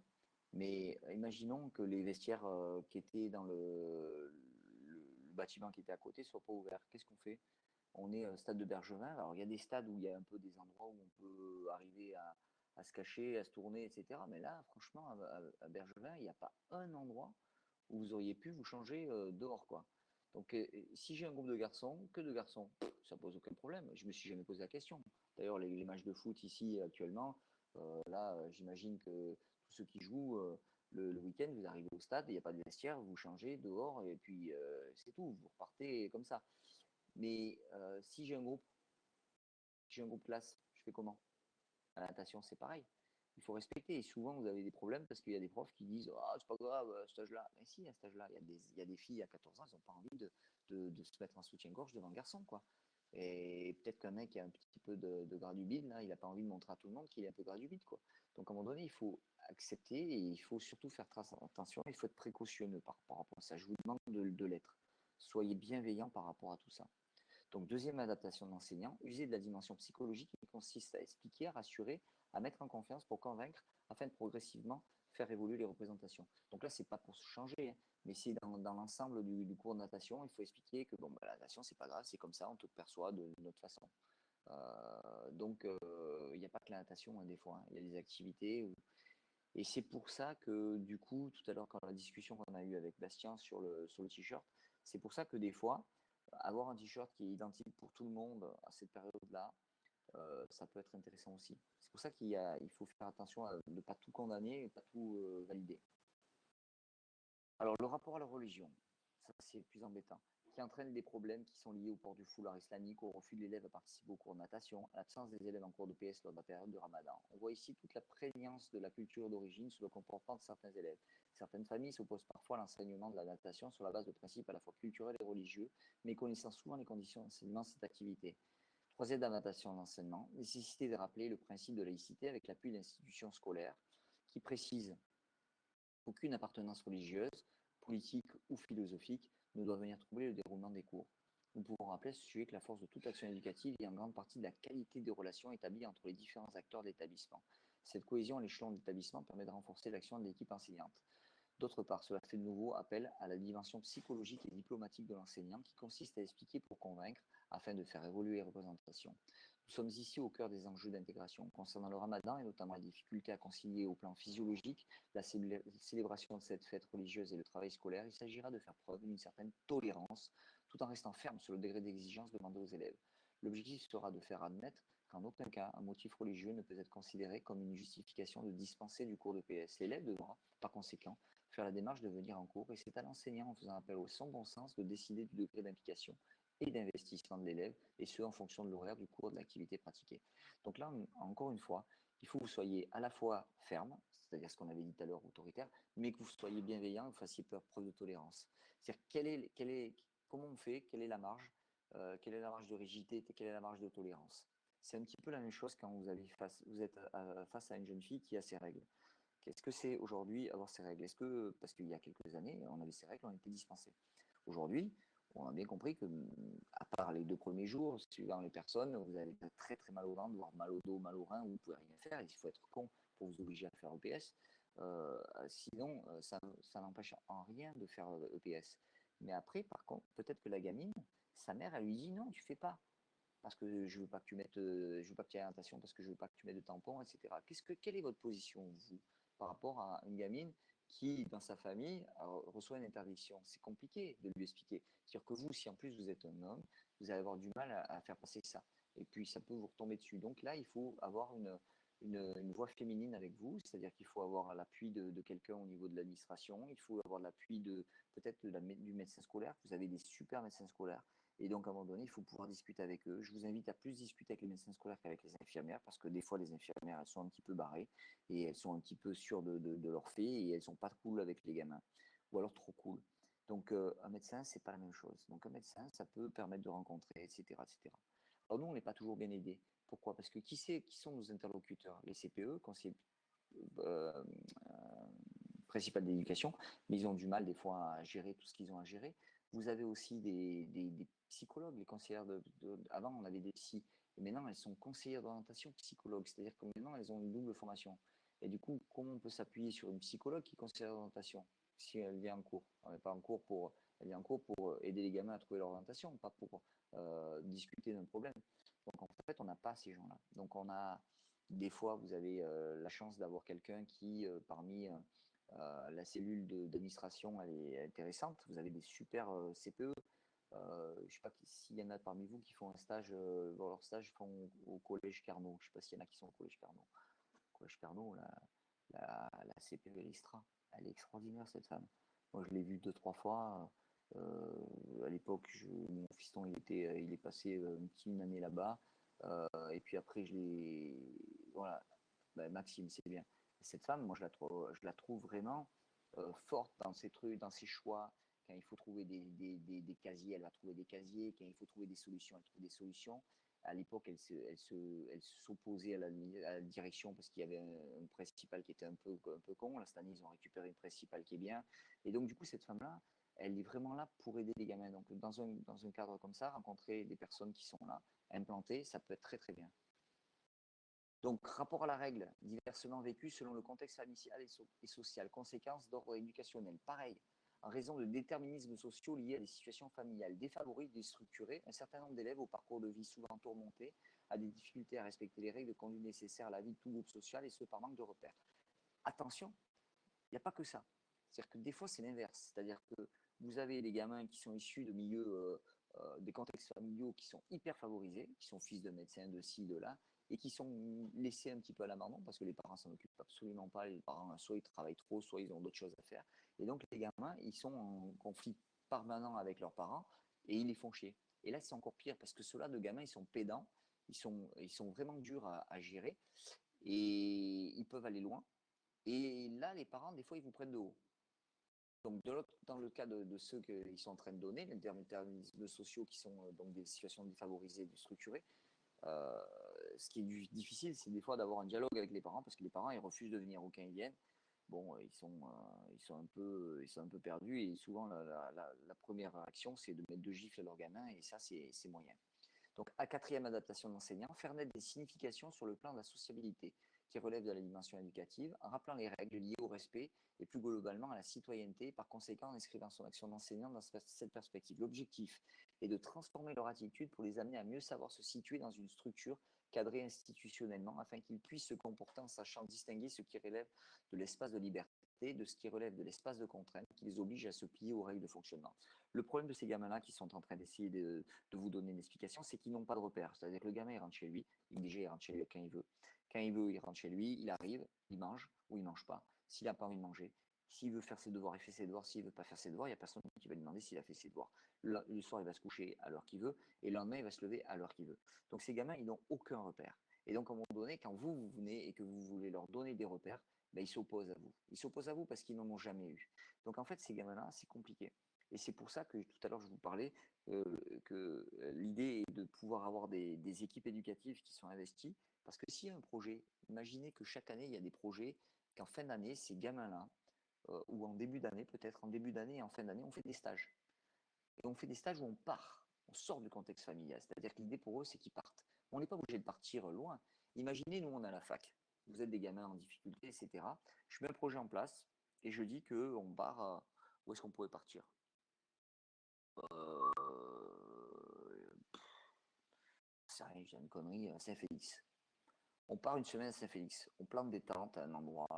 Mais imaginons que les vestiaires qui étaient dans le bâtiment qui était à côté soient pas ouverts. Qu'est-ce qu'on fait? On est au stade de Bergevin. Alors, il y a des stades où il y a un peu des endroits où on peut arriver à se cacher, à se tourner, etc. Mais là, franchement, à Bergevin, il n'y a pas un endroit où vous auriez pu vous changer dehors, quoi. Donc, si j'ai un groupe de garçons, que de garçons, ça pose aucun problème. Je me suis jamais posé la question. D'ailleurs, les matchs de foot ici actuellement, là, j'imagine que tous ceux qui jouent le week-end, vous arrivez au stade, il n'y a pas de vestiaire, vous changez dehors et puis c'est tout. Vous repartez comme ça. Mais si j'ai un groupe classe, je fais comment? À la natation, c'est pareil. Il faut respecter. Et souvent, vous avez des problèmes parce qu'il y a des profs qui disent ah, c'est pas grave, à cet âge-là. Mais si, à cet âge-là, il y a des filles à 14 ans, elles n'ont pas envie de se mettre en soutien-gorge devant un garçon, quoi. Et peut-être qu'un mec qui a un petit peu de gras du bide, là, il n'a pas envie de montrer à tout le monde qu'il est un peu gras du bide, quoi. Donc, à un moment donné, il faut accepter et il faut surtout faire attention. Il faut être précautionneux par rapport à ça. Je vous demande de l'être. Soyez bienveillant par rapport à tout ça. Donc, deuxième adaptation de l'enseignant, user de la dimension psychologique qui consiste à expliquer, à rassurer, à mettre en confiance pour convaincre, afin de progressivement faire évoluer les représentations. Donc là, c'est pas pour se changer, hein, mais c'est dans l'ensemble du cours de natation, il faut expliquer que bon, bah, la natation, c'est pas grave, c'est comme ça, on te perçoit de notre façon. Donc, il n'y a pas que la natation, hein, des fois, hein, il y a des activités. Et c'est pour ça que, du coup, tout à l'heure, quand la discussion qu'on a eue avec Bastien sur le t-shirt, c'est pour ça que des fois, avoir un t-shirt qui est identique pour tout le monde à cette période-là, ça peut être intéressant aussi. C'est pour ça il faut faire attention à ne pas tout condamner et pas tout valider. Alors, le rapport à la religion, ça c'est le plus embêtant, qui entraîne des problèmes qui sont liés au port du foulard islamique, au refus de l'élève à participer au cours de natation, à l'absence des élèves en cours de PS lors de la période de Ramadan. On voit ici toute la prégnance de la culture d'origine sous le comportement de certains élèves. Certaines familles s'opposent parfois à l'enseignement de la natation sur la base de principes à la fois culturels et religieux, mais connaissant souvent les conditions d'enseignement de cette activité. Troisième adaptation de l'enseignement, nécessité de rappeler le principe de laïcité avec l'appui de l'institution scolaire qui précise qu'aucune appartenance religieuse, politique ou philosophique ne doit venir troubler le déroulement des cours. Nous pouvons rappeler à ce sujet que la force de toute action éducative est en grande partie de la qualité des relations établies entre les différents acteurs de l'établissement. Cette cohésion à l'échelon de l'établissement permet de renforcer l'action de l'équipe enseignante. D'autre part, cela fait de nouveau appel à la dimension psychologique et diplomatique de l'enseignant qui consiste à expliquer pour convaincre afin de faire évoluer les représentations. Nous sommes ici au cœur des enjeux d'intégration. Concernant le ramadan et notamment la difficulté à concilier au plan physiologique la célébration de cette fête religieuse et le travail scolaire, il s'agira de faire preuve d'une certaine tolérance tout en restant ferme sur le degré d'exigence demandé aux élèves. L'objectif sera de faire admettre qu'en aucun cas un motif religieux ne peut être considéré comme une justification de dispenser du cours de PS. L'élève devra, par conséquent, faire la démarche de venir en cours et c'est à l'enseignant, en faisant appel au son bon sens, de décider du degré d'implication et d'investissement de l'élève, et ce en fonction de l'horaire du cours de l'activité pratiquée. Donc là, encore une fois, il faut que vous soyez à la fois ferme, c'est-à-dire ce qu'on avait dit tout à l'heure, autoritaire, mais que vous soyez bienveillant et que vous fassiez preuve de tolérance. C'est-à-dire comment on fait, quelle est la marge de rigidité, quelle est la marge de tolérance. C'est un petit peu la même chose quand vous êtes face à une jeune fille qui a ses règles. Qu'est-ce que c'est aujourd'hui avoir ces règles? Est-ce que, parce qu'il y a quelques années, on avait ces règles, on était dispensé. Aujourd'hui, on a bien compris que, à part les 2 premiers jours, suivant les personnes, vous avez très très mal au ventre, voire mal au dos, mal au rein, vous ne pouvez rien faire. Il faut être con pour vous obliger à faire EPS. Sinon, ça n'empêche en rien de faire EPS. Mais après, par contre, peut-être que la gamine, sa mère, elle lui dit non, tu fais pas. Parce que je veux pas que tu mettes, je veux pas que tu aies attention, parce que je veux pas que tu mettes de tampons, etc. Quelle est votre position, vous, par rapport à une gamine qui, dans sa famille, reçoit une interdiction? C'est compliqué de lui expliquer. C'est-à-dire que vous, si en plus vous êtes un homme, vous allez avoir du mal à faire passer ça. Et puis, ça peut vous retomber dessus. Donc là, il faut avoir une voix féminine avec vous, c'est-à-dire qu'il faut avoir l'appui de quelqu'un au niveau de l'administration, il faut avoir l'appui peut-être du médecin scolaire. Vous avez des super médecins scolaires et donc, à un moment donné, il faut pouvoir discuter avec eux. Je vous invite à plus discuter avec les médecins scolaires qu'avec les infirmières, parce que des fois, les infirmières, elles sont un petit peu barrées et elles sont un petit peu sûres de leur fait et elles sont pas cool avec les gamins, ou alors trop cool. Donc, un médecin, c'est pas la même chose. Donc, un médecin, ça peut permettre de rencontrer, etc., etc. Alors, nous, on n'est pas toujours bien aidés. Pourquoi? Parce que qui sont nos interlocuteurs? Les CPE, conseillers euh, principal d'éducation, mais ils ont du mal des fois à gérer tout ce qu'ils ont à gérer. Vous avez aussi des psychologues, les conseillères avant, on avait des psys, et maintenant, elles sont conseillères d'orientation psychologues, c'est-à-dire que maintenant, elles ont une double formation. Et du coup, comment on peut s'appuyer sur une psychologue qui est conseillère d'orientation si elle vient en cours? Elle n'est pas en cours pour, elle vient en cours pour aider les gamins à trouver leur orientation, pas pour discuter d'un problème. Donc, en fait, on n'a pas ces gens-là. Donc, on a, des fois, vous avez la chance d'avoir quelqu'un qui, parmi la cellule d'administration, elle est intéressante. Vous avez des super CPE. Je ne sais pas s'il y en a parmi vous qui font un stage, leur stage font au collège Carnot. Je ne sais pas s'il y en a qui sont au collège Carnot. Au collège Carnot, la CPE Elistra, elle est extraordinaire cette femme. Moi, je l'ai vue 2-3 fois. À l'époque, mon fiston, il est passé une année là-bas. Et puis après, voilà. Ben, Maxime, c'est bien. Cette femme, moi, je la trouve vraiment forte dans ses trucs, dans ses choix. Quand il faut trouver des casiers, elle va trouver des casiers. Quand il faut trouver des solutions, elle trouve des solutions. À l'époque, elle s'opposait à la direction parce qu'il y avait un principal qui était un peu con. Là, cette année, ils ont récupéré une principale qui est bien. Et donc, du coup, cette femme-là, elle est vraiment là pour aider les gamins. Donc, dans un cadre comme ça, rencontrer des personnes qui sont là, implantées, ça peut être très, très bien. Donc, rapport à la règle, diversement vécu selon le contexte familial et social. Conséquences d'ordre éducationnel. Pareil, en raison de déterminismes sociaux liés à des situations familiales défavorisées, déstructurées, un certain nombre d'élèves au parcours de vie souvent tourmenté a des difficultés à respecter les règles de conduite nécessaires à la vie de tout groupe social et ce par manque de repères. Attention, il n'y a pas que ça. C'est-à-dire que des fois, c'est l'inverse. C'est-à-dire que vous avez des gamins qui sont issus de milieux, des contextes familiaux qui sont hyper favorisés, qui sont fils de médecins, de ci, de là, et qui sont laissés un petit peu à l'abandon parce que les parents s'en occupent absolument pas. Les parents, soit ils travaillent trop, soit ils ont d'autres choses à faire. Et donc, les gamins, ils sont en conflit permanent avec leurs parents et ils les font chier. Et là, c'est encore pire parce que ceux-là de gamins, ils sont pédants, ils sont vraiment durs à gérer et ils peuvent aller loin. Et là, les parents, des fois, ils vous prennent de haut. Donc, dans le cas de ceux qu'ils sont en train de donner, les déterminismes sociaux qui sont donc des situations défavorisées, déstructurées, euh, ce qui est difficile, c'est des fois d'avoir un dialogue avec les parents parce que les parents, ils refusent de venir ou quand ils viennent. Bon, ils sont un peu perdus et souvent, la première action, c'est de mettre 2 gifles à leur gamin et ça, c'est moyen. Donc, à quatrième adaptation d'enseignant, faire naître des significations sur le plan de la sociabilité, qui relèvent de la dimension éducative, en rappelant les règles liées au respect et plus globalement à la citoyenneté, par conséquent en inscrivant son action d'enseignant dans cette perspective. L'objectif est de transformer leur attitude pour les amener à mieux savoir se situer dans une structure cadrée institutionnellement, afin qu'ils puissent se comporter en sachant distinguer ce qui relève de l'espace de liberté de ce qui relève de l'espace de contrainte qui les oblige à se plier aux règles de fonctionnement. Le problème de ces gamins-là qui sont en train d'essayer de vous donner une explication, c'est qu'ils n'ont pas de repère. C'est-à-dire que le gamin, il rentre chez lui, déjà, il rentre chez lui quand il veut. Quand il veut, il rentre chez lui, il arrive, il mange ou il mange pas. S'il n'a pas envie de manger, s'il veut faire ses devoirs, il fait ses devoirs. S'il ne veut pas faire ses devoirs, il n'y a personne qui va lui demander s'il a fait ses devoirs. Le soir, il va se coucher à l'heure qu'il veut et le lendemain, il va se lever à l'heure qu'il veut. Donc ces gamins, ils n'ont aucun repère. Et donc, à un moment donné, quand vous venez et que vous voulez leur donner des repères, ben, ils s'opposent à vous. Ils s'opposent à vous parce qu'ils n'en ont jamais eu. Donc, en fait, ces gamins-là, c'est compliqué. Et c'est pour ça que tout à l'heure, je vous parlais euh, que l'idée est de pouvoir avoir des équipes éducatives qui sont investies. Parce que s'il y a un projet, imaginez que chaque année, il y a des projets, qu'en fin d'année, ces gamins-là, ou en début d'année, peut-être en début d'année et en fin d'année, on fait des stages. Et on fait des stages où on part, on sort du contexte familial. C'est-à-dire que l'idée pour eux, c'est qu'ils partent. On n'est pas obligé de partir loin. Imaginez, nous, on est à la fac. Vous êtes des gamins en difficulté, etc. Je mets un projet en place et je dis qu'on part. Où est-ce qu'on pourrait partir? C'est rien, j'ai une connerie, Saint-Félix. On part une semaine à Saint-Félix. On plante des tentes à un endroit.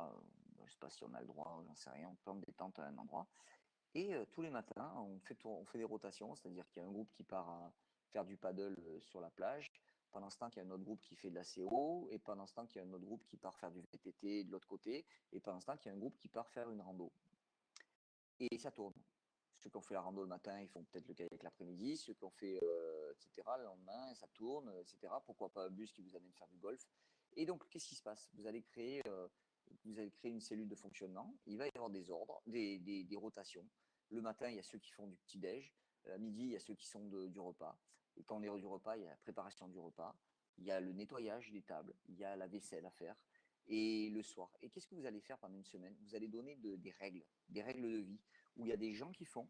Je ne sais pas si on a le droit, j'en sais rien. On plante des tentes à un endroit. Et tous les matins, on fait des rotations, c'est-à-dire qu'il y a un groupe qui part à faire du paddle sur la plage. Pendant ce temps, qu'il y a un autre groupe qui fait de la CO. Et pendant ce temps, qu'il y a un autre groupe qui part faire du VTT de l'autre côté. Et pendant ce temps, qu'il y a un groupe qui part faire une rando. Et ça tourne. Ceux qui ont fait la rando le matin, ils font peut-être le kayak l'après-midi. Ceux qui ont fait, etc., le lendemain, ça tourne, etc. Pourquoi pas un bus qui vous amène faire du golf. Et donc, qu'est-ce qui se passe? Vous allez créer une cellule de fonctionnement. Il va y avoir des ordres, des rotations. Le matin, il y a ceux qui font du petit-déj. À midi, il y a ceux qui sont du repas. Et quand on est du repas, il y a la préparation du repas. Il y a le nettoyage des tables. Il y a la vaisselle à faire. Et le soir. Et qu'est-ce que vous allez faire pendant une semaine? Vous allez donner des règles de vie où il y a des gens qui font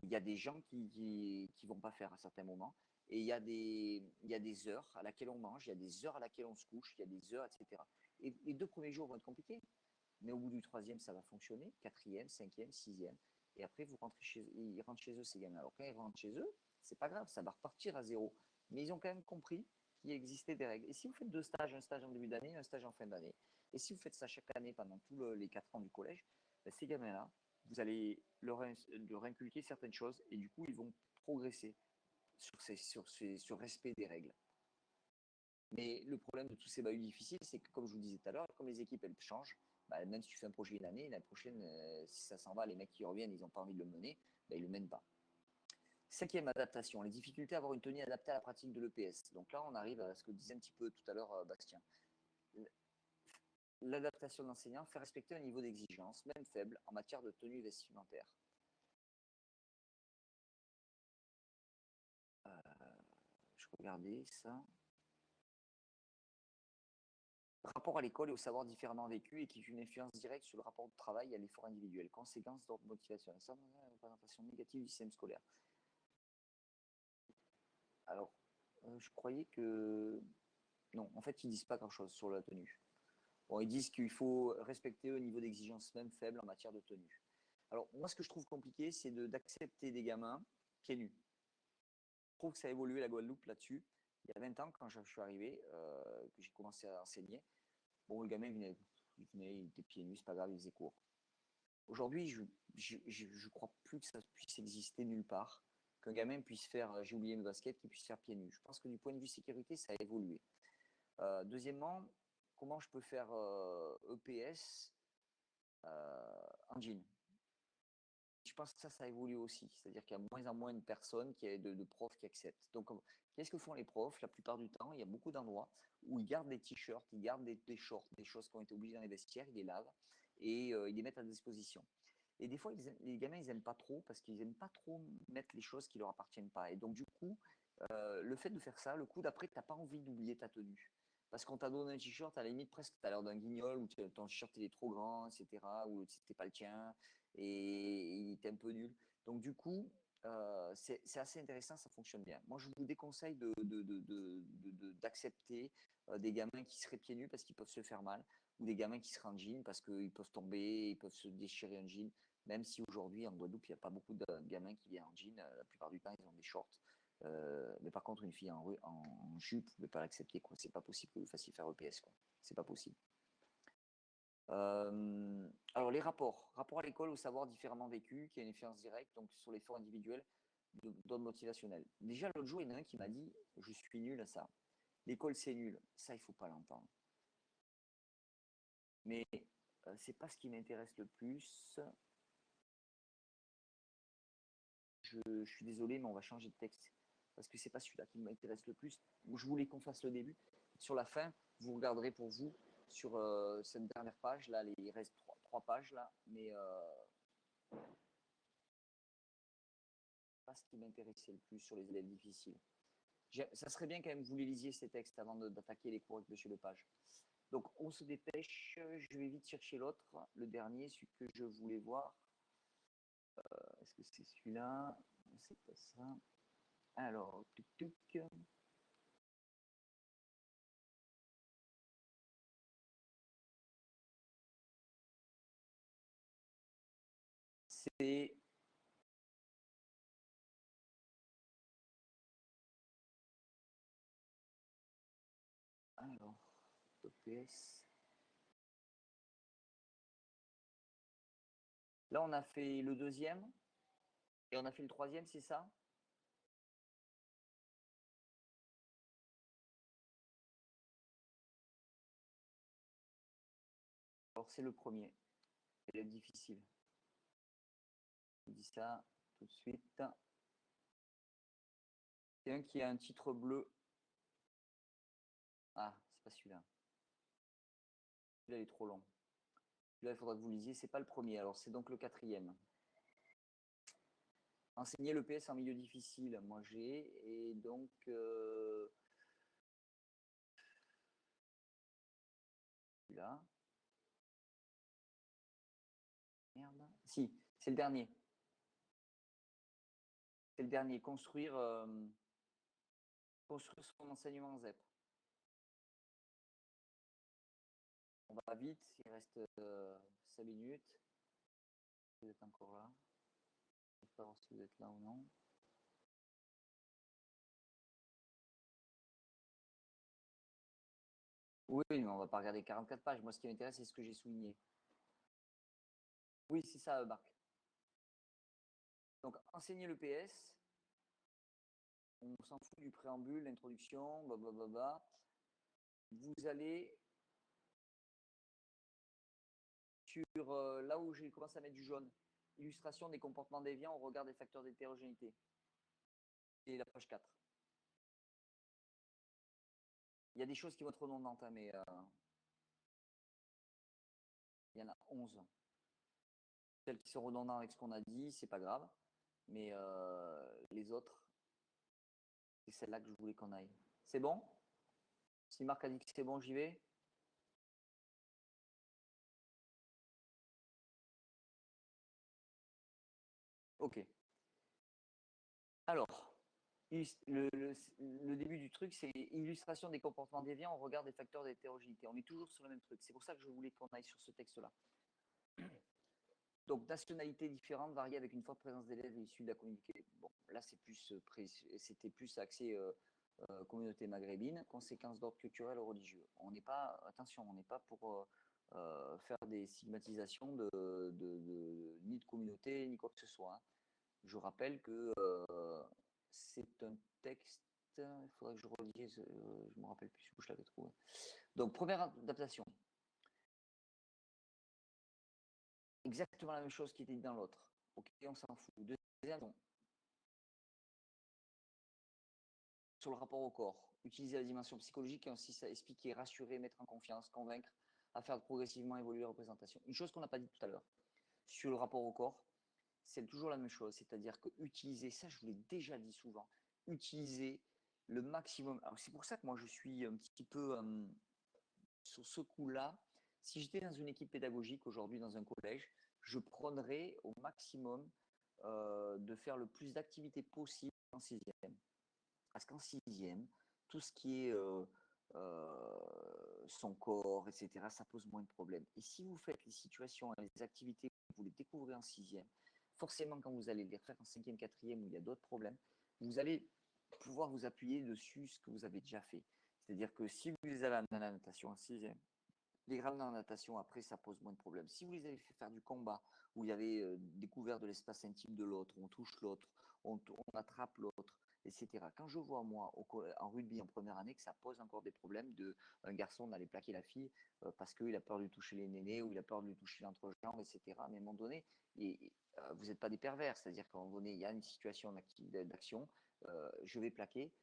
Il y a des gens qui vont pas faire à certains moments. Et il y a des heures à laquelle on mange, il y a des heures à laquelle on se couche, il y a des heures, etc. Et les 2 premiers jours vont être compliqués. Mais au bout du 3e, ça va fonctionner. 4e, 5e, 6e. Et après, ils rentrent chez eux, ces gamins. Alors quand ils rentrent chez eux, c'est pas grave, ça va repartir à zéro. Mais ils ont quand même compris qu'il existait des règles. Et si vous faites 2 stages, un stage en début d'année, un stage en fin d'année, et si vous faites ça chaque année pendant tous les 4 ans du collège, ben, ces gamins-là, vous allez leur inculquer certaines choses et du coup, ils vont progresser sur respect des règles. Mais le problème de tous ces bahuts difficiles, c'est que, comme je vous disais tout à l'heure, comme les équipes elles changent, bah, même si tu fais un projet une année, l'année prochaine, si ça s'en va, les mecs qui reviennent, ils n'ont pas envie de le mener, bah, ils ne le mènent pas. 5e, adaptation, les difficultés à avoir une tenue adaptée à la pratique de l'EPS. Donc là, on arrive à ce que disait un petit peu tout à l'heure Bastien. L'adaptation d'enseignants fait respecter un niveau d'exigence, même faible, en matière de tenue vestimentaire. Je regardais ça. Rapport à l'école et au savoir différemment vécu et qui a une influence directe sur le rapport de travail et à l'effort individuel. Conséquences d'ordre motivationnel. Ça, représentation négative du système scolaire. Alors, je croyais que... Non, en fait, ils disent pas grand-chose sur la tenue. Bon, ils disent qu'il faut respecter un niveau d'exigence même faible en matière de tenue. Alors, moi, ce que je trouve compliqué, c'est d'accepter des gamins pieds nus. Je trouve que ça a évolué la Guadeloupe là-dessus. Il y a 20 ans, quand je suis arrivé, que j'ai commencé à enseigner, bon, le gamin, il était pieds nus, c'est pas grave, il faisait cours. Aujourd'hui, je crois plus que ça puisse exister nulle part, qu'un gamin puisse faire, j'ai oublié mes baskets, qu'il puisse faire pieds nus. Je pense que du point de vue sécurité, ça a évolué. Deuxièmement, comment je peux faire EPS en jean? Je pense que ça évolue aussi. C'est-à-dire qu'il y a de moins en moins de personnes, de profs qui acceptent. Donc, qu'est-ce que font les profs? La plupart du temps, il y a beaucoup d'endroits où ils gardent des t-shirts, ils gardent des shorts, des choses qui ont été oubliées dans les vestiaires, ils les lavent et ils les mettent à disposition. Et des fois, les gamins, ils n'aiment pas trop parce qu'ils n'aiment pas trop mettre les choses qui ne leur appartiennent pas. Et donc, du coup, le fait de faire ça, le coup d'après, tu n'as pas envie d'oublier ta tenue. Parce qu'on t'a donné un t-shirt, à la limite, presque, tu as l'air d'un guignol, ou ton t-shirt il est trop grand, etc., ou c'était pas le tien, et il était un peu nul. Donc, du coup, c'est assez intéressant, ça fonctionne bien. Moi, je vous déconseille d'accepter des gamins qui seraient pieds nus parce qu'ils peuvent se faire mal, ou des gamins qui seraient en jean parce qu'ils peuvent tomber, ils peuvent se déchirer un jean, même si aujourd'hui, en Guadeloupe, il n'y a pas beaucoup de gamins qui viennent en jean. La plupart du temps, ils ont des shorts. Mais par contre, une fille en jupe, vous ne pouvez pas l'accepter. C'est pas possible que vous fassiez faire EPS. C'est pas possible. Alors, les rapports. Rapport à l'école, au savoir différemment vécu, qui a une influence directe donc sur l'effort individuel d'ordre motivationnel. Déjà, l'autre jour, il y en a un qui m'a dit « Je suis nul à ça. L'école, c'est nul. » Ça, il ne faut pas l'entendre. Mais c'est pas ce qui m'intéresse le plus. Je suis désolé, mais on va changer de texte. Parce que c'est pas celui-là qui m'intéresse le plus. Je voulais qu'on fasse le début. Sur la fin, vous regarderez pour vous sur cette dernière page. Là, il reste trois pages là. Mais pas ce qui m'intéressait le plus sur les élèves difficiles. Ça serait bien quand même que vous les lisiez ces textes avant d'attaquer les cours avec M. Lepage. Donc, on se dépêche. Je vais vite chercher l'autre, le dernier, celui que je voulais voir. Est-ce que c'est celui-là? C'est pas ça. Alors, tuc. C'est alors EPS. Là, on a fait le deuxième et on a fait le troisième, c'est ça? Alors, c'est le premier. Élève difficile. Je vous dis ça tout de suite. C'est un qui a un titre bleu. Ah, c'est pas celui-là. Celui-là, il est trop long. Celui-là, il faudra que vous lisiez. C'est pas le premier. Alors, c'est donc le quatrième. Enseigner l'EPS en milieu difficile, moi j'ai. Et donc, celui-là. Merde. Si, c'est le dernier. le dernier, construire son enseignement en ZEP. On va vite, il reste 5 minutes. Vous êtes encore là. Je ne sais pas voir si vous êtes là ou non. Oui, mais on ne va pas regarder 44 pages. Moi, ce qui m'intéresse, c'est ce que j'ai souligné. Oui, c'est ça, Marc. Donc, enseigner le PS. On s'en fout du préambule, l'introduction, blablabla. Vous allez sur là où j'ai commencé à mettre du jaune. Illustration des comportements déviants au regard des facteurs d'hétérogénéité. Et la page 4. Il y a des choses qui vont être redondantes, hein, mais il y en a 11. Celles qui sont redondantes avec ce qu'on a dit, c'est pas grave. Mais les autres, c'est celle-là que je voulais qu'on aille. C'est bon? Si Marc a dit que c'est bon, j'y vais. Ok. Alors, le début du truc, c'est illustration des comportements déviants au regard des facteurs d'hétérogénéité. On est toujours sur le même truc. C'est pour ça que je voulais qu'on aille sur ce texte-là. Donc, nationalité différente, variée avec une forte présence d'élèves issus de la communauté. Bon, là, c'était plus axé communauté maghrébine, conséquences d'ordre culturel ou religieux. On n'est pas, attention, on n'est pas pour faire des stigmatisations ni de communauté, ni quoi que ce soit. Hein. Je rappelle que c'est un texte, il faudrait que je relise, je ne me rappelle plus où je l'avais trouvé. Donc, première adaptation. Exactement la même chose qui était dit dans l'autre. Ok, on s'en fout. Deuxième, sur le rapport au corps. Utiliser la dimension psychologique et aussi ça expliquer, rassurer, mettre en confiance, convaincre, à faire progressivement évoluer la représentation. Une chose qu'on n'a pas dit tout à l'heure. Sur le rapport au corps, c'est toujours la même chose. C'est-à-dire que utiliser, ça je vous l'ai déjà dit souvent, utiliser le maximum. Alors c'est pour ça que moi je suis un petit peu sur ce coup-là. Si j'étais dans une équipe pédagogique aujourd'hui dans un collège, je prendrais au maximum de faire le plus d'activités possible en sixième. Parce qu'en sixième, tout ce qui est son corps, etc., ça pose moins de problèmes. Et si vous faites les situations et les activités que vous les découvrez en sixième, forcément, quand vous allez les faire en cinquième, quatrième, où il y a d'autres problèmes, vous allez pouvoir vous appuyer dessus ce que vous avez déjà fait. C'est-à-dire que si vous les avez amenés à la natation en sixième, les ramener en natation, après, ça pose moins de problèmes. Si vous les avez fait faire du combat, où il y avait découvert de l'espace intime de l'autre, on touche l'autre, on attrape l'autre, etc. Quand je vois, moi, en rugby en première année, que ça pose encore des problèmes un garçon d'aller plaquer la fille parce qu'il a peur de lui toucher les nénés ou il a peur de lui toucher l'entrejambe, etc. Mais à un moment donné, vous n'êtes pas des pervers. C'est-à-dire qu'à un moment donné, il y a une situation d'action, je vais plaquer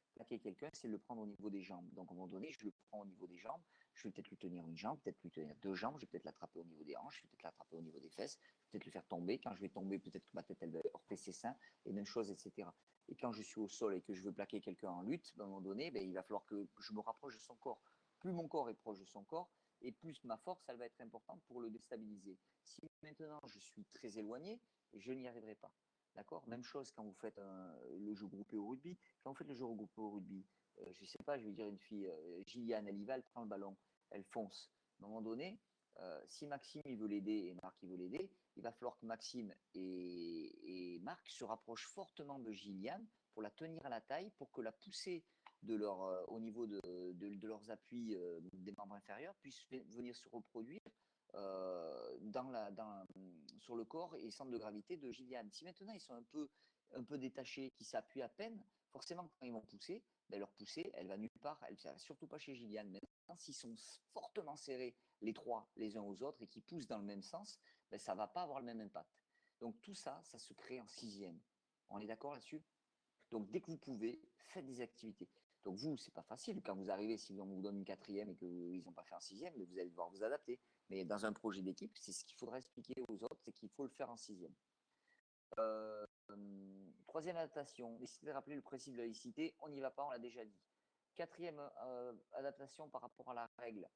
quelqu'un, c'est de le prendre au niveau des jambes. Donc, à un moment donné, je le prends au niveau des jambes, je vais peut-être lui tenir une jambe, peut-être lui tenir deux jambes, je vais peut-être l'attraper au niveau des hanches, je vais peut-être l'attraper au niveau des fesses, je vais peut-être le faire tomber. Quand je vais tomber, peut-être que ma tête, elle va heurter ses seins, et même chose, etc. Et quand je suis au sol et que je veux plaquer quelqu'un en lutte, à un moment donné, il va falloir que je me rapproche de son corps. Plus mon corps est proche de son corps, et plus ma force, elle va être importante pour le déstabiliser. Si maintenant je suis très éloigné, je n'y arriverai pas. D'accord. Même chose quand vous faites le jeu groupé au rugby. Quand vous faites le jeu groupé au rugby, je ne sais pas, je vais dire une fille, Gilliane, elle y va, elle prend le ballon, elle fonce. À un moment donné, si Maxime il veut l'aider et Marc il veut l'aider, il va falloir que Maxime et Marc se rapprochent fortement de Gilliane pour la tenir à la taille, pour que la poussée au niveau de leurs appuis des membres inférieurs puisse venir se reproduire sur le corps et centre de gravité de Gilliane. Si maintenant ils sont un peu détachés, qui s'appuient à peine, forcément quand ils vont pousser, leur poussée, elle va nulle part, elle ne va surtout pas chez Gilliane. Maintenant, s'ils sont fortement serrés les trois les uns aux autres et qui poussent dans le même sens, ça ne va pas avoir le même impact. Donc tout ça, ça se crée en sixième. On est d'accord là-dessus? Donc dès que vous pouvez, faites des activités. Donc vous, c'est pas facile. Quand vous arrivez, si on vous donne une quatrième et qu'ils n'ont pas fait un sixième, mais vous allez devoir vous adapter. Mais dans un projet d'équipe, c'est ce qu'il faudra expliquer aux autres, c'est qu'il faut le faire en sixième. Troisième adaptation, décidez de rappeler le principe de la laïcité, on n'y va pas, on l'a déjà dit. Quatrième adaptation par rapport à la règle.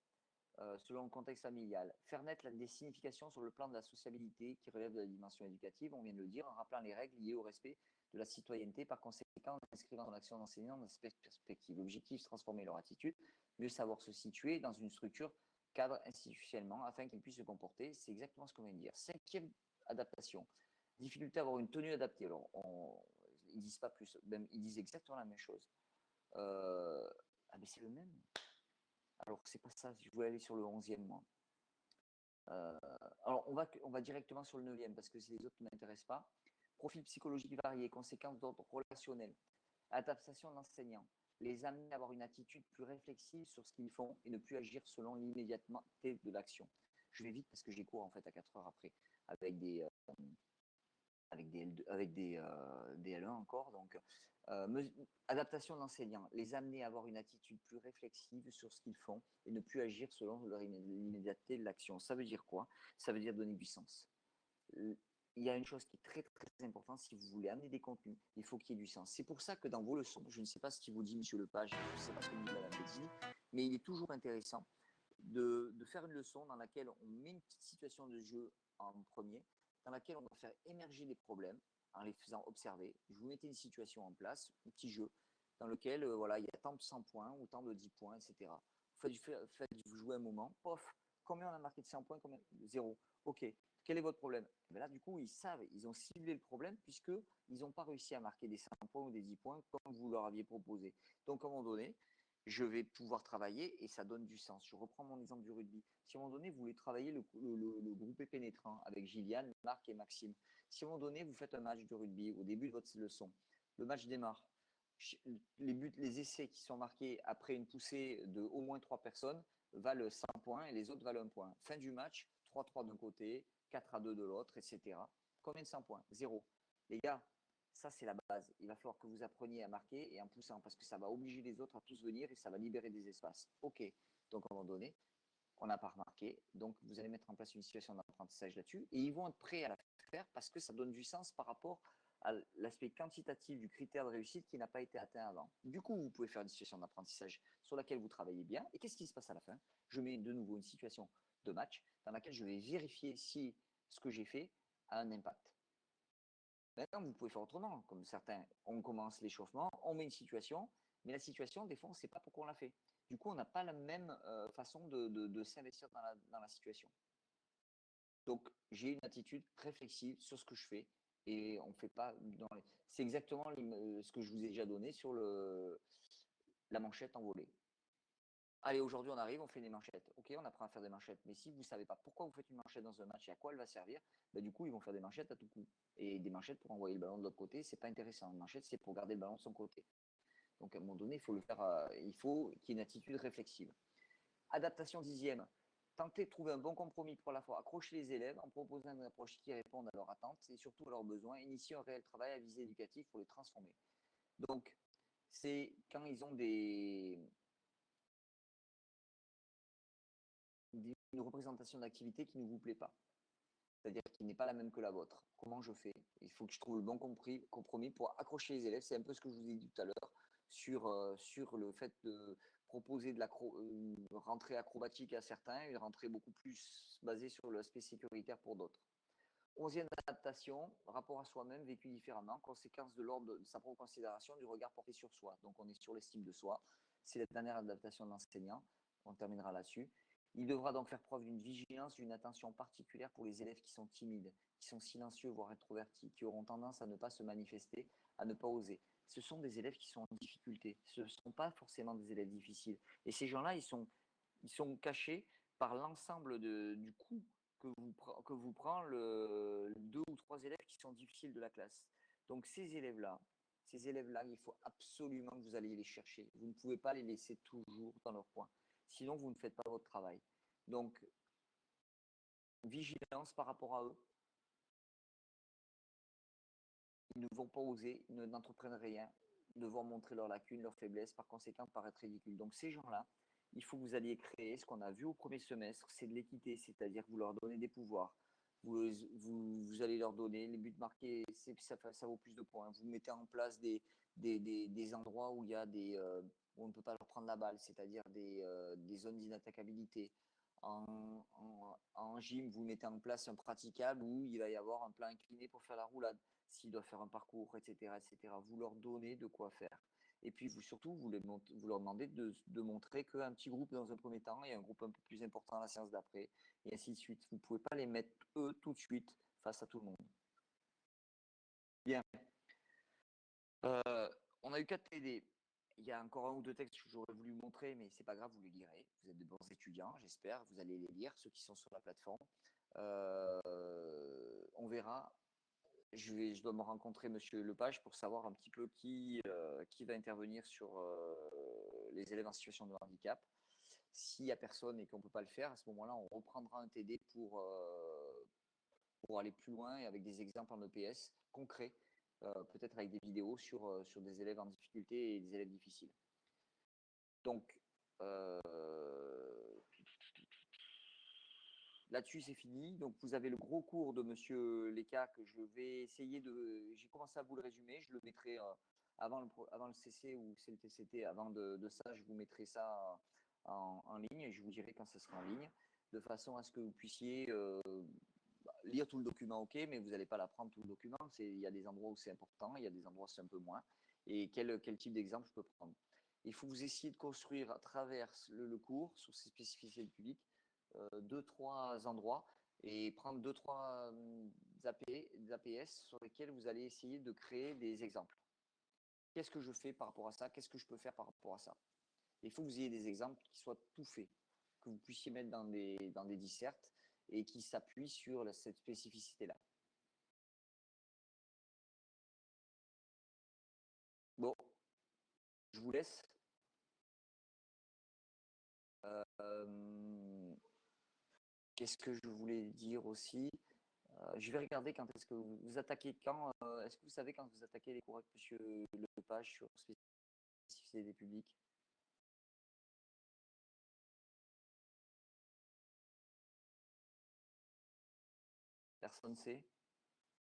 selon le contexte familial. Faire naître des significations sur le plan de la sociabilité qui relève de la dimension éducative, on vient de le dire, en rappelant les règles liées au respect de la citoyenneté. Par conséquent, en inscrivant dans l'action d'enseignant dans cette perspective. L'objectif, c'est transformer leur attitude, mieux savoir se situer dans une structure cadre institutionnellement afin qu'ils puissent se comporter. C'est exactement ce qu'on vient de dire. Cinquième adaptation. Difficulté à avoir une tenue adaptée. Alors, ils disent pas plus, même, ils disent exactement la même chose. Ah, mais c'est le même. Alors, c'est pas ça. Je voulais aller sur le 11e, moi. Alors, on va directement sur le 9e parce que c'est les autres qui ne m'intéressent pas. Profil psychologique varié, conséquences d'ordre relationnel, adaptation de l'enseignant, les amener à avoir une attitude plus réflexive sur ce qu'ils font et ne plus agir selon l'immédiateté de l'action. Je vais vite parce que j'ai cours en fait à 4 heures après avec des des L1 encore. Donc, adaptation d'enseignants, les amener à avoir une attitude plus réflexive sur ce qu'ils font et ne plus agir selon l'immédiateté de l'action. Ça veut dire quoi? Ça veut dire donner du sens. Il y a une chose qui est très très importante, si vous voulez amener des contenus, il faut qu'il y ait du sens. C'est pour ça que dans vos leçons, je ne sais pas ce qu'il vous dit Monsieur Lepage, je ne sais pas ce que dit Madame Bettini, mais il est toujours intéressant de faire une leçon dans laquelle on met une petite situation de jeu en premier, dans laquelle on va faire émerger des problèmes en les faisant observer. Je vous mettais une situation en place, un petit jeu, dans lequel voilà, il y a tant de 100 points ou tant de 10 points, etc. Faites jouer un moment, pof, combien on a marqué de 100 points, combien 0. Ok, quel est votre problème? Et bien là, du coup, ils savent, ils ont ciblé le problème puisqu'ils n'ont pas réussi à marquer des 100 points ou des 10 points comme vous leur aviez proposé. Donc, à un moment donné, je vais pouvoir travailler et ça donne du sens. Je reprends mon exemple du rugby. Si à un moment donné, vous voulez travailler le groupé pénétrant avec Gilliane, Marc et Maxime, si à un moment donné, vous faites un match de rugby au début de votre leçon, le match démarre, les essais qui sont marqués après une poussée de au moins 3 personnes valent 100 points et les autres valent 1 point. Fin du match, 3-3 d'un côté, 4-2 de l'autre, etc. Combien de 100 points? Zéro. Les gars, ça, c'est la base. Il va falloir que vous appreniez à marquer et en poussant, parce que ça va obliger les autres à tous venir et ça va libérer des espaces. OK. Donc, à un moment donné, on n'a pas remarqué. Donc, vous allez mettre en place une situation d'apprentissage là-dessus et ils vont être prêts à la faire parce que ça donne du sens par rapport à l'aspect quantitatif du critère de réussite qui n'a pas été atteint avant. Du coup, vous pouvez faire une situation d'apprentissage sur laquelle vous travaillez bien. Et qu'est-ce qui se passe à la fin? Je mets de nouveau une situation de match dans laquelle je vais vérifier si ce que j'ai fait a un impact. Maintenant, vous pouvez faire autrement, comme certains. On commence l'échauffement, on met une situation, mais la situation, des fois, on ne sait pas pourquoi on l'a fait. Du coup, on n'a pas la même façon de s'investir dans la situation. Donc, j'ai une attitude très flexible sur ce que je fais et on fait pas dans les... C'est exactement ce que je vous ai déjà donné sur la manchette envolée. Allez, aujourd'hui, on arrive, on fait des manchettes. Ok, on apprend à faire des manchettes. Mais si vous ne savez pas pourquoi vous faites une manchette dans un match et à quoi elle va servir, bah, du coup, ils vont faire des manchettes à tout coup. Et des manchettes pour envoyer le ballon de l'autre côté, c'est pas intéressant. Une manchette, c'est pour garder le ballon de son côté. Donc, à un moment donné, il faut le faire. Il faut qu'il y ait une attitude réflexive. Adaptation 10e. Tenter de trouver un bon compromis pour à la fois accrocher les élèves en proposant une approche qui réponde à leurs attentes et surtout à leurs besoins. Initier un réel travail à visée éducative pour les transformer. Donc, c'est quand ils ont une représentation d'activité qui ne vous plaît pas, c'est-à-dire qui n'est pas la même que la vôtre. Comment je fais? Il faut que je trouve le bon compromis pour accrocher les élèves. C'est un peu ce que je vous ai dit tout à l'heure sur le fait de proposer une rentrée acrobatique à certains, une rentrée beaucoup plus basée sur l'aspect sécuritaire pour d'autres. 11e adaptation, rapport à soi-même vécu différemment, conséquence de l'ordre de sa propre considération, du regard porté sur soi. Donc on est sur l'estime de soi. C'est la dernière adaptation de l'enseignant. On terminera là-dessus. Il devra donc faire preuve d'une vigilance, d'une attention particulière pour les élèves qui sont timides, qui sont silencieux, voire introvertis, qui auront tendance à ne pas se manifester, à ne pas oser. Ce sont des élèves qui sont en difficulté. Ce ne sont pas forcément des élèves difficiles. Et ces gens-là, ils sont cachés par l'ensemble du coût que vous prend le 2 ou 3 élèves qui sont difficiles de la classe. Donc ces élèves-là, il faut absolument que vous alliez les chercher. Vous ne pouvez pas les laisser toujours dans leur coin. Sinon, vous ne faites pas votre travail. Donc, vigilance par rapport à eux. Ils ne vont pas oser, ils n'entreprennent rien, devoir montrer leurs lacunes, leurs faiblesses, par conséquent paraître ridicules. Donc ces gens-là, il faut que vous alliez créer ce qu'on a vu au premier semestre, c'est de l'équité, c'est-à-dire que vous leur donnez des pouvoirs. Vous allez leur donner les buts marqués, ça vaut plus de points. Vous mettez en place des endroits où il y a où on ne peut pas leur prendre la balle, c'est-à-dire des zones d'inattaquabilité. en gym, vous mettez en place un praticable où il va y avoir un plan incliné pour faire la roulade, s'il doit faire un parcours, etc., etc. Vous leur donnez de quoi faire. Et puis surtout, vous leur demandez de montrer qu'un petit groupe dans un premier temps et un groupe un peu plus important à la séance d'après, et ainsi de suite. Vous ne pouvez pas les mettre, eux, tout de suite face à tout le monde. Bien. On a eu 4 TD. Il y a encore un ou deux textes que j'aurais voulu montrer, mais c'est pas grave, vous les lirez. Vous êtes de bons étudiants, j'espère. Vous allez les lire, ceux qui sont sur la plateforme. On verra. Je dois me rencontrer Monsieur Lepage pour savoir un petit peu qui va intervenir sur les élèves en situation de handicap. S'il n'y a personne et qu'on ne peut pas le faire, à ce moment-là, on reprendra un TD pour aller plus loin et avec des exemples en EPS concrets, peut-être avec des vidéos sur des élèves en difficulté et des élèves difficiles. Donc, là-dessus, c'est fini. Donc, vous avez le gros cours de Monsieur Léca que je vais essayer de. J'ai commencé à vous le résumer. Je le mettrai avant le CC ou c'est le TCT. Avant de ça, je vous mettrai ça en ligne et je vous dirai quand ce sera en ligne, de façon à ce que vous puissiez lire tout le document, ok, mais vous n'allez pas l'apprendre tout le document. Il y a des endroits où c'est important, il y a des endroits où c'est un peu moins. Et quel type d'exemple je peux prendre? Il faut vous essayer de construire à travers le cours, sur ces spécificités du public, 2-3 endroits et prendre 2-3 APS sur lesquels vous allez essayer de créer des exemples. Qu'est-ce que je fais par rapport à ça? Qu'est-ce que je peux faire par rapport à ça? Il faut que vous ayez des exemples qui soient tout faits, que vous puissiez mettre dans des dissertes et qui s'appuient sur cette spécificité-là. Bon, je vous laisse. Qu'est-ce que je voulais dire aussi? Je vais regarder quand est-ce que vous attaquez quand. Est-ce que vous savez quand vous attaquez les cours avec Monsieur Lepage sur spécificité des publics? Personne ne sait?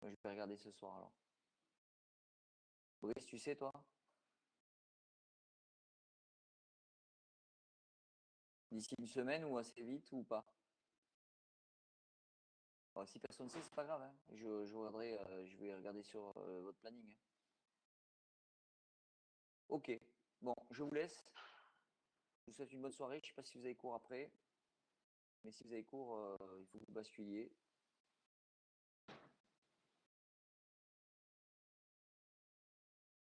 Je vais regarder ce soir alors. Brice, tu sais toi? D'ici une semaine ou assez vite ou pas? Si personne ne sait, c'est pas grave. Hein. Je vais regarder sur votre planning. Hein. Ok. Bon, je vous laisse. Je vous souhaite une bonne soirée. Je ne sais pas si vous avez cours après. Mais si vous avez cours, il faut que vous basculiez.